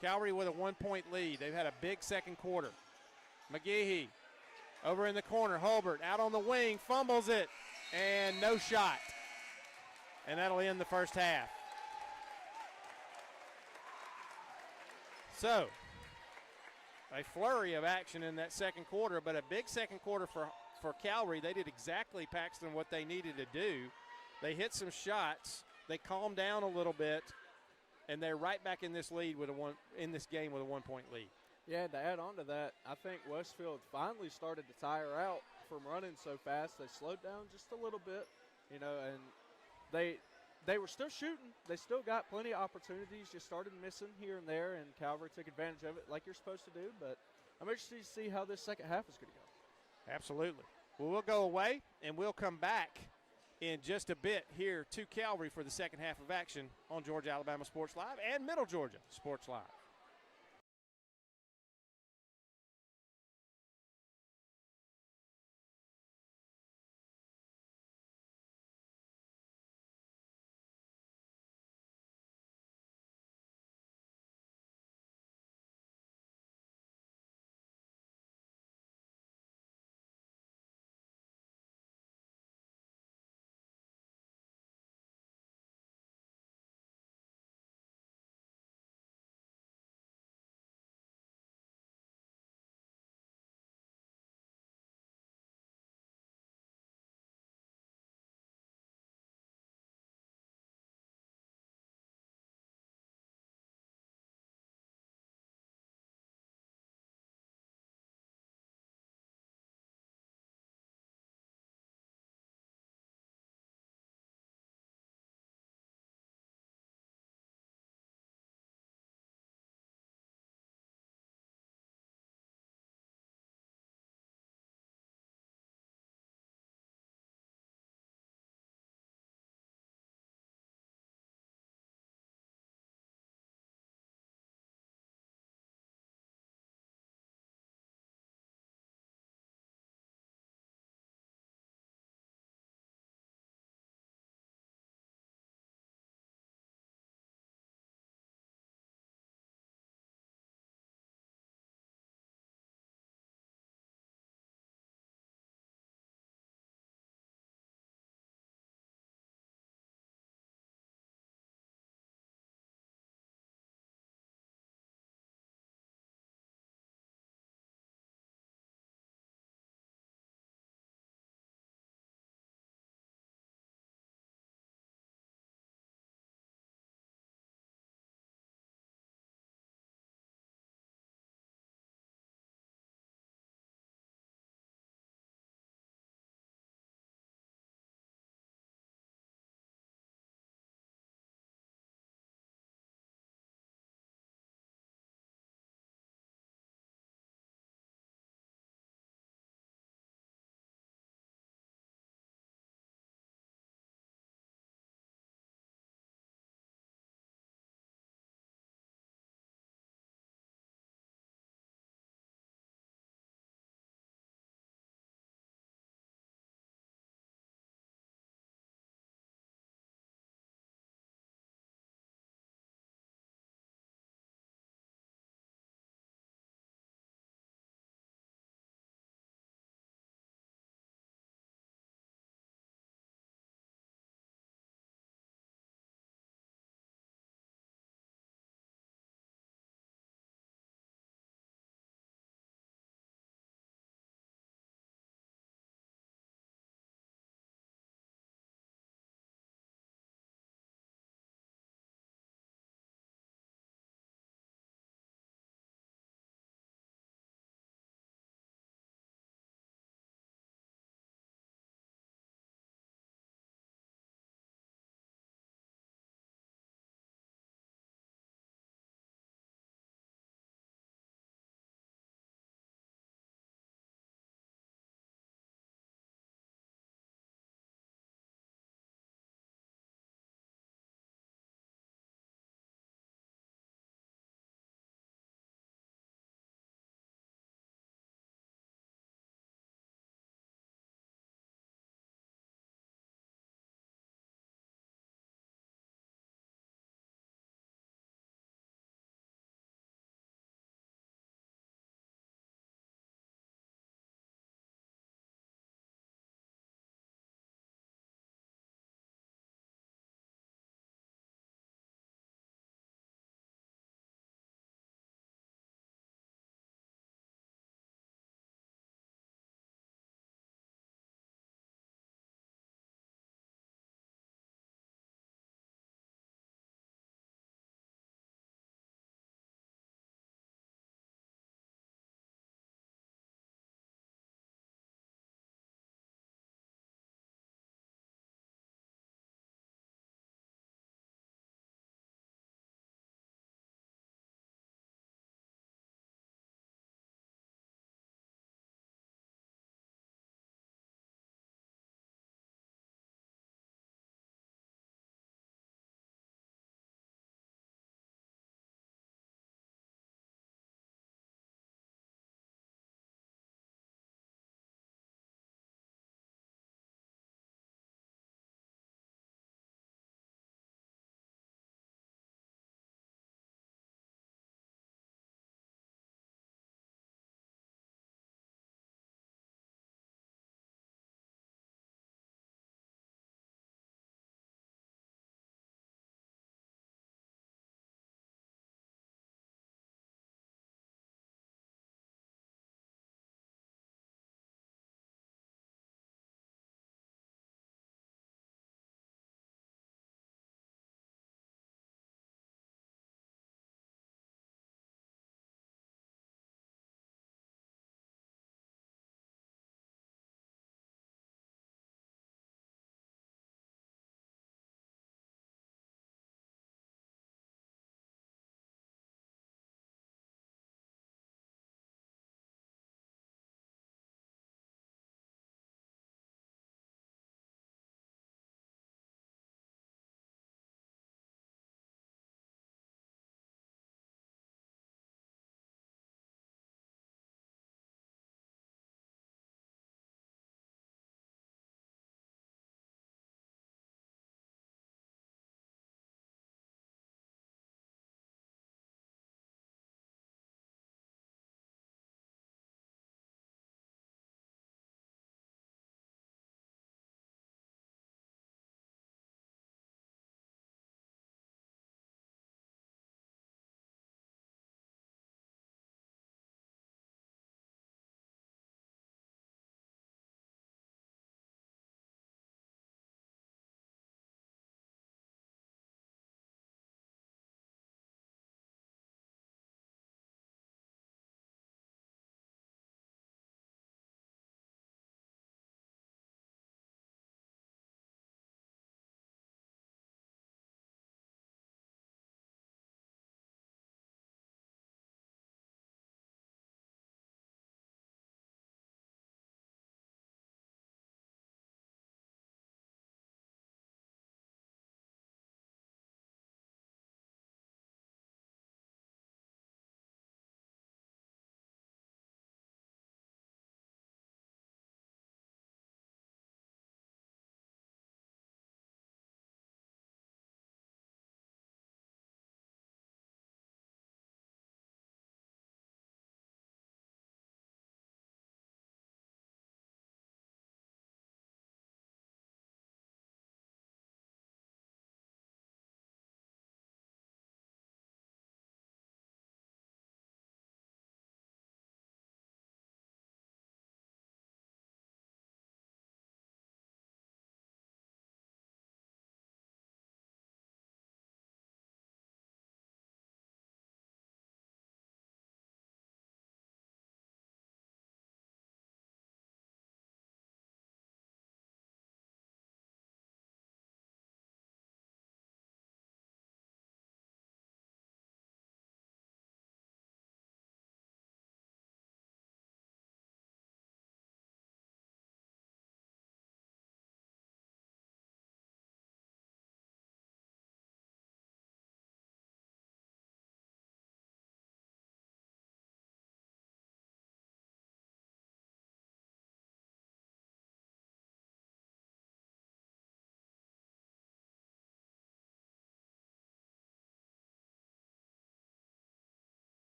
Calvary with a 1-point lead. They've had a big second quarter. McGehee over in the corner. Hulbert out on the wing, fumbles it, and no shot. And that'll end the first half. So, a flurry of action in that second quarter, but a big second quarter for Calvary. They did exactly, Paxton, what they needed to do. They hit some shots. They calmed down a little bit, and they're right back in this lead in this game with a 1-point lead. Yeah, to add on to that, I think Westfield finally started to tire out from running so fast. They slowed down just a little bit, and they were still shooting. They still got plenty of opportunities, just started missing here and there, and Calvary took advantage of it like you're supposed to do. But I'm interested to see how this second half is going to go. Absolutely. Well, we'll go away, and we'll come back in just a bit here to Calvary for the second half of action on Georgia Alabama Sports Live and Middle Georgia Sports Live.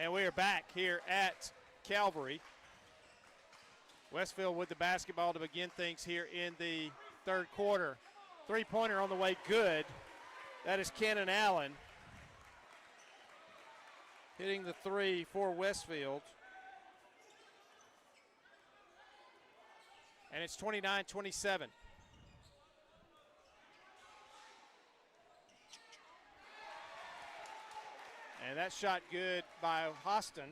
And we are back here at Calvary. Westfield with the basketball to begin things here in the third quarter. Three-pointer on the way, good. That is Cannon Allen hitting the three for Westfield. And it's 29-27. And that shot good by Hostin.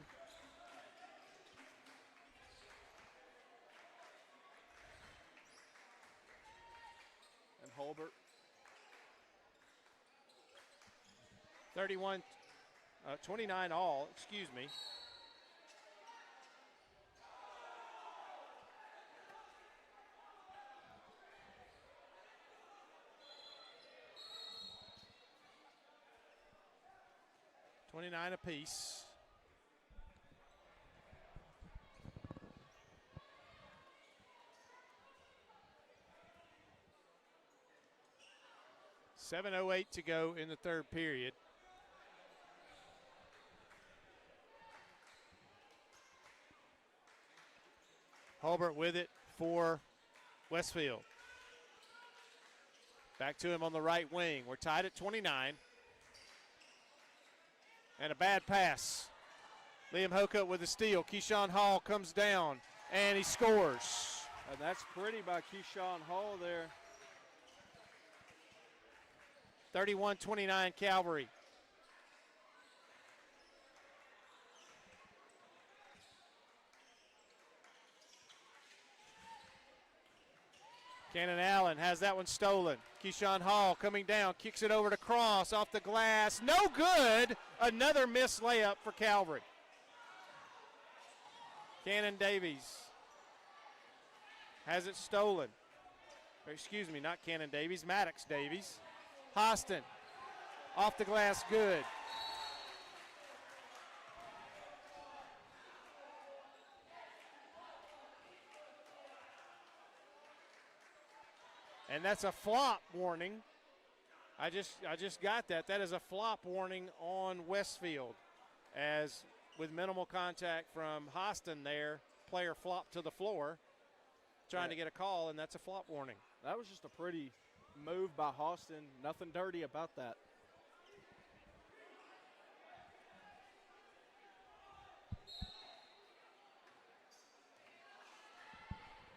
And Holbert. 29 all, excuse me. $29 apiece. $7:08 to go in the third period. Holbert with it for Westfield. Back to him on the right wing. We're tied at 29. And a bad pass. Liam Hocutt with the steal. Keyshawn Hall comes down, and he scores. And that's pretty by Keyshawn Hall there. 31-29 Calvary. Cannon Allen has that one stolen. Keyshawn Hall coming down, kicks it over to Cross, off the glass. No good. Another missed layup for Calvary. Cannon Davies has it stolen. Or excuse me, not Cannon Davies, Maddox Davies. Hostin off the glass, good. And that's a flop warning. I just got that. That is a flop warning on Westfield, as with minimal contact from Hostin there, player flopped to the floor trying to get a call, and that's a flop warning. That was just a pretty move by Hostin. Nothing dirty about that.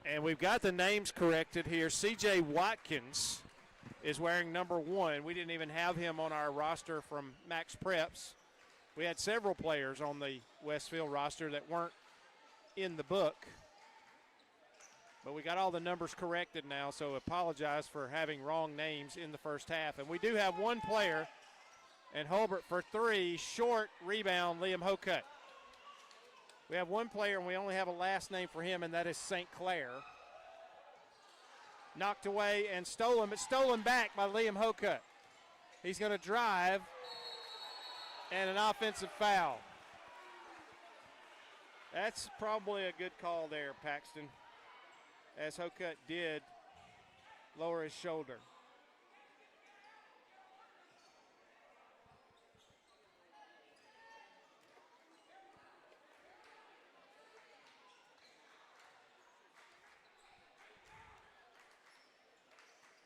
And we've got the names corrected here. C.J. Watkins is wearing number 1. We didn't even have him on our roster from Max Preps. We had several players on the Westfield roster that weren't in the book. But we got all the numbers corrected now, so apologize for having wrong names in the first half. And we do have one player, and Holbert for 3, short rebound, Liam Hocutt. We have one player, and we only have a last name for him, and that is St. Clair. Knocked away and stolen, but stolen back by Liam Hocutt. He's going to drive, and an offensive foul. That's probably a good call there, Paxton, as Hocutt did lower his shoulder.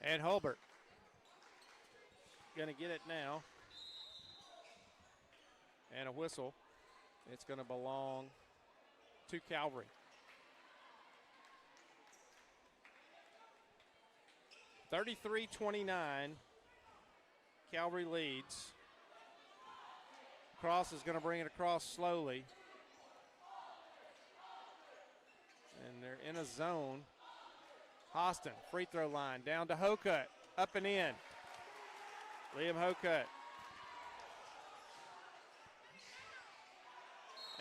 And Holbert going to get it now. And a whistle. It's going to belong to Calvary. (33-29). Calvary leads. Cross is going to bring it across slowly. And they're in a zone. Hostin, free throw line, down to Hocutt, up and in. Liam Hocutt.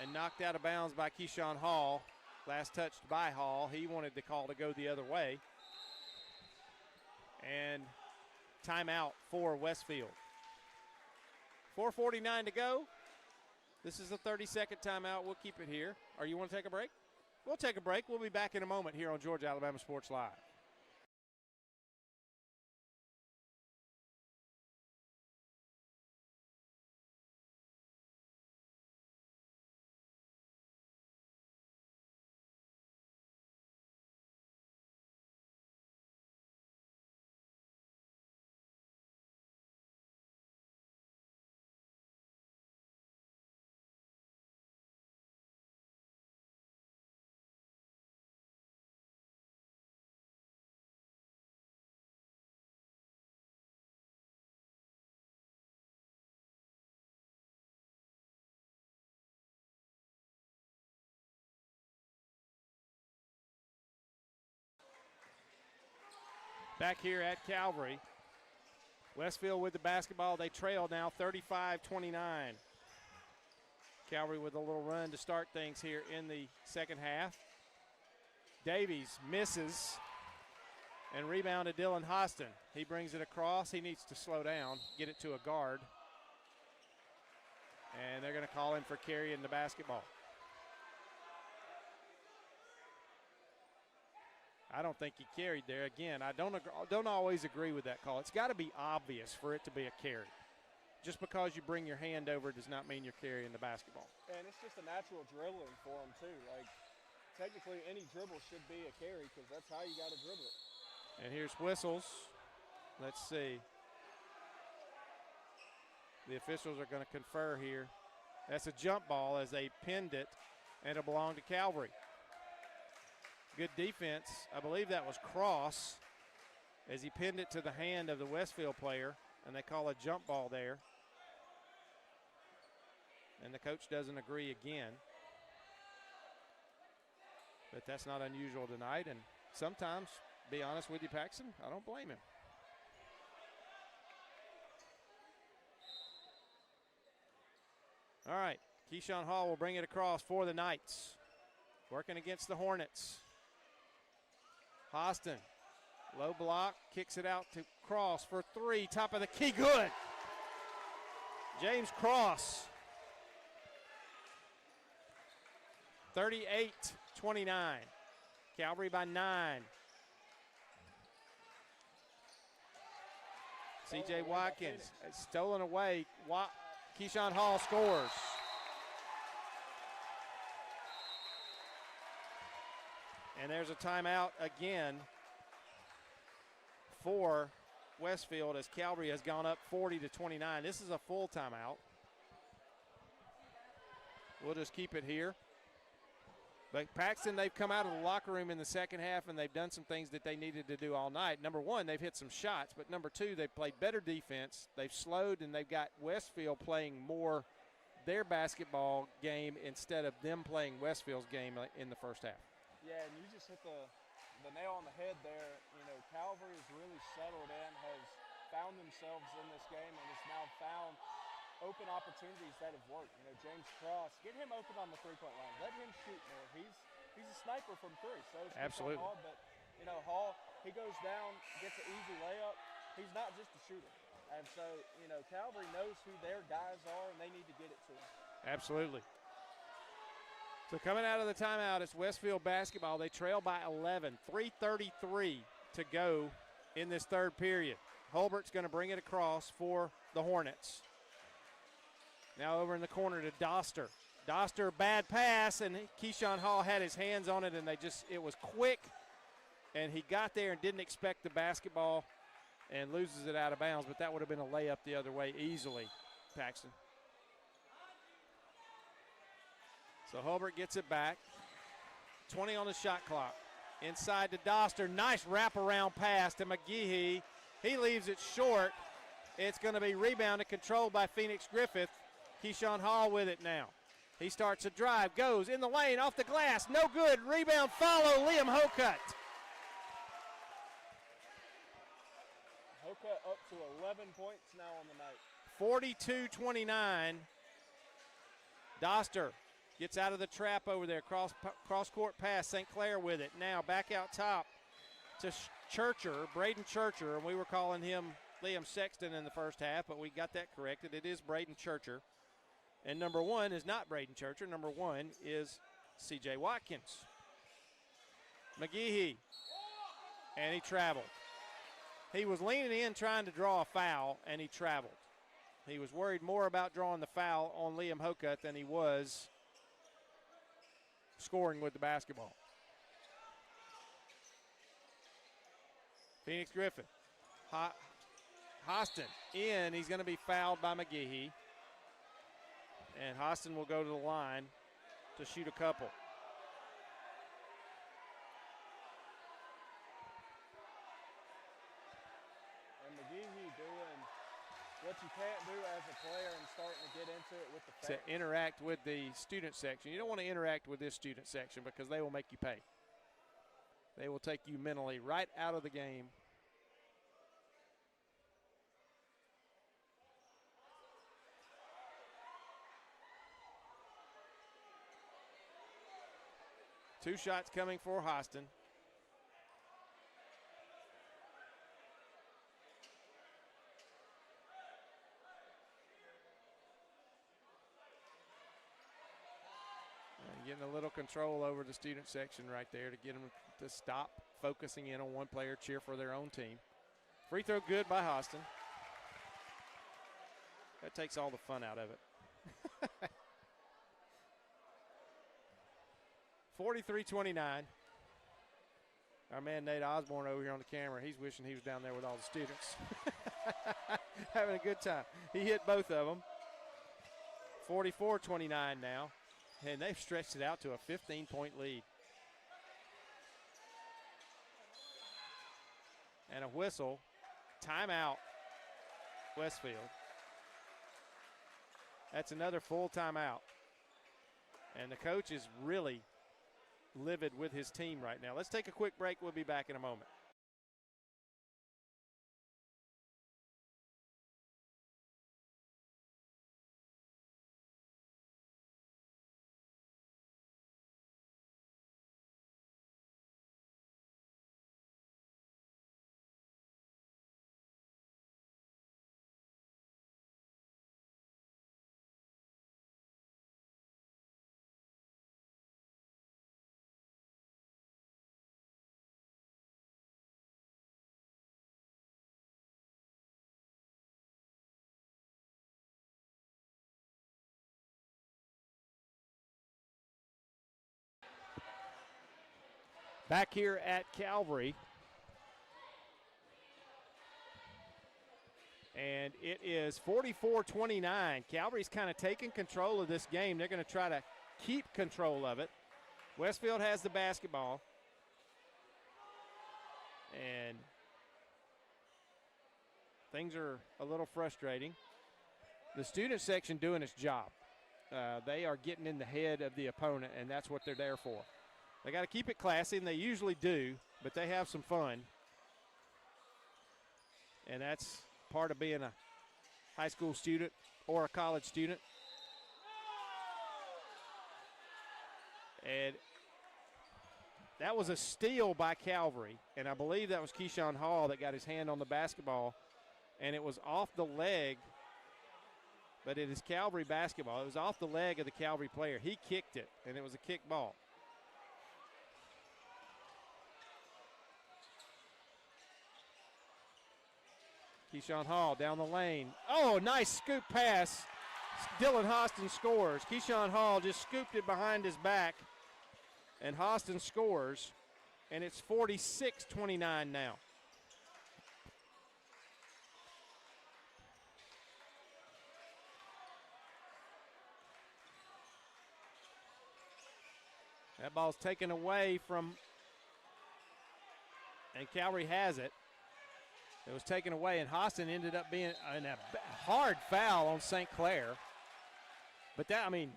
And knocked out of bounds by Keyshawn Hall. Last touched by Hall. He wanted the call to go the other way. And timeout for Westfield. 4:49 to go. This is a 30-second timeout. We'll keep it here. Or you want to take a break? We'll take a break. We'll be back in a moment here on Georgia Alabama Sports Live. Back here at Calvary. Westfield with the basketball. They trail now 35-29. Calvary with a little run to start things here in the second half. Davies misses and rebound to Dylan Hostin. He brings it across. He needs to slow down, get it to a guard. And they're going to call him for carrying the basketball. I don't think he carried there. Again, I don't always agree with that call. It's got to be obvious for it to be a carry. Just because you bring your hand over does not mean you're carrying the basketball. And it's just a natural dribbling for him, too. Like, technically, any dribble should be a carry because that's how you got to dribble it. And here's whistles. Let's see. The officials are going to confer here. That's a jump ball as they pinned it, and it belonged to Calvary. Good defense. I believe that was Cross as he pinned it to the hand of the Westfield player, and they call a jump ball there. And the coach doesn't agree again. But that's not unusual tonight, and sometimes, be honest with you, Paxton, I don't blame him. All right, Keyshawn Hall will bring it across for the Knights. Working against the Hornets. Hostin, low block, kicks it out to Cross for three, top of the key, good. James Cross. 38-29. Calvary by 9. C.J. Watkins stolen away. Keyshawn Hall scores. And there's a timeout again for Westfield as Calvary has gone up 40-29. This is a full timeout. We'll just keep it here. But Paxton, they've come out of the locker room in the second half and they've done some things that they needed to do all night. Number one, they've hit some shots, but number two, they've played better defense. They've slowed and they've got Westfield playing more their basketball game instead of them playing Westfield's game in the first half. Yeah, and you just hit the nail on the head there. You know, Calvary has really settled in, has found themselves in this game, and has now found open opportunities that have worked. You know, James Cross, get him open on the three-point line. Let him shoot more. He's a sniper from three. So is absolutely. Hall, but, you know, Hall, he goes down, gets an easy layup. He's not just a shooter. And so, you know, Calvary knows who their guys are, and they need to get it to him. Absolutely. So coming out of the timeout, it's Westfield basketball. They trail by 11, 3:33 to go in this third period. Holbert's going to bring it across for the Hornets. Now over in the corner to Doster. Doster, bad pass, and Keyshawn Hall had his hands on it, and it was quick, and he got there and didn't expect the basketball and loses it out of bounds, but that would have been a layup the other way easily, Paxton. So Holbert gets it back. 20 on the shot clock. Inside to Doster. Nice wraparound pass to McGehee. He leaves it short. It's going to be rebounded, controlled by Phoenix Griffith. Keyshawn Hall with it now. He starts a drive, goes in the lane, off the glass, no good. Rebound, follow, Liam Hokut. Hokut up to 11 points now on the night. 42-29. Doster gets out of the trap over there, cross-court pass, St. Clair with it. Now back out top to Churcher, Braden Churcher, and we were calling him Liam Sexton in the first half, but we got that corrected. It is Braden Churcher. And number one is not Braden Churcher. Number one is C.J. Watkins. McGehee, and he traveled. He was leaning in trying to draw a foul, and he traveled. He was worried more about drawing the foul on Liam Hokut than he was scoring with the basketball. Phoenix Griffith. Hostin in. He's going to be fouled by McGehee. And Hostin will go to the line to shoot a couple. And McGehee doing what you can't do as a player and starting to get into it with the fans. To interact with the student section. You don't want to interact with this student section because they will make you pay. They will take you mentally right out of the game 2 shots coming for Hostin. And getting a little control over the student section right there to get them to stop focusing in on one player, cheer for their own team. Free throw good by Hostin. That takes all the fun out of it. 43-29. Our man Nate Osborne over here on the camera, he's wishing he was down there with all the students. Having a good time. He hit both of them. 44-29 now. And they've stretched it out to a 15-point lead. And a whistle. Timeout, Westfield. That's another full timeout. And the coach is really livid with his team right now. Let's take a quick break. We'll be back in a moment. Back here at Calvary. And it is 44-29. Calvary's kind of taking control of this game. They're going to try to keep control of it. Westfield has the basketball. And things are a little frustrating. The student section doing its job. They are getting in the head of the opponent, and that's what they're there for. They got to keep it classy, and they usually do, but they have some fun. And that's part of being a high school student or a college student. And that was a steal by Calvary, and I believe that was Keyshawn Hall that got his hand on the basketball, and it was off the leg, but it is Calvary basketball. It was off the leg of the Calvary player. He kicked it, and it was a kick ball. Keyshawn Hall down the lane. Oh, nice scoop pass. Dylan Hostin scores. Keyshawn Hall just scooped it behind his back, and Hostin scores, and it's 46-29 now. That ball's taken away from, and Calvary has it. It was taken away, and Hostin ended up being in a hard foul on St. Clair. But that, I mean,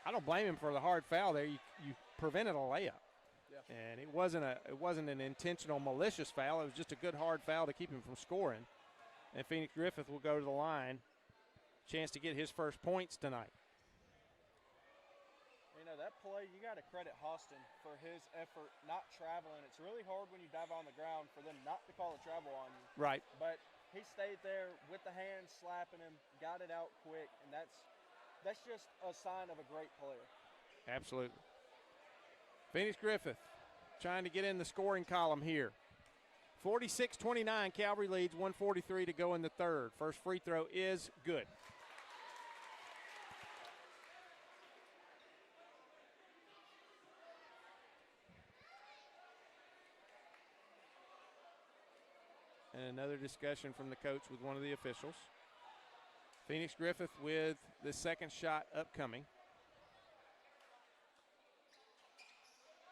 I don't blame him for the hard foul there. You prevented a layup. Yeah. And it wasn't an intentional malicious foul. It was just a good hard foul to keep him from scoring. And Phoenix Griffith will go to the line. Chance to get his first points tonight. You know, that play, you got to credit Hostin for his effort not traveling. It's really hard when you dive on the ground for them not to call a travel on you. Right. But he stayed there with the hand slapping him, got it out quick, and that's just a sign of a great player. Absolutely. Phoenix Griffith trying to get in the scoring column here. 46-29, Calvary leads, 1:43 to go in the third. First free throw is good. And another discussion from the coach with one of the officials. Phoenix Griffith with the second shot upcoming.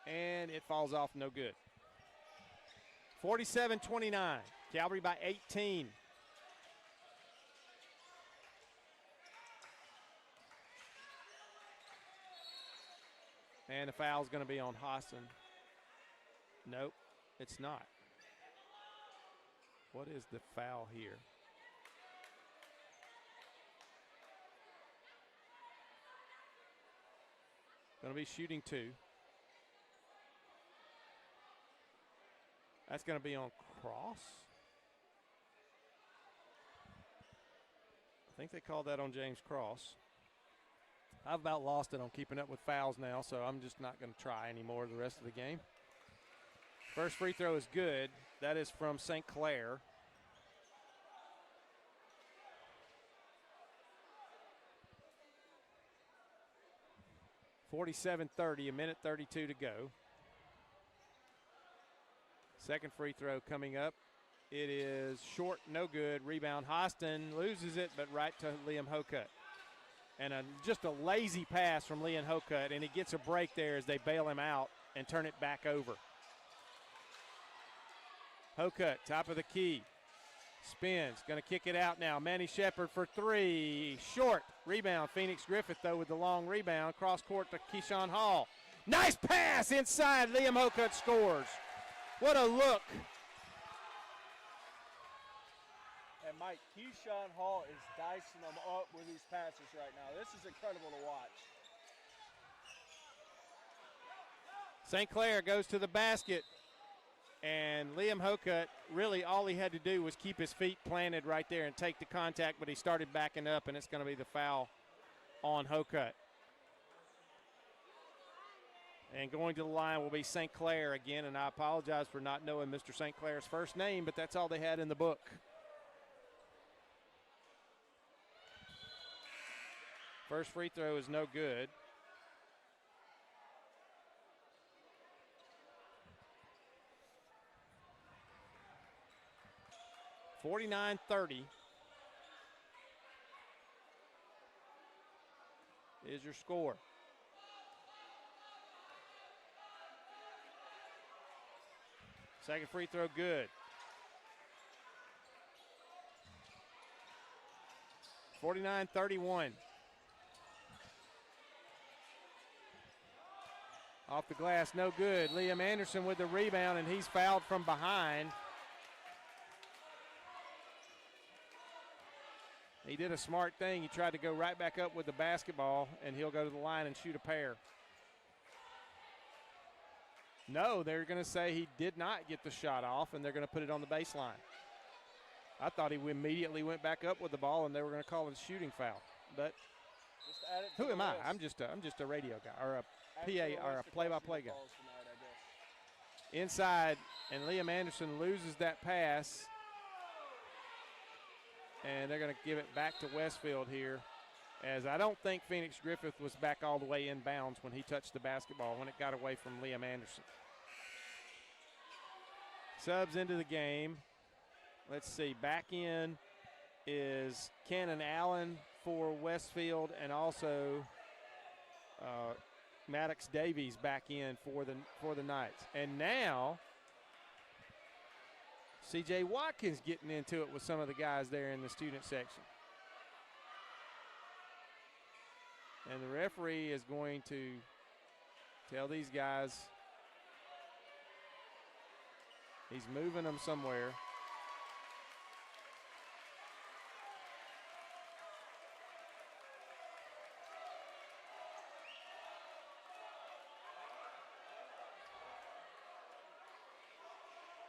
And it falls off no good. 47-29. Calvary by 18. And the foul's going to be on Hostin. Nope, it's not. What is the foul here? Going to be shooting two. That's going to be on Cross. I think they called that on James Cross. I've about lost it on keeping up with fouls now, so I'm just not going to try anymore the rest of the game. First free throw is good. That is from St. Clair. (47-30), a minute 32 to go. Second free throw coming up. It is short, no good. Rebound, Hostin loses it, but right to Liam Hokut. And just a lazy pass from Liam Hokut, and he gets a break there as they bail him out and turn it back over. Hokut, top of the key. Spins, going to kick it out now. Manny Shepard for three. Short. Rebound. Phoenix Griffith, though, with the long rebound. Cross court to Keyshawn Hall. Nice pass inside. Liam Hokut scores. What a look. And Mike, Keyshawn Hall is dicing them up with these passes right now. This is incredible to watch. St. Clair goes to the basket. And Liam Hokut, really all he had to do was keep his feet planted right there and take the contact, but he started backing up, and it's going to be the foul on Hokut. And going to the line will be St. Clair again, and I apologize for not knowing Mr. St. Clair's first name, but that's all they had in the book. First free throw is no good. (49-30) is your score. Second free throw good. 49-31. Off the glass, no good. Liam Anderson with the rebound, and he's fouled from behind. He did a smart thing. He tried to go right back up with the basketball, and he'll go to the line and shoot a pair. No, they're going to say he did not get the shot off, and they're going to put it on the baseline. I thought he immediately went back up with the ball, and they were going to call it a shooting foul. But who am I? I'm just a radio guy, or a PA, or a play-by-play guy. Inside, and Liam Anderson loses that pass. And they're going to give it back to Westfield here, as I don't think Phoenix Griffith was back all the way in bounds when he touched the basketball, when it got away from Liam Anderson. Subs into the game. Let's see, back in is Cannon Allen for Westfield, and also Maddox Davies back in for the Knights. And now C.J. Watkins getting into it with some of the guys there in the student section. And the referee is going to tell these guys he's moving them somewhere.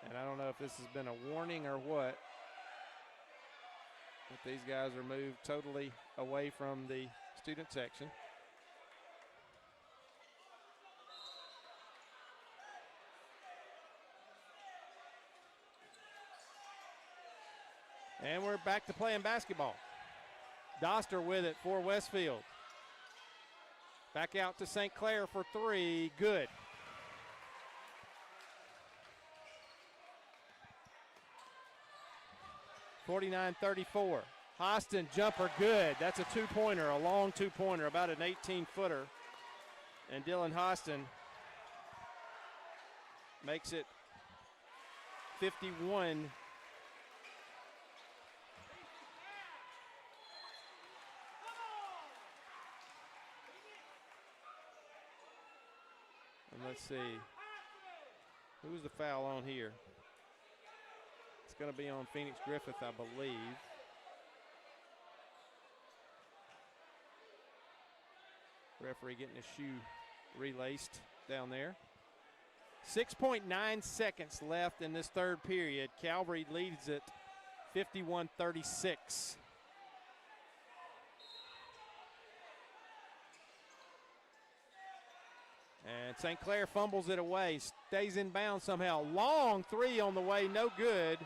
And I don't know if this has been a warning or what, but these guys are moved totally away from the student section. And we're back to playing basketball. Doster with it for Westfield. Back out to St. Clair for three. Good. (49-34). Hostin jumper good. That's a two-pointer, a long two-pointer, about an 18-footer. And Dylan Hostin makes it 51. And let's see, who's the foul on here? It's going to be on Phoenix Griffith, I believe. Referee getting his shoe relaced down there. 6.9 seconds left in this third period. Calvary leads it 51-36. And St. Clair fumbles it away, stays in bounds somehow. Long three on the way, no good.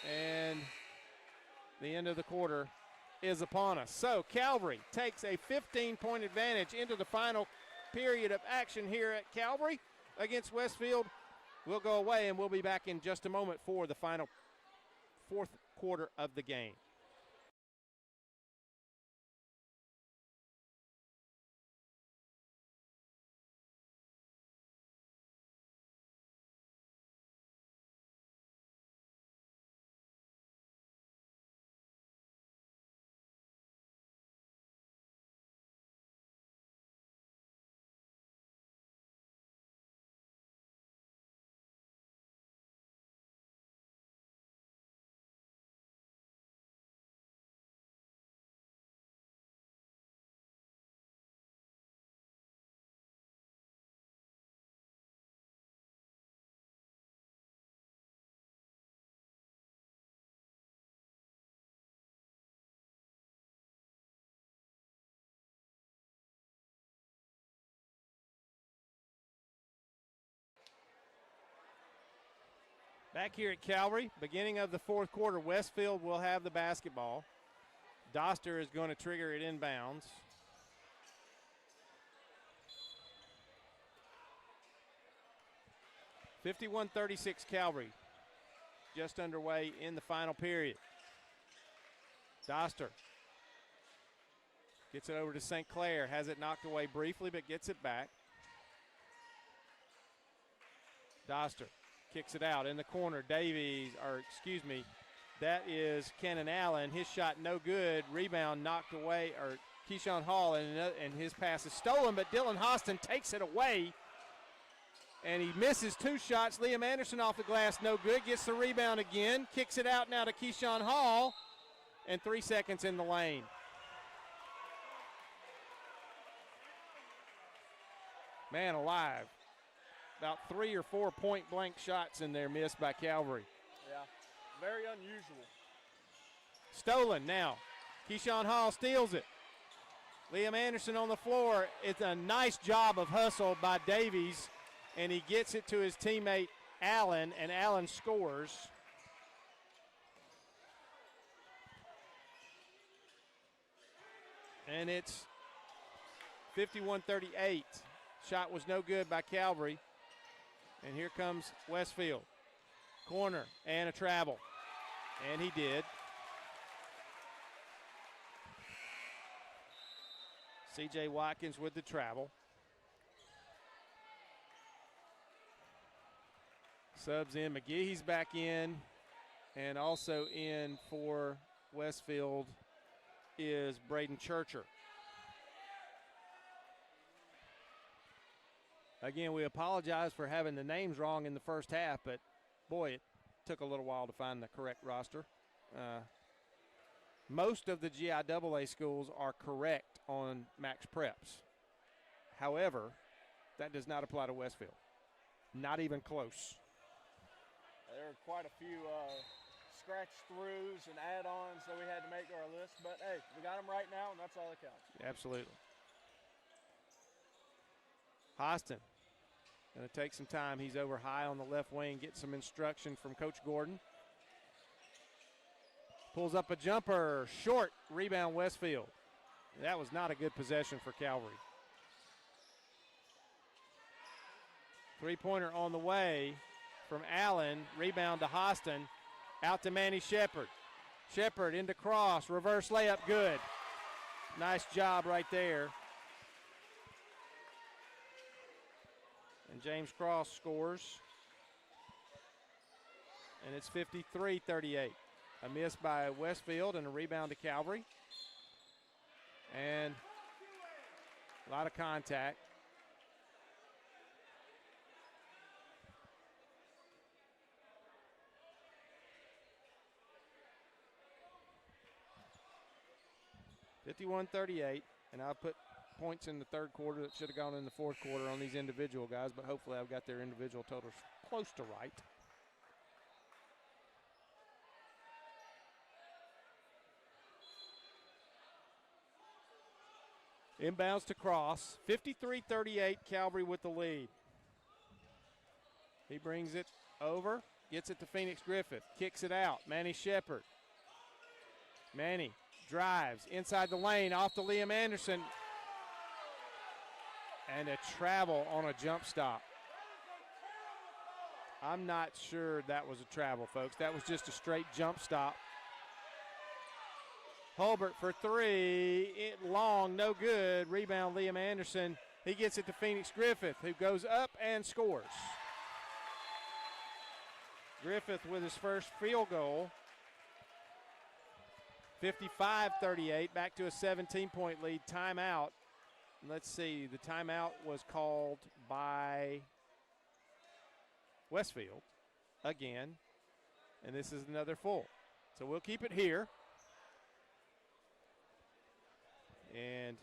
And the end of the quarter is upon us. So Calvary takes a 15-point advantage into the final period of action here at Calvary against Westfield. We'll go away, and we'll be back in just a moment for the final fourth quarter of the game. Back here at Calvary, beginning of the fourth quarter, Westfield will have the basketball. Doster is going to trigger it inbounds. (51-36) Calvary, just underway in the final period. Doster gets it over to St. Clair, has it knocked away briefly, but gets it back. Doster kicks it out in the corner. That is Kennon Allen. His shot no good. Rebound knocked away, or Keyshawn Hall, and his pass is stolen, but Dylan Hostin takes it away. And he misses two shots. Liam Anderson off the glass, no good. Gets the rebound again. Kicks it out now to Keyshawn Hall. And 3 seconds in the lane. Man alive. About 3 or 4 point-blank shots in there missed by Calvary. Yeah, very unusual. Stolen now. Keyshawn Hall steals it. Liam Anderson on the floor. It's a nice job of hustle by Davies, and he gets it to his teammate Allen, and Allen scores. And it's 51-38. Shot was no good by Calvary. And here comes Westfield. Corner and a travel. And he did. C.J. Watkins with the travel. Subs in. McGee's back in. And also in for Westfield is Braden Churcher. Again, we apologize for having the names wrong in the first half, but boy, it took a little while to find the correct roster. Most of the GIAA schools are correct on Max Preps. However, that does not apply to Westfield. Not even close. There are quite a few scratch-throughs and add-ons that we had to make to our list, but hey, we got them right now, and that's all that counts. Absolutely. Hostin going to take some time. He's over high on the left wing, get some instruction from Coach Gordon. Pulls up a jumper, short, rebound Westfield. That was not a good possession for Calvary. Three-pointer on the way from Allen, rebound to Hostin, out to Manny Shepard. Shepard into cross, reverse layup, good. Nice job right there. And James Cross scores. And it's 53-38. A miss by Westfield and a rebound to Calvary. And a lot of contact. (51-38), and I'll put points in the third quarter that should have gone in the fourth quarter on these individual guys, but hopefully I've got their individual totals close to right. Inbounds to Cross. 53-38, Calvary with the lead. He brings it over, gets it to Phoenix Griffith, kicks it out. Manny Shepard. Manny drives inside the lane, off to Liam Anderson. And a travel on a jump stop. I'm not sure that was a travel, folks. That was just a straight jump stop. Hulbert for three, long, no good. Rebound, Liam Anderson. He gets it to Phoenix Griffith, who goes up and scores. Griffith with his first field goal. 55-38, back to a 17-point lead. Timeout. Let's see, the timeout was called by Westfield again, and this is another full. So we'll keep it here. And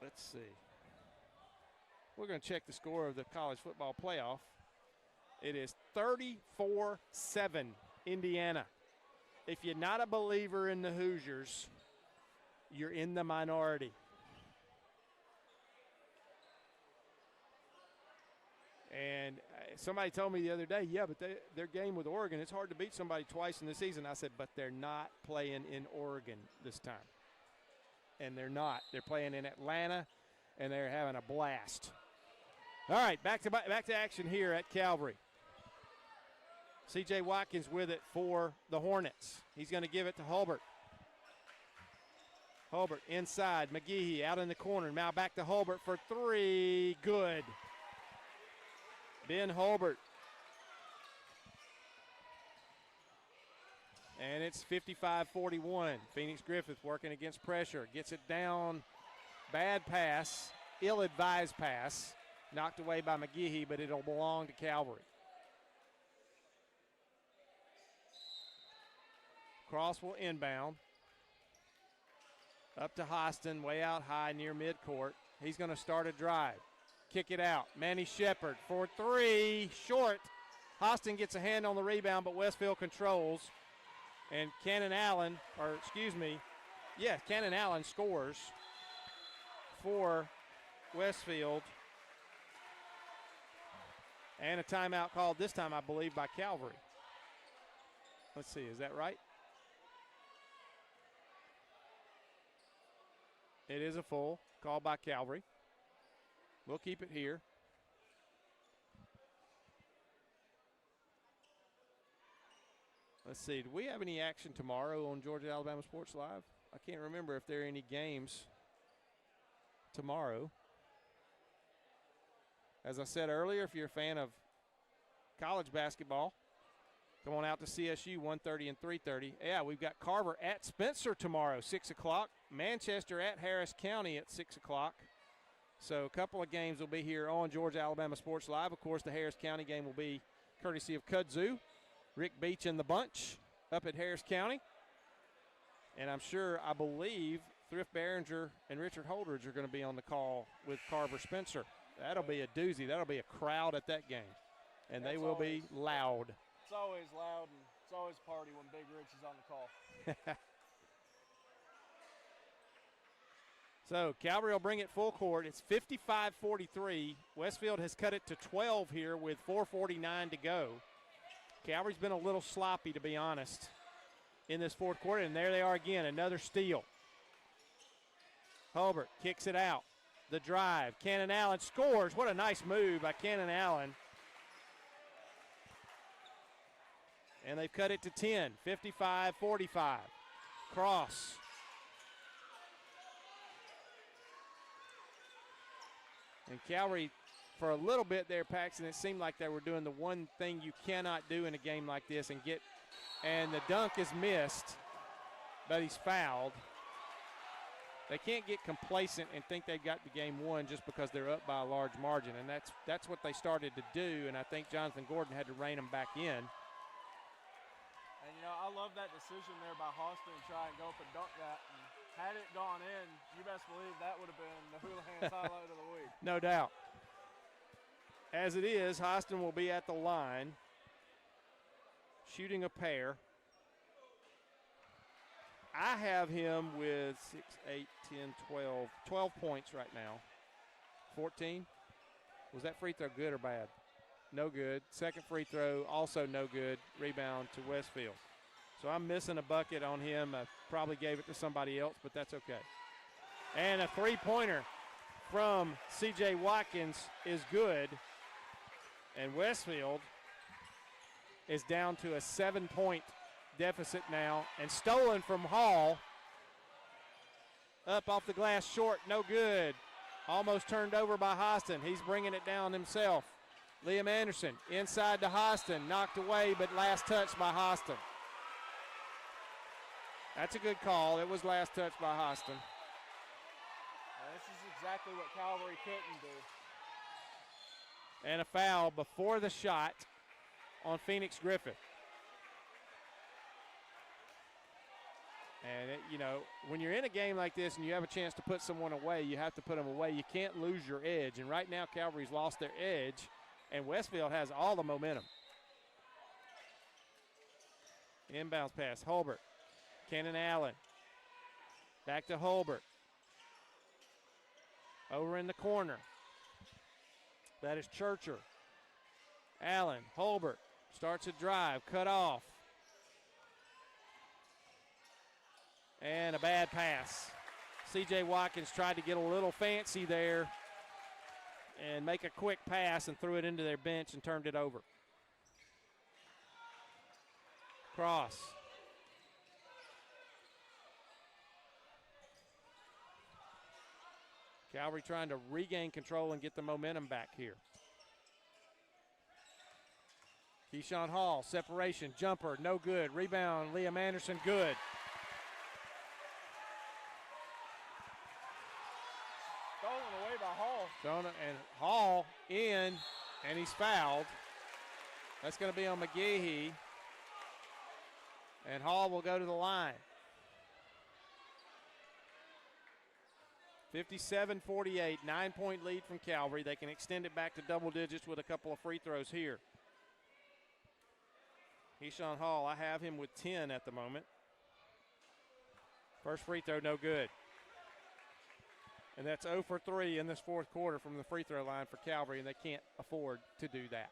let's see. We're going to check the score of the college football playoff. It is 34-7, Indiana. If you're not a believer in the Hoosiers, you're in the minority. And somebody told me the other day, yeah, but their game with Oregon, it's hard to beat somebody twice in the season. I said, but they're not playing in Oregon this time. And they're not. They're playing in Atlanta, and they're having a blast. All right, back to action here at Calvary. C.J. Watkins with it for the Hornets. He's going to give it to Hulbert. Hulbert inside. McGehee out in the corner. Now back to Hulbert for three. Good. Ben Hulbert. And it's 55-41. Phoenix Griffith working against pressure. Gets it down. Bad pass. Ill-advised pass. Knocked away by McGehee, but it'll belong to Calvary. Cross will inbound. Up to Hostin, way out high near midcourt. He's going to start a drive. Kick it out. Manny Shepard for three. Short. Hostin gets a hand on the rebound, but Westfield controls. And Cannon Allen scores for Westfield. And a timeout called this time, I believe, by Calvary. Let's see, is that right? It is a full, called by Calvary. We'll keep it here. Let's see, do we have any action tomorrow on Georgia Alabama Sports Live? I can't remember if there are any games tomorrow. As I said earlier, if you're a fan of college basketball, come on out to CSU 1:30 and 3:30. Yeah, we've got Carver at Spencer tomorrow, 6 o'clock. Manchester at Harris County at 6 o'clock. So a couple of games will be here on Georgia Alabama Sports Live. Of course, the Harris County game will be courtesy of Kudzu. Rick Beach and the bunch up at Harris County. And I believe Thrift Behringer and Richard Holdridge are going to be on the call with Carver Spencer. That'll be a doozy. That'll be a crowd at that game. And they will be loud. It's always loud, and it's always a party when Big Rich is on the call. So Calvary will bring it full court. It's 55-43. Westfield has cut it to 12 here with 4:49 to go. Calvary's been a little sloppy, to be honest, in this fourth quarter. And there they are again, another steal. Hulbert kicks it out. The drive. Cannon Allen scores. What a nice move by Cannon Allen. And they've cut it to 10, 55-45. Cross. And Calvary, for a little bit there, Paxton, it seemed like they were doing the one thing you cannot do in a game like this and the dunk is missed, but he's fouled. They can't get complacent and think they've got the game won just because they're up by a large margin, and that's what they started to do, and I think Jonathan Gordon had to rein them back in. And, I love that decision there by Hostin to try and go up and dunk that and Had it gone in, you best believe that would have been the Houlihan's highlight of the week. No doubt. As it is, Hostin will be at the line, shooting a pair. I have him with 6, 8, 10, 12 points right now. 14. Was that free throw good or bad? No good. Second free throw, also no good. Rebound to Westfield. So I'm missing a bucket on him. I probably gave it to somebody else, but that's okay. And a three-pointer from C.J. Watkins is good. And Westfield is down to a 7-point deficit now. And stolen from Hall. Up off the glass short, no good. Almost turned over by Hostin. He's bringing it down himself. Liam Anderson inside to Hostin. Knocked away, but last touch by Hostin. That's a good call. It was last touch by Hostin. This is exactly what Calvary couldn't do. And a foul before the shot on Phoenix Griffith. And, when you're in a game like this and you have a chance to put someone away, you have to put them away. You can't lose your edge. And right now, Calvary's lost their edge, and Westfield has all the momentum. Inbounds pass, Holbert. Cannon Allen. Back to Holbert. Over in the corner. That is Churcher. Allen, Holbert starts a drive, cut off. And a bad pass. C.J. Watkins tried to get a little fancy there and make a quick pass and threw it into their bench and turned it over. Cross. Calvary trying to regain control and get the momentum back here. Keyshawn Hall, separation, jumper, no good. Rebound, Liam Anderson, good. Stolen away by Hall. And Hall in, and he's fouled. That's going to be on McGehee. And Hall will go to the line. 57-48, 9-point lead from Calvary. They can extend it back to double digits with a couple of free throws here. Keyshawn Hall, I have him with 10 at the moment. First free throw, no good. And that's 0 for 3 in this fourth quarter from the free throw line for Calvary, and they can't afford to do that.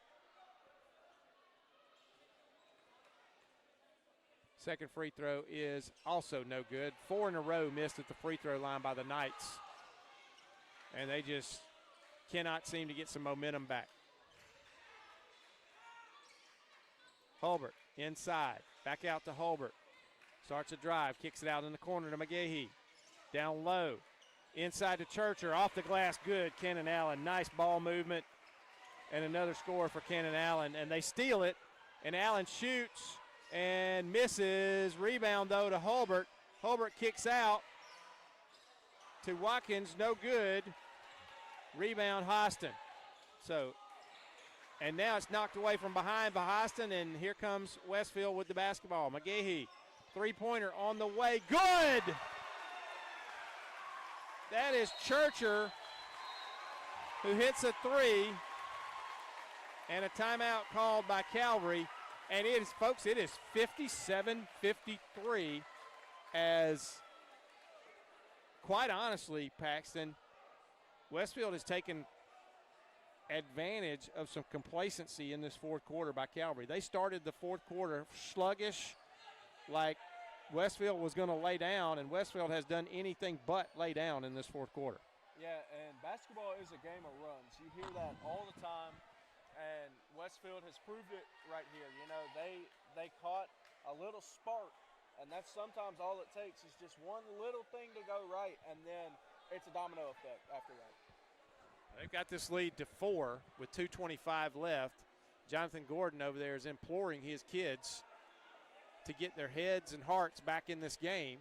Second free throw is also no good. 4 in a row missed at the free throw line by the Knights. And they just cannot seem to get some momentum back. Holbert inside. Back out to Holbert. Starts a drive. Kicks it out in the corner to McGehee. Down low. Inside to Churcher. Off the glass. Good. Cannon Allen. Nice ball movement. And another score for Cannon Allen. And they steal it. And Allen shoots and misses. Rebound, though, to Holbert. Holbert kicks out to Watkins. No good. Rebound, Hostin. And now it's knocked away from behind by Hostin, and here comes Westfield with the basketball. McGehee, three-pointer on the way. Good! That is Churcher, who hits a three, and a timeout called by Calvary. And it is, folks, it is 57-53 as, quite honestly, Paxton, Westfield has taken advantage of some complacency in this fourth quarter by Calvary. They started the fourth quarter sluggish, like Westfield was going to lay down, and Westfield has done anything but lay down in this fourth quarter. Yeah, and basketball is a game of runs. You hear that all the time, and Westfield has proved it right here. You know, they caught a little spark, and that's sometimes all it takes is just one little thing to go right, and then it's a domino effect after that. They've got this lead to 4 with 2:25 left. Jonathan Gordon over there is imploring his kids to get their heads and hearts back in this game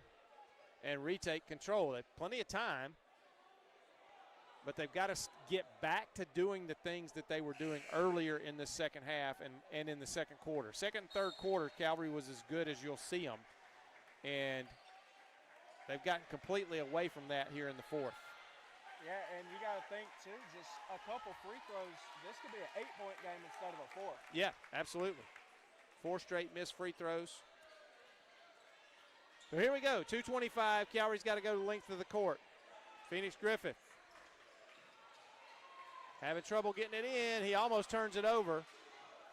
and retake control. They have plenty of time, but they've got to get back to doing the things that they were doing earlier in the second half and in the second quarter. Second and third quarter, Calvary was as good as you'll see them. And They've gotten completely away from that here in the fourth. Yeah, and you got to think, too, just a couple free throws. This could be an 8-point game instead of a 4. Yeah, absolutely. 4 straight missed free throws. So here we go, 2:25. Calvary's got to go the length of the court. Phoenix Griffith having trouble getting it in. He almost turns it over.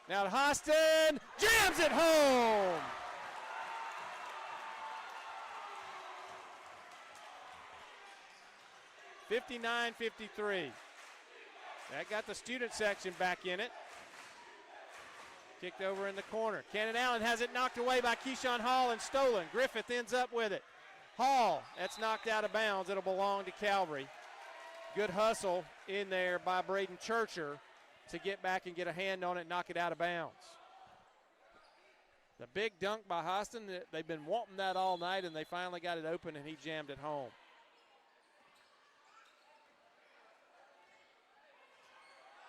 Now to Hostin, jams it home. (59-53). That got the student section back in it. Kicked over in the corner. Cannon Allen has it knocked away by Keyshawn Hall and stolen. Griffith ends up with it. Hall, that's knocked out of bounds. It'll belong to Calvary. Good hustle in there by Braden Churcher to get back and get a hand on it and knock it out of bounds. The big dunk by Hostin, they've been wanting that all night, and they finally got it open, and he jammed it home.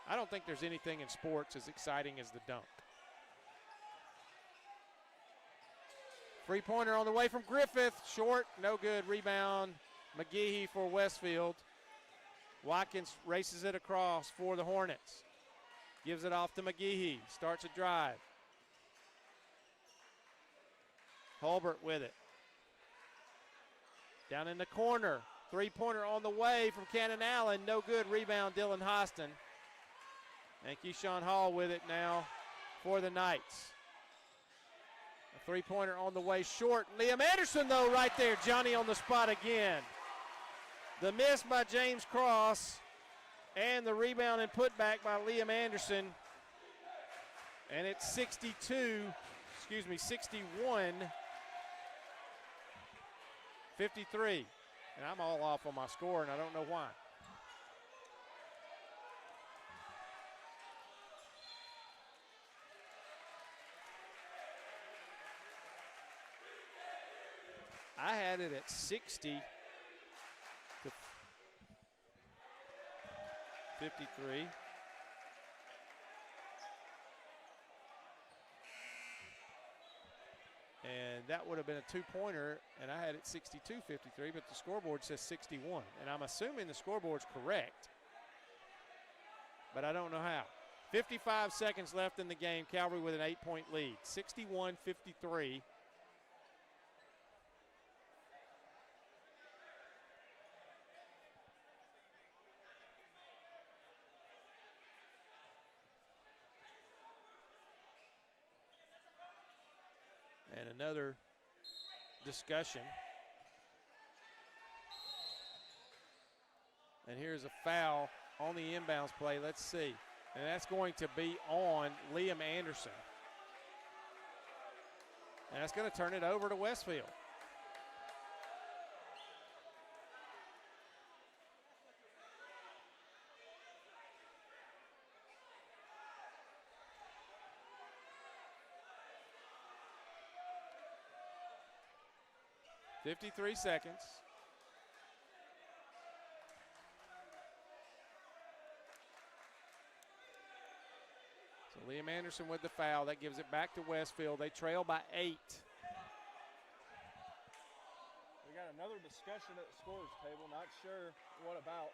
I don't think there's anything in sports as exciting as the dunk. Three-pointer on the way from Griffith. Short, no good. Rebound, McGehee for Westfield. Watkins races it across for the Hornets. Gives it off to McGehee. Starts a drive. Hulbert with it. Down in the corner. Three-pointer on the way from Cannon Allen. No good. Rebound, Dylan Hostin. And Keyshawn Hall with it now for the Knights. A three-pointer on the way short. Liam Anderson, though, right there. Johnny on the spot again. The miss by James Cross and the rebound and putback by Liam Anderson. And it's 61, 53. And I'm all off on my score, and I don't know why. I had it at 60 to 53. And that would have been a two-pointer, and I had it 62-53, but the scoreboard says 61. And I'm assuming the scoreboard's correct, but I don't know how. 55 seconds left in the game. Calvary with an 8-point lead, 61-53. And another discussion. And here's a foul on the inbounds play. Let's see. And that's going to be on Liam Anderson. And that's going to turn it over to Westfield. .53 seconds. So Liam Anderson with the foul. That gives it back to Westfield. They trail by 8. We got another discussion at the scorers table. Not sure what about.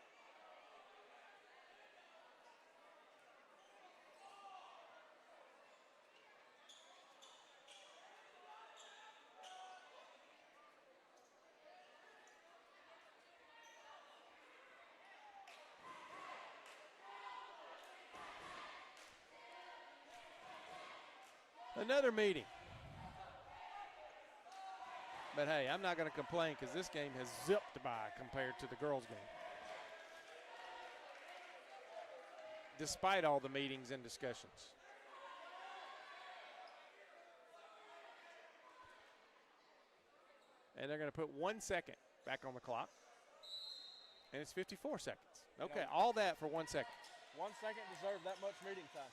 Another meeting. But hey, I'm not going to complain because this game has zipped by compared to the girls' game. Despite all the meetings and discussions. And they're going to put 1 second back on the clock. And it's 54 seconds. Okay, all that for 1 second. 1 second deserved that much meeting time.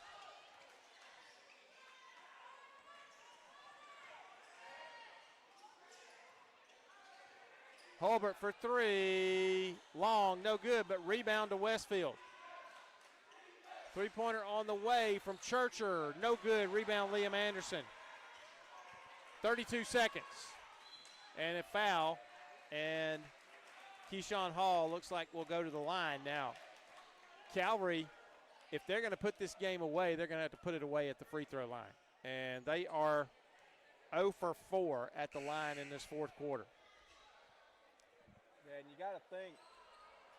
Hulbert for three. Long, no good, but rebound to Westfield. Three-pointer on the way from Churcher. No good. Rebound Liam Anderson. 32 seconds. And a foul And Keyshawn Hall looks like will go to the line. Now, Calvary, if they're going to put this game away, they're going to have to put it away at the free throw line. And they are 0 for 4 at the line in this fourth quarter. Yeah, and you got to think,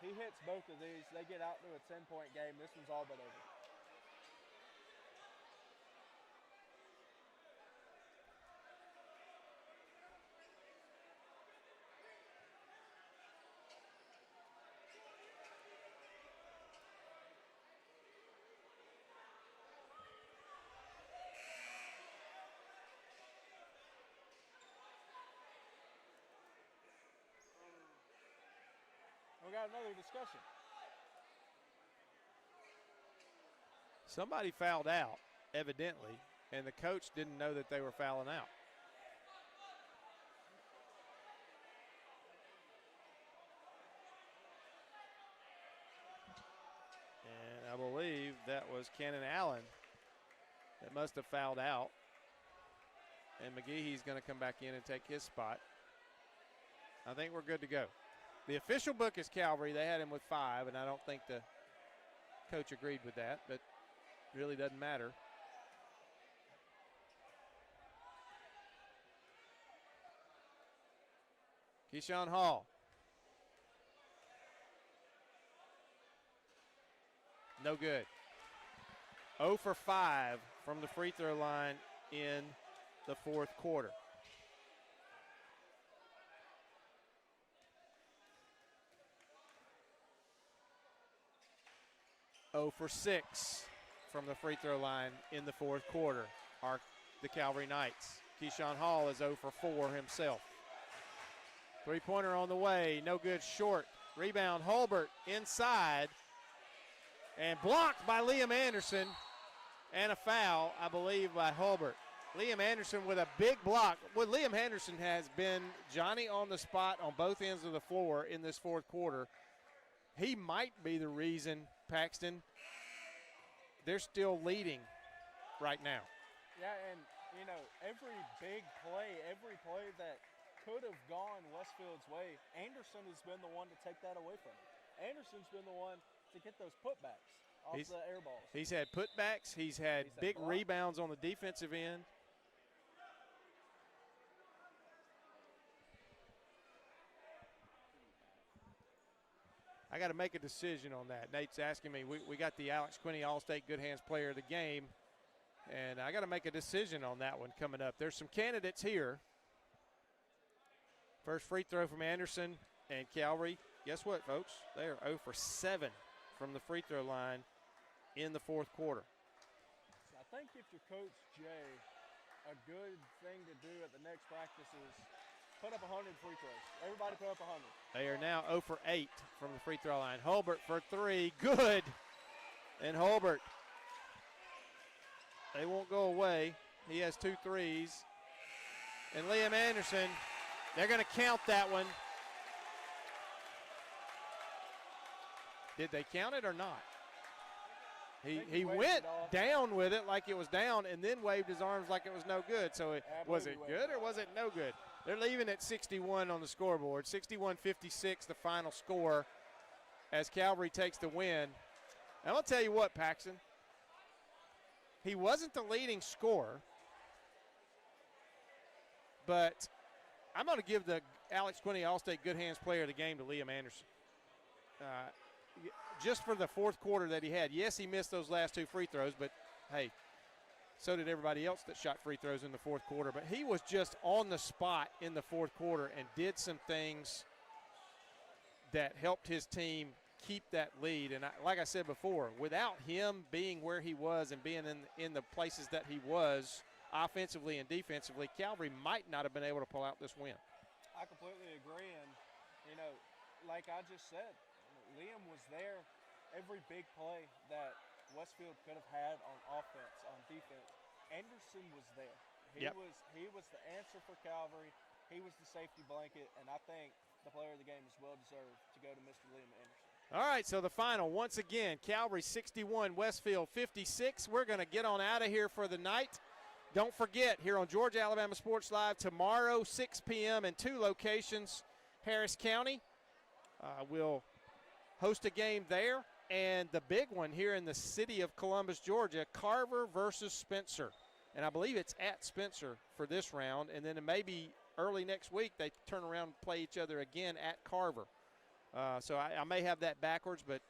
he hits both of these, they get out to a 10-point game. This one's all but over. We got another discussion. Somebody fouled out, evidently, and the coach didn't know that they were fouling out. And I believe that was Cannon Allen that must have fouled out. And McGee's going to come back in and take his spot. I think we're good to go. The official book is Calvary. They had him with 5, and I don't think the coach agreed with that, but it really doesn't matter. Keyshawn Hall. No good. 0 for 5 from the free throw line in the fourth quarter. For 6 from the free throw line in the fourth quarter are the Calvary Knights. Keyshawn Hall is 0 for 4 himself. Three-pointer on the way, no good, short. Rebound, Hulbert inside, and blocked by Liam Anderson, and a foul, I believe, by Hulbert. Liam Anderson with a big block. Well, Liam Anderson has been Johnny on the spot on both ends of the floor in this fourth quarter. He might be the reason, Paxton, they're still leading right now. Yeah, and, you know, every big play, every play that could have gone Westfield's way, Anderson has been the one to take that away from him. Anderson's been the one to get those putbacks off the air balls. He's had putbacks. He's had big rebounds on the defensive end. I got to make a decision on that. Nate's asking me. We got the Alex Quinney All-State Good Hands Player of the Game, and I got to make a decision on that one coming up. There's some candidates here. First free throw from Anderson and Calvary. Guess what, folks? They are 0 for 7 from the free throw line in the fourth quarter. I think if you're Coach Jay, a good thing to do at the next practice is put up 100 free throws. Everybody put up 100. They are now 0 for 8 from the free throw line. Hulbert for 3. Good. And Hulbert, they won't go away. He has 2 threes. And Liam Anderson, they're going to count that one. Did they count it or not? He went down with it like it was down and then waved his arms like it was no good. So was it good or was it no good? They're leaving at 61 on the scoreboard. 61-56 the final score as Calvary takes the win. And I'll tell you what, Paxton. He wasn't the leading scorer, but I'm going to give the Alex Quinney All-State Good Hands Player of the Game to Liam Anderson. Just for the fourth quarter that he had. Yes, he missed those last 2 free throws, but, hey, so did everybody else that shot free throws in the fourth quarter. But he was just on the spot in the fourth quarter and did some things that helped his team keep that lead. And like I said before, without him being where he was and being in the places that he was offensively and defensively, Calvary might not have been able to pull out this win. I completely agree. And, you know, like I just said, Liam was there every big play that Westfield could have had on offense, on defense. Anderson was there. He was the answer for Calvary. He was the safety blanket, and I think the player of the game is well deserved to go to Mr. Liam Anderson. All right, so the final, once again, Calvary 61, Westfield 56. We're going to get on out of here for the night. Don't forget, here on Georgia Alabama Sports Live tomorrow, 6 p.m. in 2 locations, Harris County will host a game there. And the big one here in the city of Columbus, Georgia, Carver versus Spencer. And I believe it's at Spencer for this round. And then maybe early next week they turn around and play each other again at Carver. So I may have that backwards, but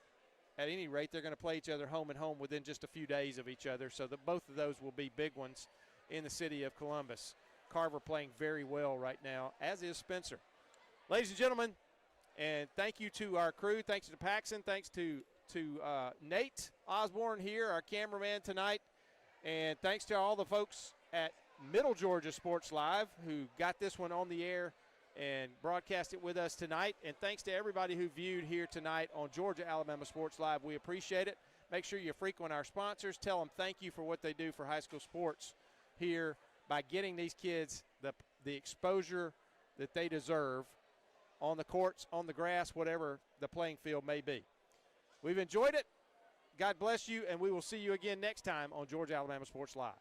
at any rate, they're going to play each other home and home within just a few days of each other. So both of those will be big ones in the city of Columbus. Carver playing very well right now, as is Spencer. Ladies and gentlemen, and thank you to our crew. Thanks to Paxson. Thanks to Nate Osborne here, our cameraman tonight. And thanks to all the folks at Middle Georgia Sports Live who got this one on the air and broadcast it with us tonight. And thanks to everybody who viewed here tonight on Georgia Alabama Sports Live. We appreciate it. Make sure you frequent our sponsors. Tell them thank you for what they do for high school sports here by getting these kids the exposure that they deserve on the courts, on the grass, whatever the playing field may be. We've enjoyed it. God bless you, and we will see you again next time on Georgia Alabama Sports Live.